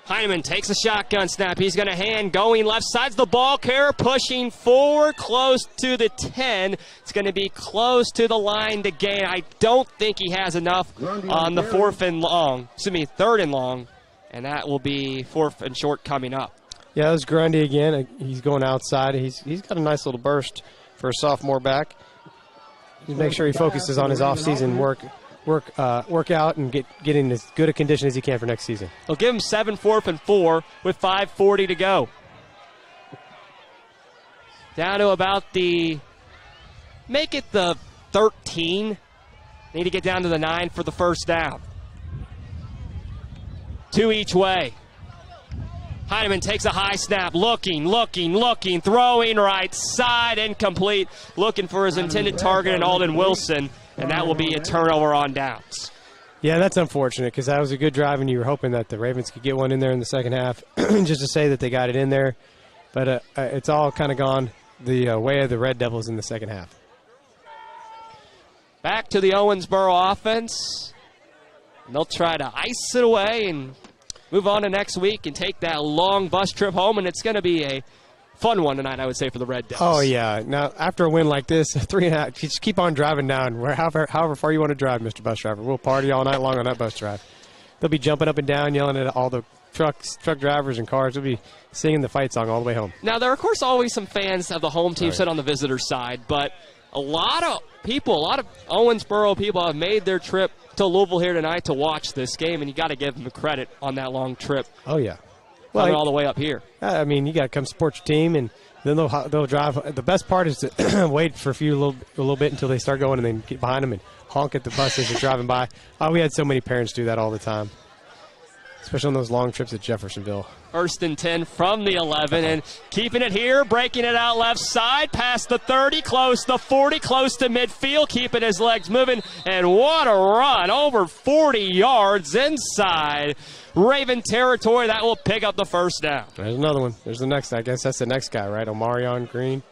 Heineman takes a shotgun snap. He's going to hand, going left side's the ball carrier, pushing forward, close to the 10. It's going to be close to the line to gain. I don't think he has enough on the 3rd and long. And that will be 4th and short coming up.
Yeah, that was Grundy again. He's going outside. He's got a nice little burst for a sophomore back. Just make sure he focuses on his off-season work out and get in as good a condition as he can for next season.
They'll give him 7 4th and 4 with 5:40 to go. Down to about make it the 13. Need to get down to the 9 for the first down. 2 each way. Heineman takes a high snap, looking, throwing right side, incomplete, looking for his intended target in Alden Wilson, and that will be a turnover on downs.
Yeah, that's unfortunate because that was a good drive, and you were hoping that the Ravens could get one in there in the second half just to say that they got it in there. But it's all kind of gone the way of the Red Devils in the second half.
Back to the Owensboro offense. And they'll try to ice it away and move on to next week and take that long bus trip home, and it's going to be a fun one tonight, I would say, for the Red Devils.
Oh, yeah. Now, after a win like this, 3.5, just keep on driving down, however far you want to drive, Mr. Bus Driver. We'll party all night long on that bus drive. They'll be jumping up and down, yelling at all the truck drivers and cars. They'll be singing the fight song all the way home.
Now, there are, of course, always some fans of the home team sit on the visitor side, but a lot of Owensboro people have made their trip to Louisville here tonight to watch this game, and you got to give them the credit on that long trip.
Oh, yeah.
Coming all the way up here.
I mean, you got to come support your team, and then they'll drive. The best part is to wait for a little bit until they start going, and then get behind them and honk at the buses as they're driving by. We had so many parents do that all the time, especially on those long trips at Jeffersonville.
1st and 10 from the 11, and keeping it here, breaking it out left side, past the 30, close the 40, close to midfield, keeping his legs moving, and what a run, over 40 yards inside Raven territory. That will pick up the first down.
There's another one. There's the next, I guess that's the next guy, right? Omarion Green.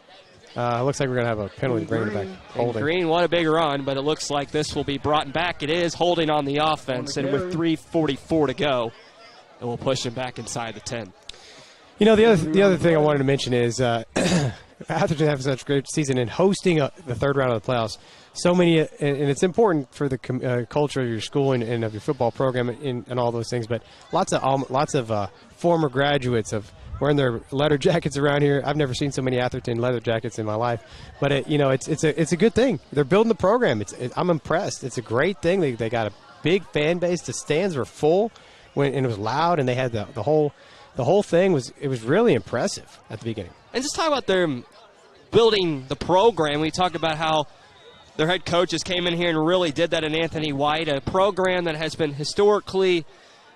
Looks like we're going to have a penalty to bring it back. Holding.
Green, what a big run, but it looks like this will be brought back. It is holding on the offense, and with 3:44 to go, it will push him back inside the 10.
You know, the other thing I wanted to mention is Atherton having such a great season and hosting the third round of the playoffs. So many, and it's important for the culture of your school and of your football program and all those things. But lots of former graduates of wearing their leather jackets around here. I've never seen so many Atherton leather jackets in my life. But it's a good thing. They're building the program. I'm impressed. It's a great thing. They got a big fan base. The stands were full and it was loud, and they had the whole thing was really impressive at the beginning.
And just talk about them building the program. We talk about how their head coaches came in here and really did that in Anthony White, a program that has been historically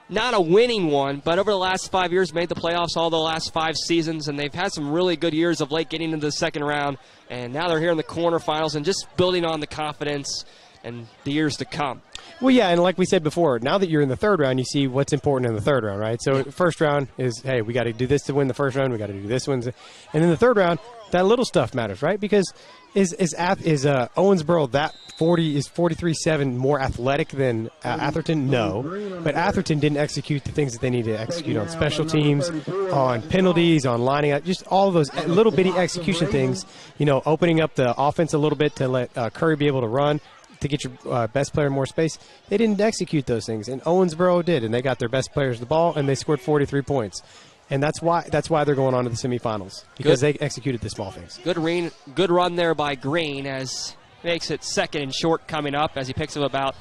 not a winning one, but over the last 5 years made the playoffs all the last 5 seasons, and they've had some really good years of late getting into the second round, and now they're here in the quarterfinals and just building on the confidence and the years to come.
Well, yeah, and like we said before, now that you're in the third round, you see what's important in the third round, right? So first round is, hey, we got to do this to win the first round. We got to do this one. And in the third round, that little stuff matters, right? Because is Owensboro that 43-7 more athletic than Atherton? No. But Atherton didn't execute the things that they need to execute on special teams, on penalties, on lining up, just all of those little bitty execution things, opening up the offense a little bit to let Curry be able to run, to get your best player more space. They didn't execute those things, and Owensboro did, and they got their best players the ball, and they scored 43 points. And that's why they're going on to the semifinals, because they executed the small things.
Good run there by Green, as makes it 2nd and short coming up, as he picks up about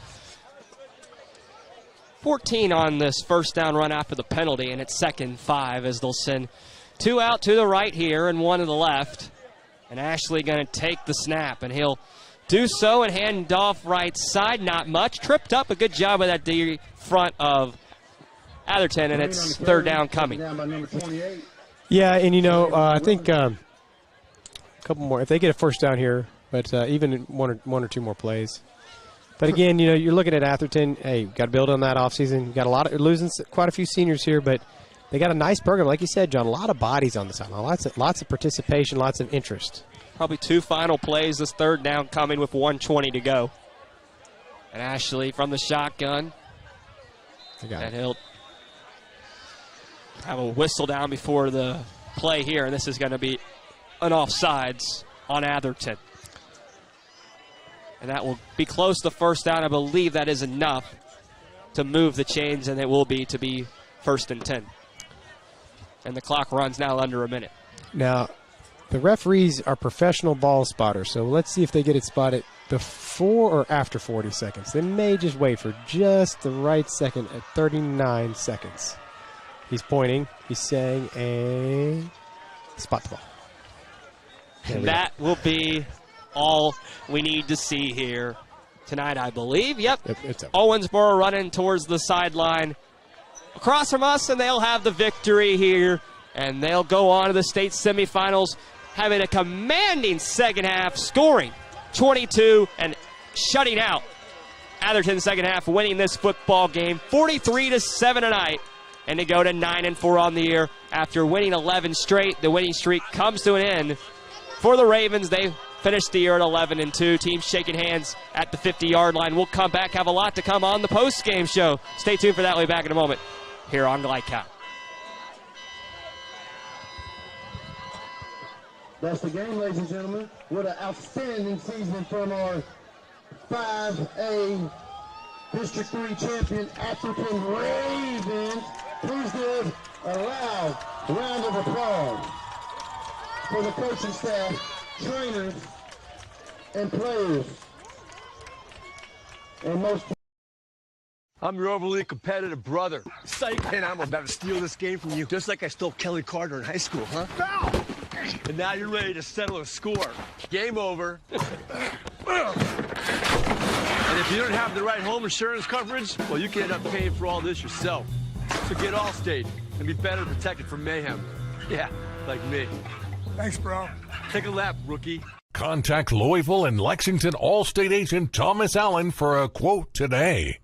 14 on this first down run after the penalty, and it's 2nd 5 as they'll send 2 out to the right here and 1 to the left. And Ashley going to take the snap, and he'll do so and hand off right side. Not much. Tripped up. A good job with that D front of Atherton, and it's 3rd down coming.
Yeah, and I think a couple more. If they get a first down here, but even one or two more plays. But again, you're looking at Atherton. Hey, got to build on that offseason. You got losing quite a few seniors here, but they got a nice program, like you said, John. A lot of bodies on the sideline. Lots of participation, lots of interest.
Probably 2 final plays. This 3rd down coming with 1:20 to go. And Ashley from the shotgun. And he'll have a whistle down before the play here. And this is going to be an offsides on Atherton. And that will be close to first down. I believe that is enough to move the chains, and it will be to be 1st and 10. And the clock runs now under a minute.
Now, the referees are professional ball spotters, so let's see if they get it spotted before or after 40 seconds. They may just wait for just the right second at 39 seconds. He's pointing, he's saying, and spot the ball.
That will be all we need to see here tonight, I believe. Yep.
It's up.
Owensboro running towards the sideline across from us, and they'll have the victory here, and they'll go on to the state semifinals, having a commanding second half, scoring 22 and shutting out Atherton second half, winning this football game 43-7 tonight, and to go to 9-4 on the year after winning 11 straight. The winning streak comes to an end for the Ravens. They finished the year at 11-2. Teams shaking hands at the 50-yard line. We'll come back, have a lot to come on the post-game show. Stay tuned for that. We'll be back in a moment here on Glycott.
That's the game, ladies and gentlemen. What an outstanding season from our 5A District 3 champion Atherton Ravens. Please give a loud round of applause for the coaching staff, trainers, and players. And most.
I'm your overly competitive brother. Psych, and I'm about to steal this game from you, just like I stole Kelly Carter in high school, huh? Foul! And now you're ready to settle a score. Game over. And if you don't have the right home insurance coverage, well, you can end up paying for all this yourself. So get Allstate and be better protected from mayhem. Yeah, like me.
Thanks, bro.
Take a lap, rookie.
Contact Louisville and Lexington Allstate agent Thomas Allen for a quote today.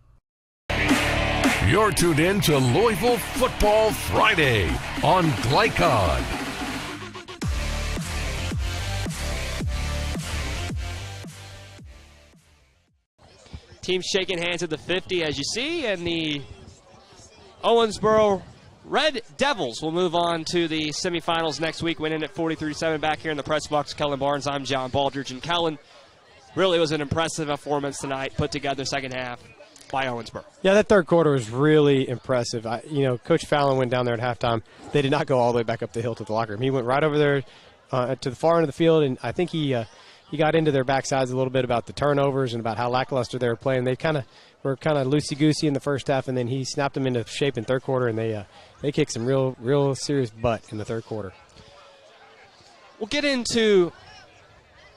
You're tuned in to Louisville Football Friday on Glycod.
Teams shaking hands at the 50, as you see, and the Owensboro Red Devils will move on to the semifinals next week, winning at 43-7 back here in the press box. Kellen Barnes, I'm John Baldridge, and Kellen, really was an impressive performance tonight, put together second half by Owensboro.
Yeah, that third quarter was really impressive. Coach Fallon went down there at halftime. They did not go all the way back up the hill to the locker room. He went right over there to the far end of the field, and I think he got into their backsides a little bit about the turnovers and about how lackluster they were playing. They were kind of loosey-goosey in the first half, and then he snapped them into shape in third quarter, and they kicked some real serious butt in the third quarter.
We'll get into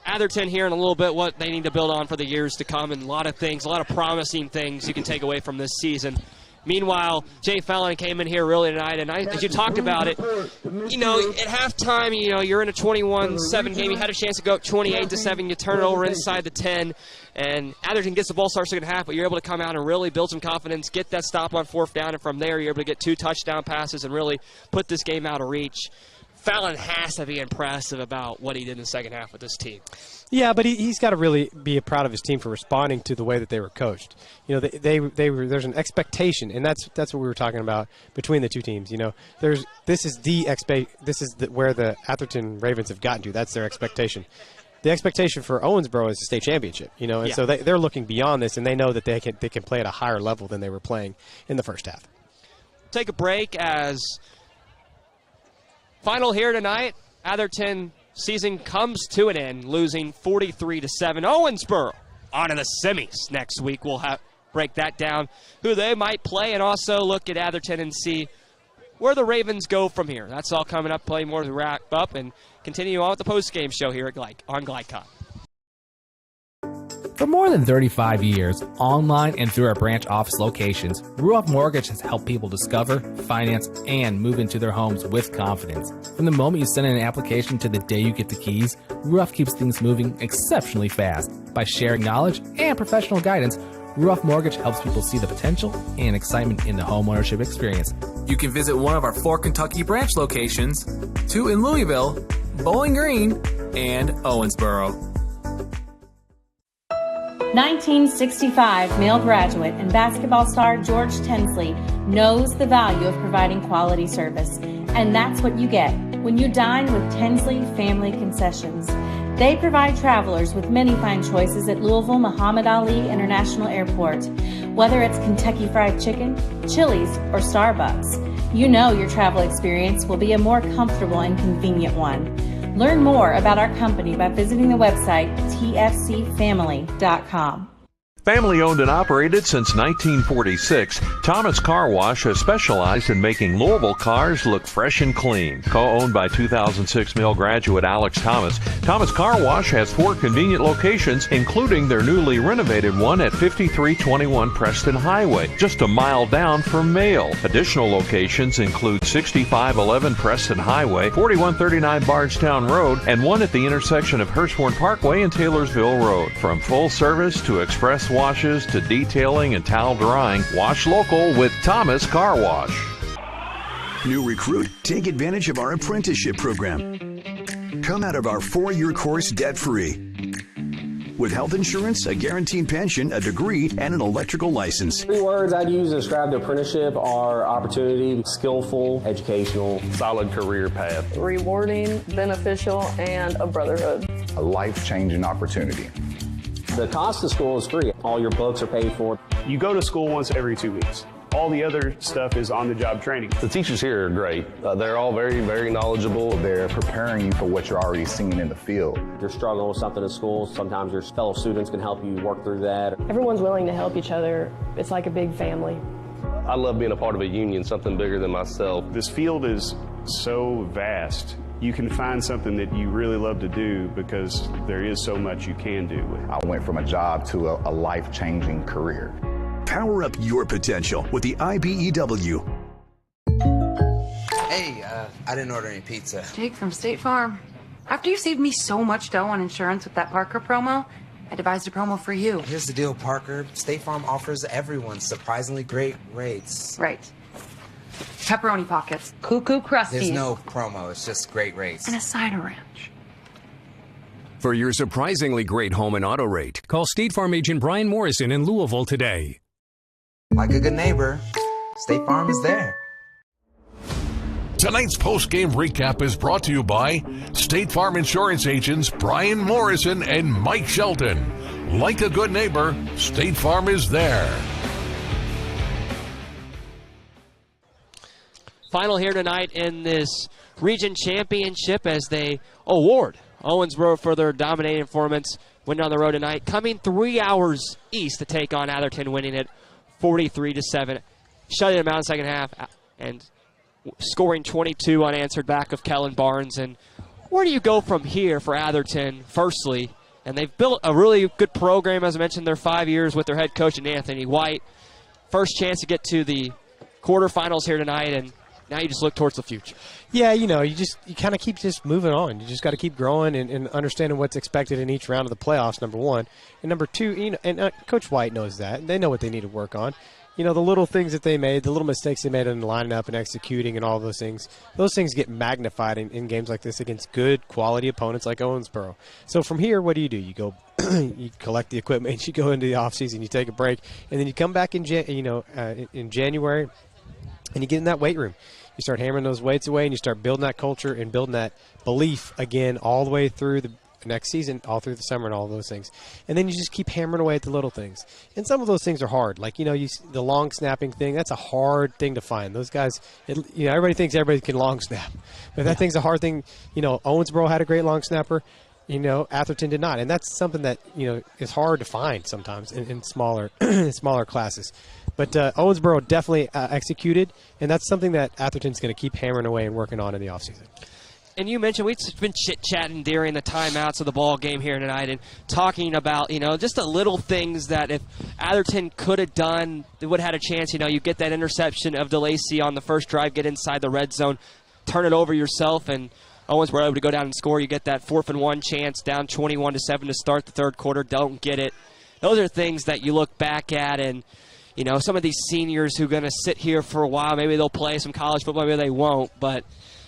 Atherton here in a little bit, what they need to build on for the years to come, and a lot of promising things you can take away from this season. Meanwhile, Jay Fallon came in here early tonight, and as you talked about it, at halftime, you're in a 21-7 game. You had a chance to go up 28-7. You turn it over inside the 10, and Atherton gets the ball start second half, but you're able to come out and really build some confidence, get that stop on fourth down, and from there you're able to get 2 touchdown passes and really put this game out of reach. Fallon has to be impressive about what he did in the second half with this team.
Yeah, but he's got to really be proud of his team for responding to the way that they were coached. There's an expectation, and that's what we were talking about between the two teams. This is where the Atherton Ravens have gotten to. That's their expectation. The expectation for Owensboro is a state championship. So they're looking beyond this, and they know that they can play at a higher level than they were playing in the first half.
Take a break as final here tonight. Atherton season comes to an end, losing 43-7. Owensboro on to the semis next week. We'll break that down, who they might play, and also look at Atherton and see where the Ravens go from here. That's all coming up. Play more to wrap up and continue on with the post-game show here on Glycott.
For more than 35 years, online and through our branch office locations, Ruoff Mortgage has helped people discover, finance, and move into their homes with confidence. From the moment you send in an application to the day you get the keys, Ruoff keeps things moving exceptionally fast. By sharing knowledge and professional guidance, Ruoff Mortgage helps people see the potential and excitement in the homeownership experience. You can visit one of our 4 Kentucky branch locations, 2 in Louisville, Bowling Green, and Owensboro.
1965 male graduate and basketball star George Tensley knows the value of providing quality service, and that's what you get when you dine with Tensley Family Concessions. They provide travelers with many fine choices at Louisville Muhammad Ali International Airport, whether it's Kentucky Fried Chicken, Chili's, or Starbucks. You know your travel experience will be a more comfortable and convenient one. Learn more about our company by visiting the website tfcfamily.com.
Family owned and operated since 1946, Thomas Car Wash has specialized in making Louisville cars look fresh and clean. Co-owned by 2006 Mill graduate Alex Thomas, Thomas Car Wash has 4 convenient locations, including their newly renovated one at 5321 Preston Highway, just a mile down from Mail. Additional locations include 6511 Preston Highway, 4139 Bardstown Road, and one at the intersection of Hurstbourne Parkway and Taylorsville Road. From full service to express washes to detailing and towel drying, wash local with Thomas Car Wash.
New recruit? Take advantage of our apprenticeship program. Come out of our 4-year course debt-free. With health insurance, a guaranteed pension, a degree, and an electrical license.
3 words I'd use to describe the apprenticeship are opportunity, skillful, educational,
solid career path,
rewarding, beneficial, and a brotherhood.
A life-changing opportunity.
The cost of school is free. All your books are paid for.
You go to school once every 2 weeks. All the other stuff is on-the-job training.
The teachers here are great. They're all very, very knowledgeable.
They're preparing you for what you're already seeing in the field.
If you're struggling with something in school, sometimes your fellow students can help you work through that.
Everyone's willing to help each other. It's like a big family.
I love being a part of a union, something bigger than myself.
This field is so vast. You can find something that you really love to do because there is so much you can do.
I went from a job to a life-changing career.
Power up your potential with the IBEW.
Hey, I didn't order any pizza.
Jake from State Farm. After you saved me so much dough on insurance with that Parker promo, I devised a promo for you.
Here's the deal, Parker. State Farm offers everyone surprisingly great rates.
Right. Pepperoni pockets, cuckoo crusties.
There's no promo, it's just great rates.
And a cider ranch.
For your surprisingly great home and auto rate, call State Farm agent Brian Morrison in Louisville today.
Like a good neighbor, State Farm is there.
Tonight's post-game recap is brought to you by State Farm Insurance agents Brian Morrison and Mike Shelton. Like a good neighbor, State Farm is there.
Final here tonight in this region championship as they award Owensboro for their dominating performance, winning on the road tonight, coming 3 hours east to take on Atherton, winning it 43-7, shutting them out in the second half and scoring 22 unanswered back of Kellen Barnes. And where do you go from here for Atherton, firstly? And they've built a really good program, as I mentioned, their 5 years with their head coach, Anthony White. First chance to get to the quarterfinals here tonight, and now you just look towards the future.
Yeah, you kind of keep just moving on. You just got to keep growing and understanding what's expected in each round of the playoffs, number one. And number two, Coach White knows that. They know what they need to work on. The little things that they made, the little mistakes they made in lining up and executing and all those things get magnified in games like this against good quality opponents like Owensboro. So from here, what do? You go, you collect the equipment, you go into the offseason, you take a break, and then you come back in January and you get in that weight room. You start hammering those weights away, and you start building that culture and building that belief again all the way through the next season, all through the summer and all those things. And then you just keep hammering away at the little things. And some of those things are hard. Like, the long snapping thing, that's a hard thing to find. Those guys, everybody thinks everybody can long snap. But that thing's a hard thing. Owensboro had a great long snapper. Atherton did not. And that's something that, is hard to find sometimes in smaller classes. But Owensboro definitely executed, and that's something that Atherton's going to keep hammering away and working on in the offseason.
And you mentioned we've been chit-chatting during the timeouts of the ball game here tonight and talking about, just the little things that if Atherton could have done, they would have had a chance. You get that interception of DeLacy on the first drive, get inside the red zone, turn it over yourself, and Owensboro able to go down and score. You get that 4th and 1 chance, down 21-7 to start the third quarter, don't get it. Those are things that you look back at and, some of these seniors who are going to sit here for a while, maybe they'll play some college football, maybe they won't, but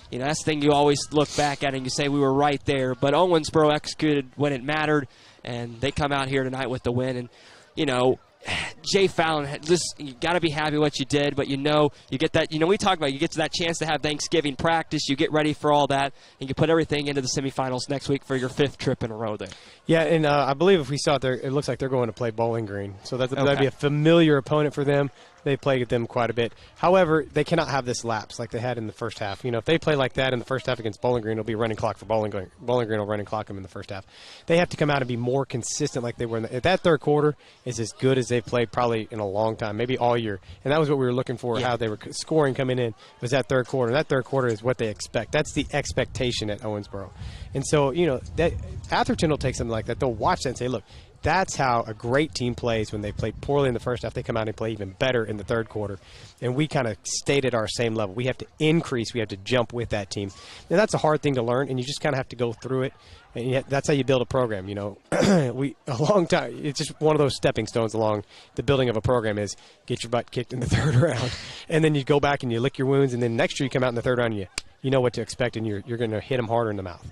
that's the thing you always look back at and you say we were right there. But Owensboro executed when it mattered, and they come out here tonight with the win. And, Jay Fallon, you got to be happy what you did, but you get that, we talk about you get to that chance to have Thanksgiving practice, you get ready for all that, and you put everything into the semifinals next week for your 5th trip in a row there.
Yeah, and I believe if we saw it there, it looks like they're going to play Bowling Green. So that'd be a familiar opponent for them. They played them quite a bit. However, they cannot have this lapse like they had in the first half. You know, if they play like that in the first half against Bowling Green, it'll be running clock for Bowling Green. Bowling Green will run and clock them in the first half. They have to come out and be more consistent like they were. That third quarter is as good as they've played probably in a long time, maybe all year. And that was what we were looking for, how they were scoring coming in, was that third quarter. And that third quarter is what they expect. That's the expectation at Owensboro. And so, you know, that Atherton will take something like that. They'll watch that and say, look, that's how a great team plays. When they play poorly in the first half, they come out and play even better in the third quarter. And we kind of stayed at our same level. We have to increase. We have to jump with that team. And that's a hard thing to learn, and you just kind of have to go through it. And yet that's how you build a program, you know. A long time, it's just one of those stepping stones along the building of a program is get your butt kicked in the third round. And then you go back and you lick your wounds, and then next year you come out in the third round and you know what to expect, and you're going to hit them harder in the mouth.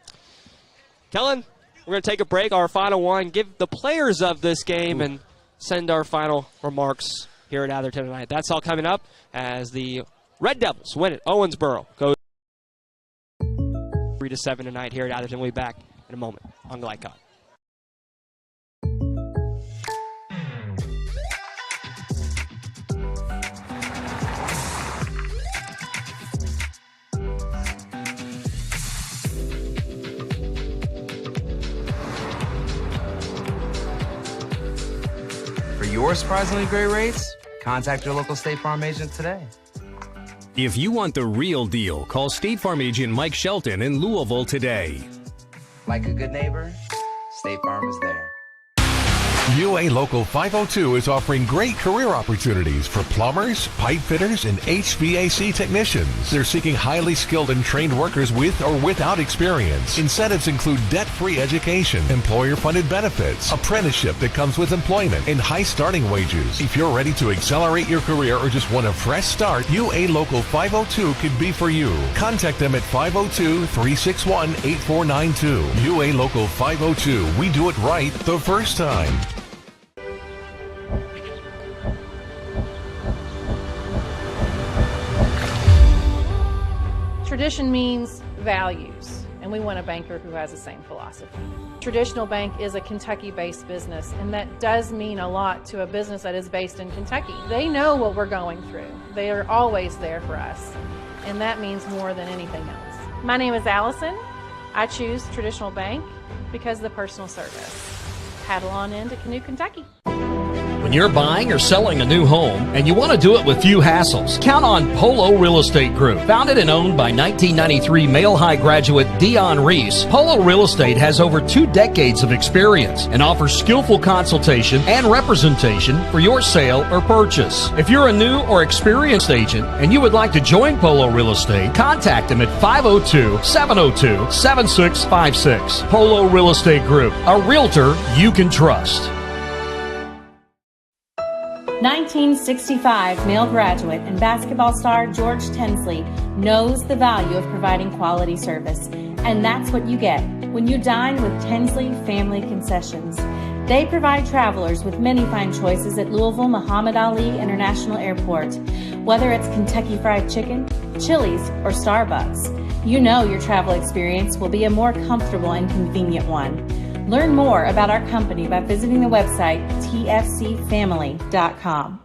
Kellen, we're going to take a break, our final one, give the players of this game, and send our final remarks here at Atherton tonight. That's all coming up as the Red Devils win it. Owensboro goes 3-7 tonight here at Atherton. We'll be back in a moment on Glycon.
For your surprisingly great rates, contact your local State Farm agent today.
If you want the real deal, call State Farm agent Mike Shelton in Louisville today.
Like a good neighbor, State Farm is there.
UA Local 502 is offering great career opportunities for plumbers, pipe fitters, and HVAC technicians. They're seeking highly skilled and trained workers with or without experience. Incentives include debt-free education, employer-funded benefits, apprenticeship that comes with employment, and high starting wages. If you're ready to accelerate your career or just want a fresh start, UA Local 502 could be for you. Contact them at 502-361-8492. UA Local 502. We do it right the first time.
Tradition means values, and we want a banker who has the same philosophy. Traditional Bank is a Kentucky-based business, and that does mean a lot to a business that is based in Kentucky. They know what we're going through. They are always there for us, and that means more than anything else. My name is Allison. I choose Traditional Bank because of the personal service. Paddle on into Canoe, Kentucky.
When you're buying or selling a new home and you want to do it with few hassles, count on Polo Real Estate Group. Founded and owned by 1993 Male High graduate Dion Reese, Polo Real Estate has over 2 decades of experience and offers skillful consultation and representation for your sale or purchase. If you're a new or experienced agent and you would like to join Polo Real Estate, contact them at 502-702-7656. Polo Real Estate Group, a realtor you can trust.
1965 male graduate and basketball star George Tensley knows the value of providing quality service, and that's what you get when you dine with Tensley Family Concessions. They provide travelers with many fine choices at Louisville Muhammad Ali International Airport. Whether it's Kentucky Fried Chicken, Chili's, or Starbucks, you know your travel experience will be a more comfortable and convenient one. Learn more about our company by visiting the website tfcfamily.com.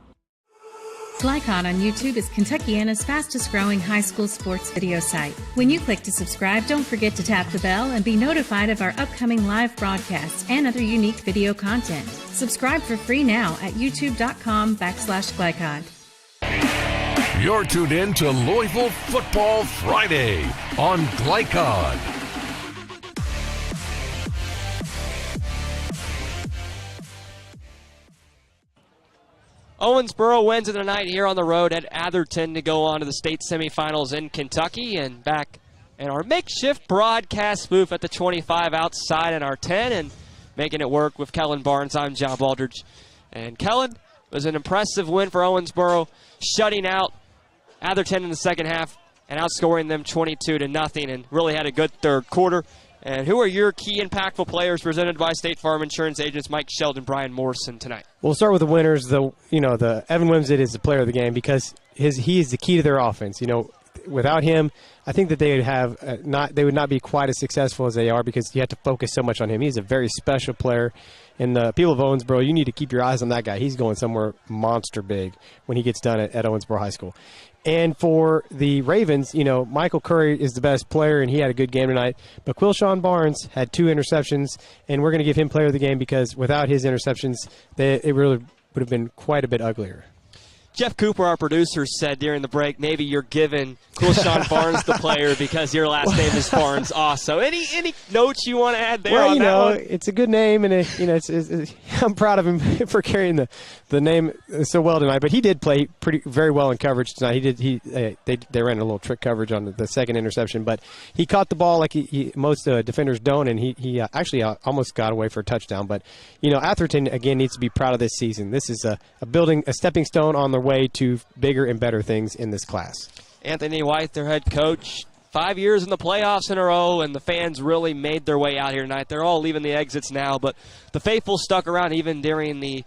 Glycon on YouTube is Kentuckiana's fastest growing high school sports video site. When you click to subscribe, don't forget to tap the bell and be notified of our upcoming live broadcasts and other unique video content. Subscribe for free now at youtube.com/Glycon.
You're tuned in to Louisville Football Friday on Glycon.
Owensboro wins it tonight here on the road at Atherton to go on to the state semifinals in Kentucky. And back in our makeshift broadcast booth at the 25 outside in our 10 and making it work with Kellen Barnes. I'm John Baldridge. And Kellen, it was an impressive win for Owensboro, shutting out Atherton in the second half and outscoring them 22-0, and really had a good third quarter. And who are your key impactful players presented by State Farm Insurance agents Mike Sheldon, Brian Morrison tonight?
We'll start with the winners. The Evan Wimsett is the player of the game because he is the key to their offense. You know, without him, I think that they would have they would not be quite as successful as they are because you have to focus so much on him. He's a very special player. And the people of Owensboro, you need to keep your eyes on that guy. He's going somewhere monster big when he gets done at Owensboro High School. And for the Ravens, Michael Curry is the best player, and he had a good game tonight. But Quilshawn Barnes had 2 interceptions, and we're going to give him player of the game because without his interceptions, it really would have been quite a bit uglier.
Jeff Cooper, our producer, said during the break, maybe you're giving Quilshawn Barnes the player because your last name is Barnes also. Any notes you want to add there on that one?
It's a good name, and I'm proud of him for carrying the name so well tonight. But he did play very well in coverage tonight. They ran a little trick coverage on the second interception, but he caught the ball like most defenders don't, and he actually almost got away for a touchdown. But Atherton again needs to be proud of this season. This is a stepping stone on the way to bigger and better things in this class.
Anthony White, their head coach, 5 years in the playoffs in a row, and the fans really made their way out here tonight. They're all leaving the exits now, but the faithful stuck around even during the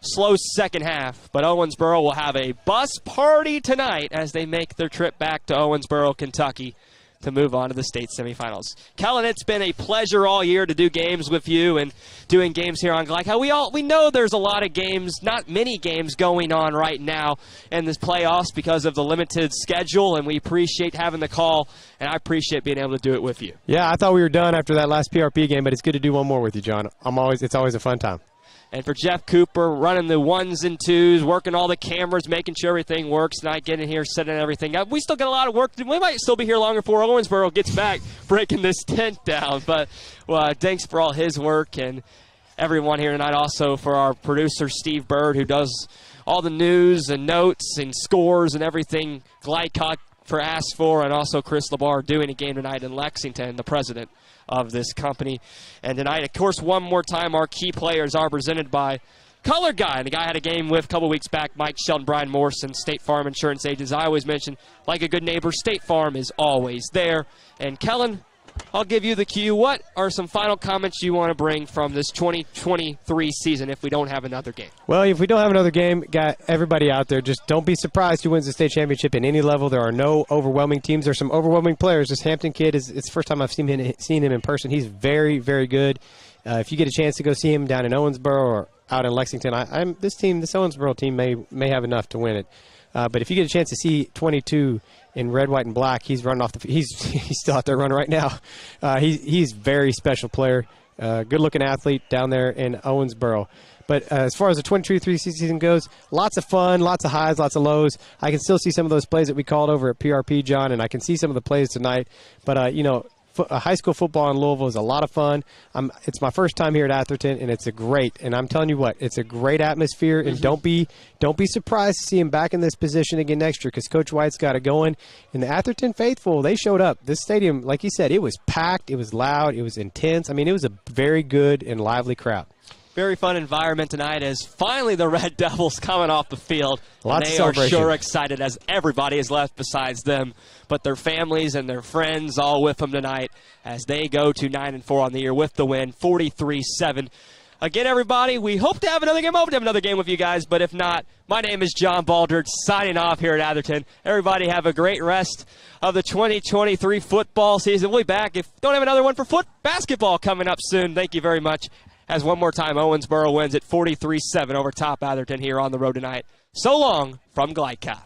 slow second half. But Owensboro will have a bus party tonight as they make their trip back to Owensboro, Kentucky, to move on to the state semifinals. Kellen, it's been a pleasure all year to do games with you and doing games here on Glyco. We know there's a lot of games, not many games going on right now in this playoffs because of the limited schedule, and we appreciate having the call, and I appreciate being able to do it with you.
Yeah, I thought we were done after that last PRP game, but it's good to do one more with you, John. It's always a fun time.
And for Jeff Cooper, running the 1s and 2s, working all the cameras, making sure everything works, tonight getting here, setting everything up. We still got a lot of work to do. We might still be here longer before Owensboro gets back, breaking this tent down. But thanks for all his work and everyone here tonight. Also for our producer, Steve Bird, who does all the news and notes and scores and everything Glycott for asked for, and also Chris Labar doing a game tonight in Lexington, the president of this company. And tonight, of course, one more time, our key players are presented by Color Guy. And the guy I had a game with a couple weeks back, Mike Sheldon, Brian Morrison, State Farm Insurance Agents. I always mention, like a good neighbor, State Farm is always there. And Kellen, I'll give you the cue. What are some final comments you want to bring from this 2023 season if we don't have another game?
Well, if we don't have another game, got everybody out there, just don't be surprised who wins the state championship in any level. There are no overwhelming teams. There's some overwhelming players. This Hampton kid, it's the first time I've seen him in person. He's very, very good. If you get a chance to go see him down in Owensboro or out in Lexington, this Owensboro team may have enough to win it. But if you get a chance to see 22 in red, white, and black, he's running off he's still out there running right now. He's very special player, good-looking athlete down there in Owensboro. But as far as the 2023 season goes, lots of fun, lots of highs, lots of lows. I can still see some of those plays that we called over at PRP, John, and I can see some of the plays tonight. But, high school football in Louisville is a lot of fun. It's my first time here at Atherton, and it's and I'm telling you what, it's a great atmosphere. And don't be surprised to see him back in this position again next year because Coach White's got it going. And the Atherton faithful, they showed up. This stadium, like you said, it was packed, it was loud, it was intense. I mean, it was a very good and lively crowd.
Very fun environment tonight as finally the Red Devils coming off the field.
Lots
they
of celebration.
Are sure excited as everybody is left besides them. But their families and their friends all with them tonight as they go to 9-4 on the year with the win, 43-7. Again, everybody, we hope to have another game. Hope to have another game with you guys. But if not, my name is John Baldridge signing off here at Atherton. Everybody have a great rest of the 2023 football season. We'll be back if don't have another one for basketball coming up soon. Thank you very much. As one more time, Owensboro wins at 43-7 over top Atherton here on the road tonight. So long from Glycott.